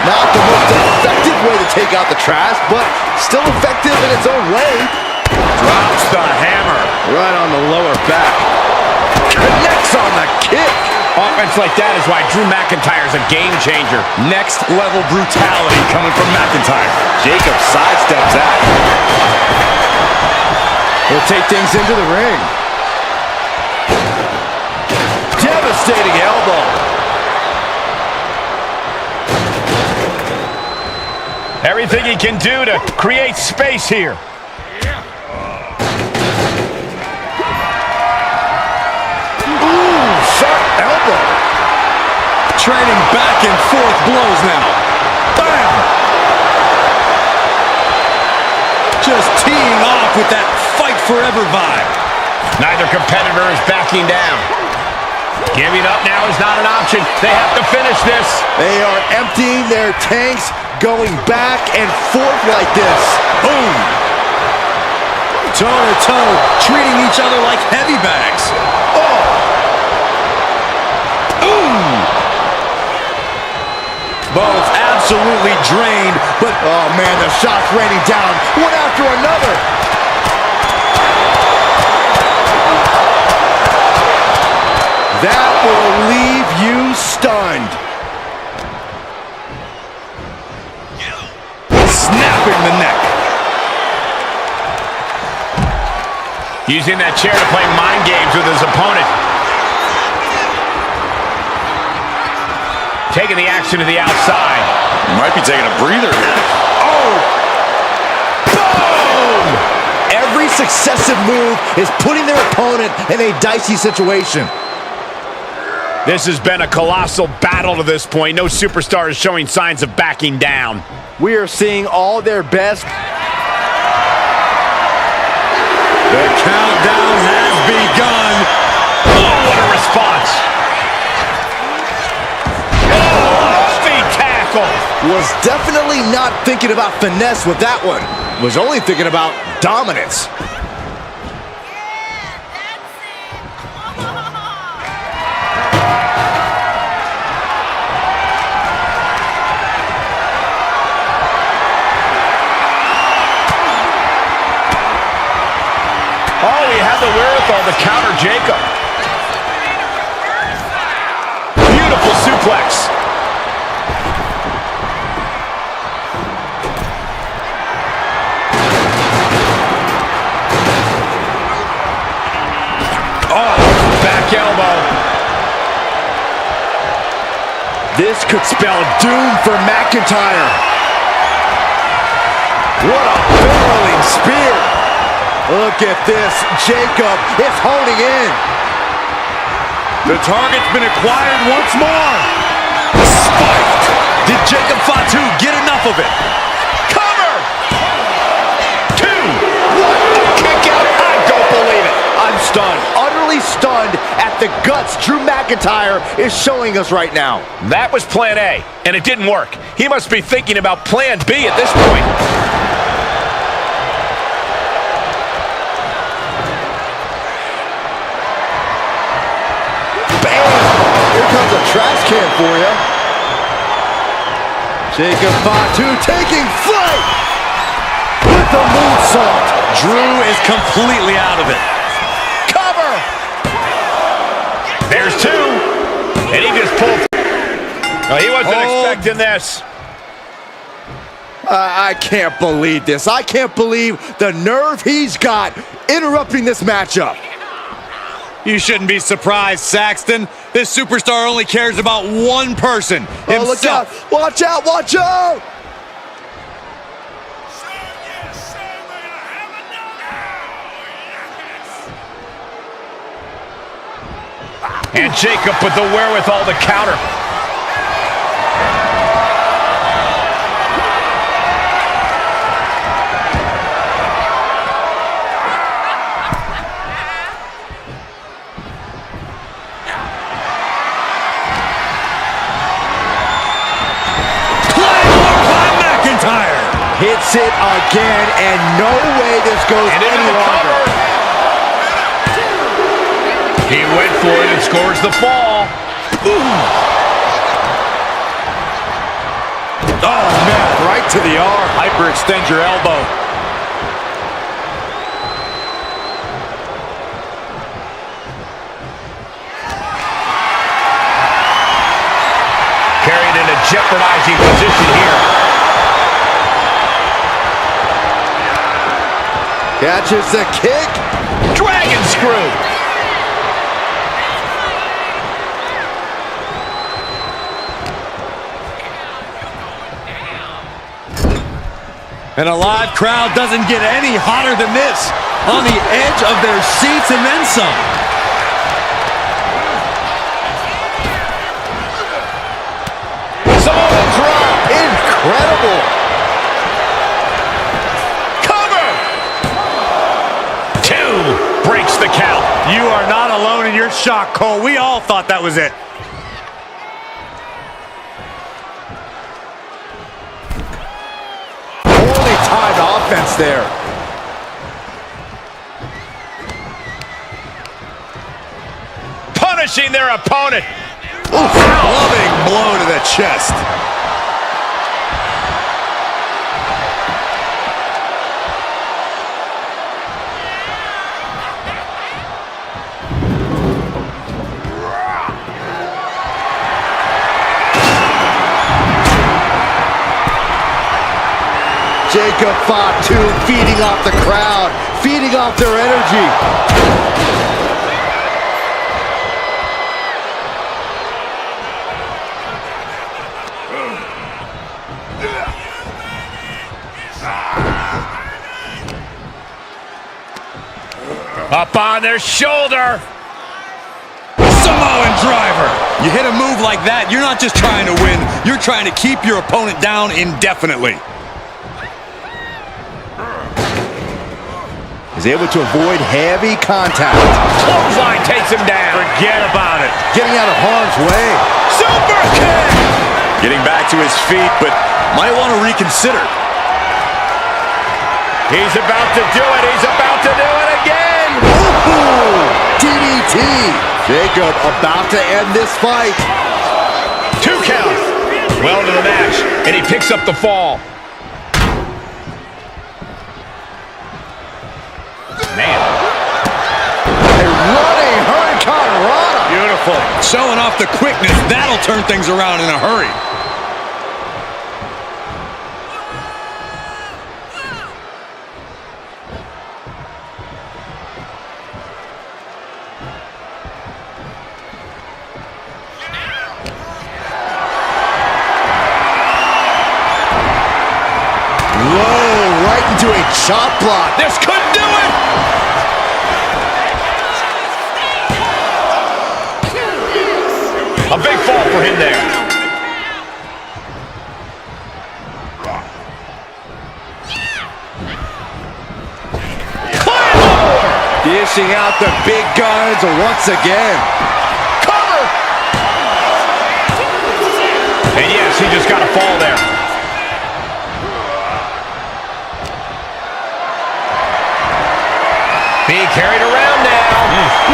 S1: Not the most effective way to take out the trash, but still effective in its own way.
S2: Drops the hammer.
S1: Right on the lower back. Connects on the kick.
S2: Offense like that is why Drew McIntyre's a game changer.
S6: Next level brutality coming from McIntyre.
S1: Jacob sidesteps that. He'll take things into the ring. Devastating elbow.
S2: Everything he can do to create space here.
S1: Ooh, sharp elbow.
S6: Trading back and forth blows now. Bam! Just teeing off with that fight forever vibe.
S2: Neither competitor is backing down. Giving up now is not an option. They have to finish this.
S1: They are emptying their tanks, going back and forth like this.
S6: Boom! Toe-to-toe, treating each other like heavy bags.
S1: Oh!
S6: Ooh! Both absolutely drained, but
S1: Oh man, the shots raining down, one after another. That will leave you stunned.
S6: snapping the neck.
S2: Using that chair to play mind games with his opponent. Taking the action to the outside.
S6: Might be taking a breather here.
S2: Oh! Boom!
S1: Every successive move is putting their opponent in a dicey situation.
S2: This has been a colossal battle to this point. No superstar is showing signs of backing down.
S1: We are seeing all their best.
S6: The countdown has begun.
S2: Oh, what a response. Oh, feet tackle.
S1: Was definitely not thinking about finesse with that one. Was only thinking about dominance.
S2: Oh, he had the wherewithal to counter Jacob. Beautiful suplex. Oh, back elbow.
S1: This could spell doom for McIntyre. What a barreling spear. Look at this. Jacob is holding in.
S6: The target's been acquired once more. Spiked. Did Jacob Fatu get enough of it?
S2: Cover! 2! What a kick out. I don't believe it.
S1: I'm stunned. Utterly stunned at the guts Drew McIntyre is showing us right now.
S2: That was plan A, and it didn't work. He must be thinking about plan B at this point.
S1: Here comes a trash can for you. Jacob Fatu taking flight with the moonsault.
S6: Drew is completely out of it.
S2: Cover! There's 2, and he just pulled. Oh, he wasn't expecting this.
S1: I can't believe this. I can't believe the nerve he's got interrupting this matchup.
S6: You shouldn't be surprised, Saxton. This superstar only cares about one person,
S1: Oh, look out.
S6: himself.
S1: Watch out, watch out.
S2: And Jacob with the wherewithal to counter.
S1: Hits it again, and no way this goes
S2: And into
S1: any
S2: the
S1: longer.
S2: cover. He went for it and scores the fall.
S6: to the arm. Hyperextend your elbow.
S2: Carried in a jeopardizing position here.
S1: Catches the kick.
S2: Dragon screw.
S6: And a live crowd doesn't get any hotter than this. On the edge of their seats and then some.
S2: Samoa drop.
S1: Incredible.
S2: Cover. 2 breaks the count.
S5: You are not alone in your shock, Cole. We all thought that was it.
S1: Poorly timed offense there.
S2: Punishing their opponent.
S6: Loving blow to the chest.
S1: Jacob Fatu feeding off the crowd, feeding off their energy.
S2: Up on their shoulder.
S6: Samoan driver. You hit a move like that, you're not just trying to win, you're trying to keep your opponent down indefinitely.
S1: He's able to avoid heavy contact.
S2: Clothesline takes him down.
S5: Forget about it.
S1: Getting out of harm's way.
S2: Super kick.
S6: Getting back to his feet, but might want to reconsider.
S2: He's about to do it. He's about to do it again.
S1: Ooh, DDT. Jacob about to end this fight.
S2: 2 count. Well into the match, and he picks up the fall. Man.
S1: A running Hurricane Rana.
S5: Beautiful.
S6: Showing off the quickness, that'll turn things around in a hurry.
S1: Whoa, right into a chop block.
S2: This could do it. A big fall for him there.
S1: Dishing out the big guns once again.
S2: Cover. And yes, he just got a fall there. Being carried around now.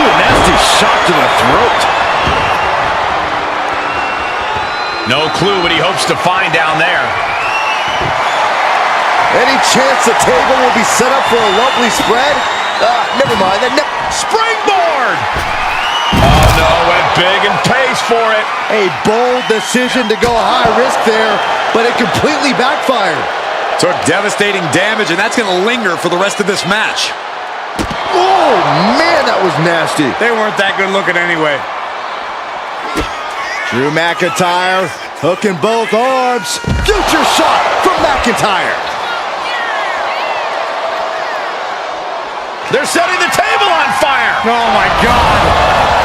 S1: Ooh, nasty shot to the throat.
S2: No clue what he hopes to find down there.
S1: Any chance the table will be set up for a lovely spread? Never mind.
S2: Springboard! Oh, no, went big and pays for it.
S1: A bold decision to go high risk there, but it completely backfired.
S6: Took devastating damage, and that's going to linger for the rest of this match.
S1: Oh, man, that was nasty.
S5: They weren't that good looking anyway.
S1: Drew McIntyre hooking both arms. Future shot from McIntyre.
S2: They're setting the table on fire.
S5: Oh, my God.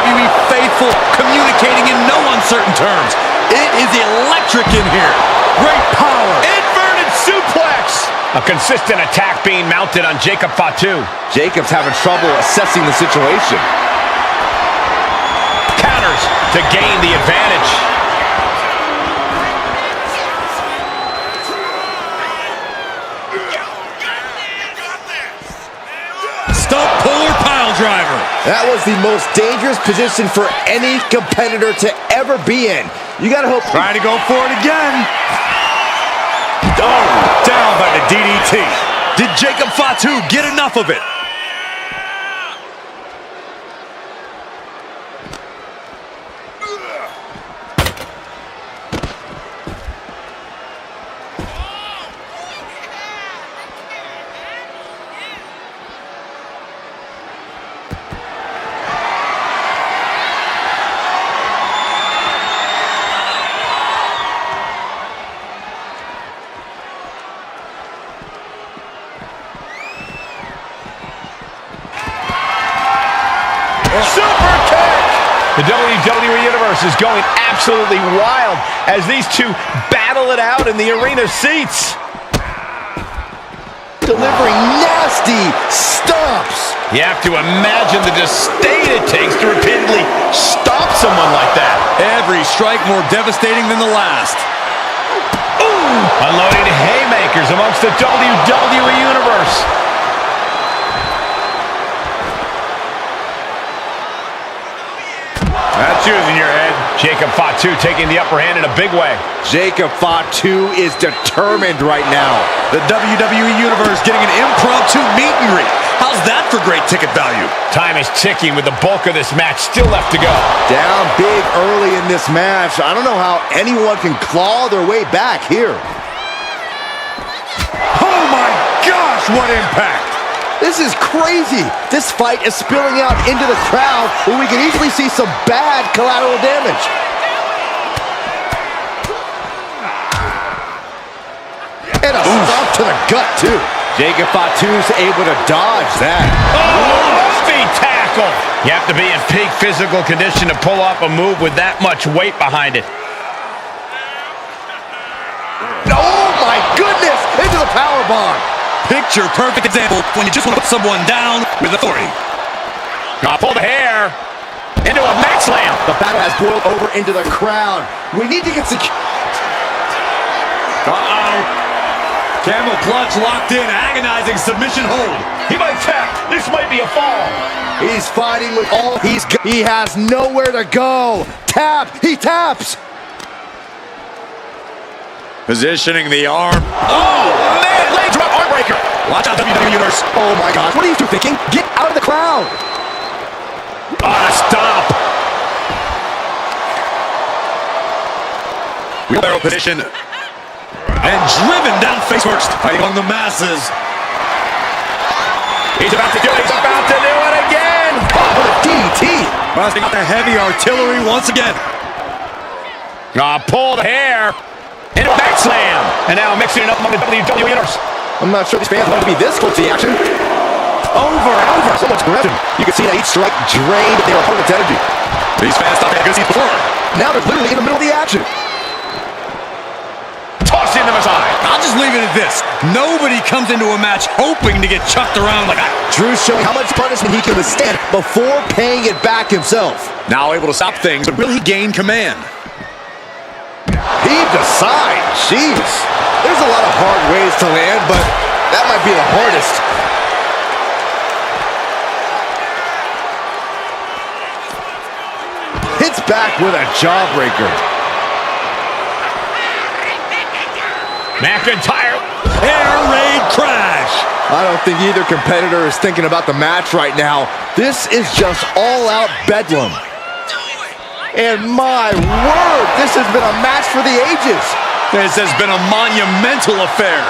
S6: WWE faithful communicating in no uncertain terms. It is electric in here. Great power.
S2: Inverted suplex. A consistent attack being mounted on Jacob Fatu.
S1: Jacob's having trouble assessing the situation.
S2: Counters to gain the advantage.
S3: Stump puller pile driver.
S1: That was the most dangerous position for any competitor to ever be in. You gotta hope.
S6: Trying to go for it again. Oh, down by the DDT. Did Jacob Fatu get enough of it?
S2: Super kick! The WWE Universe is going absolutely wild as these two battle it out in the arena seats.
S1: Delivering nasty stomps.
S2: You have to imagine the disdain it takes to repeatedly stomp someone like that.
S6: Every strike more devastating than the last.
S2: Ooh! Unloading haymakers amongst the WWE Universe.
S5: That's yours in your head.
S2: Jacob Fatu taking the upper hand in a big way.
S1: Jacob Fatu is determined right now.
S6: The WWE Universe getting an impromptu meet and greet. How's that for great ticket value?
S2: Time is ticking with the bulk of this match still left to go.
S1: Down big early in this match. I don't know how anyone can claw their way back here.
S5: Oh my gosh, what impact!
S1: This is crazy. This fight is spilling out into the crowd where we can easily see some bad collateral damage. And a stomp to the gut, too. Jacob Fatu's able to dodge that.
S2: Oh, speed tackle. You have to be in peak physical condition to pull off a move with that much weight behind it.
S1: Oh, my goodness. Into the powerbomb.
S6: Picture perfect example when you just want to put someone down with authority.
S2: Pull the hair into a mat slam.
S1: The battle has boiled over into the crowd. We need to get secure.
S3: Uh-oh. Camel clutch locked in, agonizing submission hold.
S2: He might tap. This might be a fall.
S1: He's fighting with all he's got. He has nowhere to go. Tap. He taps.
S6: Positioning the arm.
S2: Oh, man. Leg drop arm breaker.
S6: Watch out, WWE Universe.
S1: Oh, my gosh. What are you two thinking? Get out of the crowd.
S2: Stop.
S6: Wheelbarrow position. And driven down face first. Fighting among the masses.
S2: He's about to do it. He's about to do it again.
S1: Oh, what a DDT.
S6: Busting out the heavy artillery once again.
S2: Pull the hair. Into a back slam. And now mixing it up among the WWE Universe.
S1: I'm not sure these fans want to be this close to the action. Over and over. So much aggression. You can see that each strike drained their opponent's energy.
S6: These fans thought they had good seats before.
S1: Now they're literally in the middle of the action.
S2: Toss into the side.
S6: I'll just leave it at this. Nobody comes into a match hoping to get chucked around like that.
S1: Drew's showing how much punishment he can withstand before paying it back himself.
S6: Now able to stop things, but will he gain command?
S1: Heave the side. Jeez. There's a lot of hard ways to land, but that might be the hardest. Hits back with a jawbreaker.
S2: Mcintyre.
S3: Air raid crash.
S1: I don't think either competitor is thinking about the match right now. This is just all-out bedlam. And my word, this has been a match for the ages.
S6: This has been a monumental affair.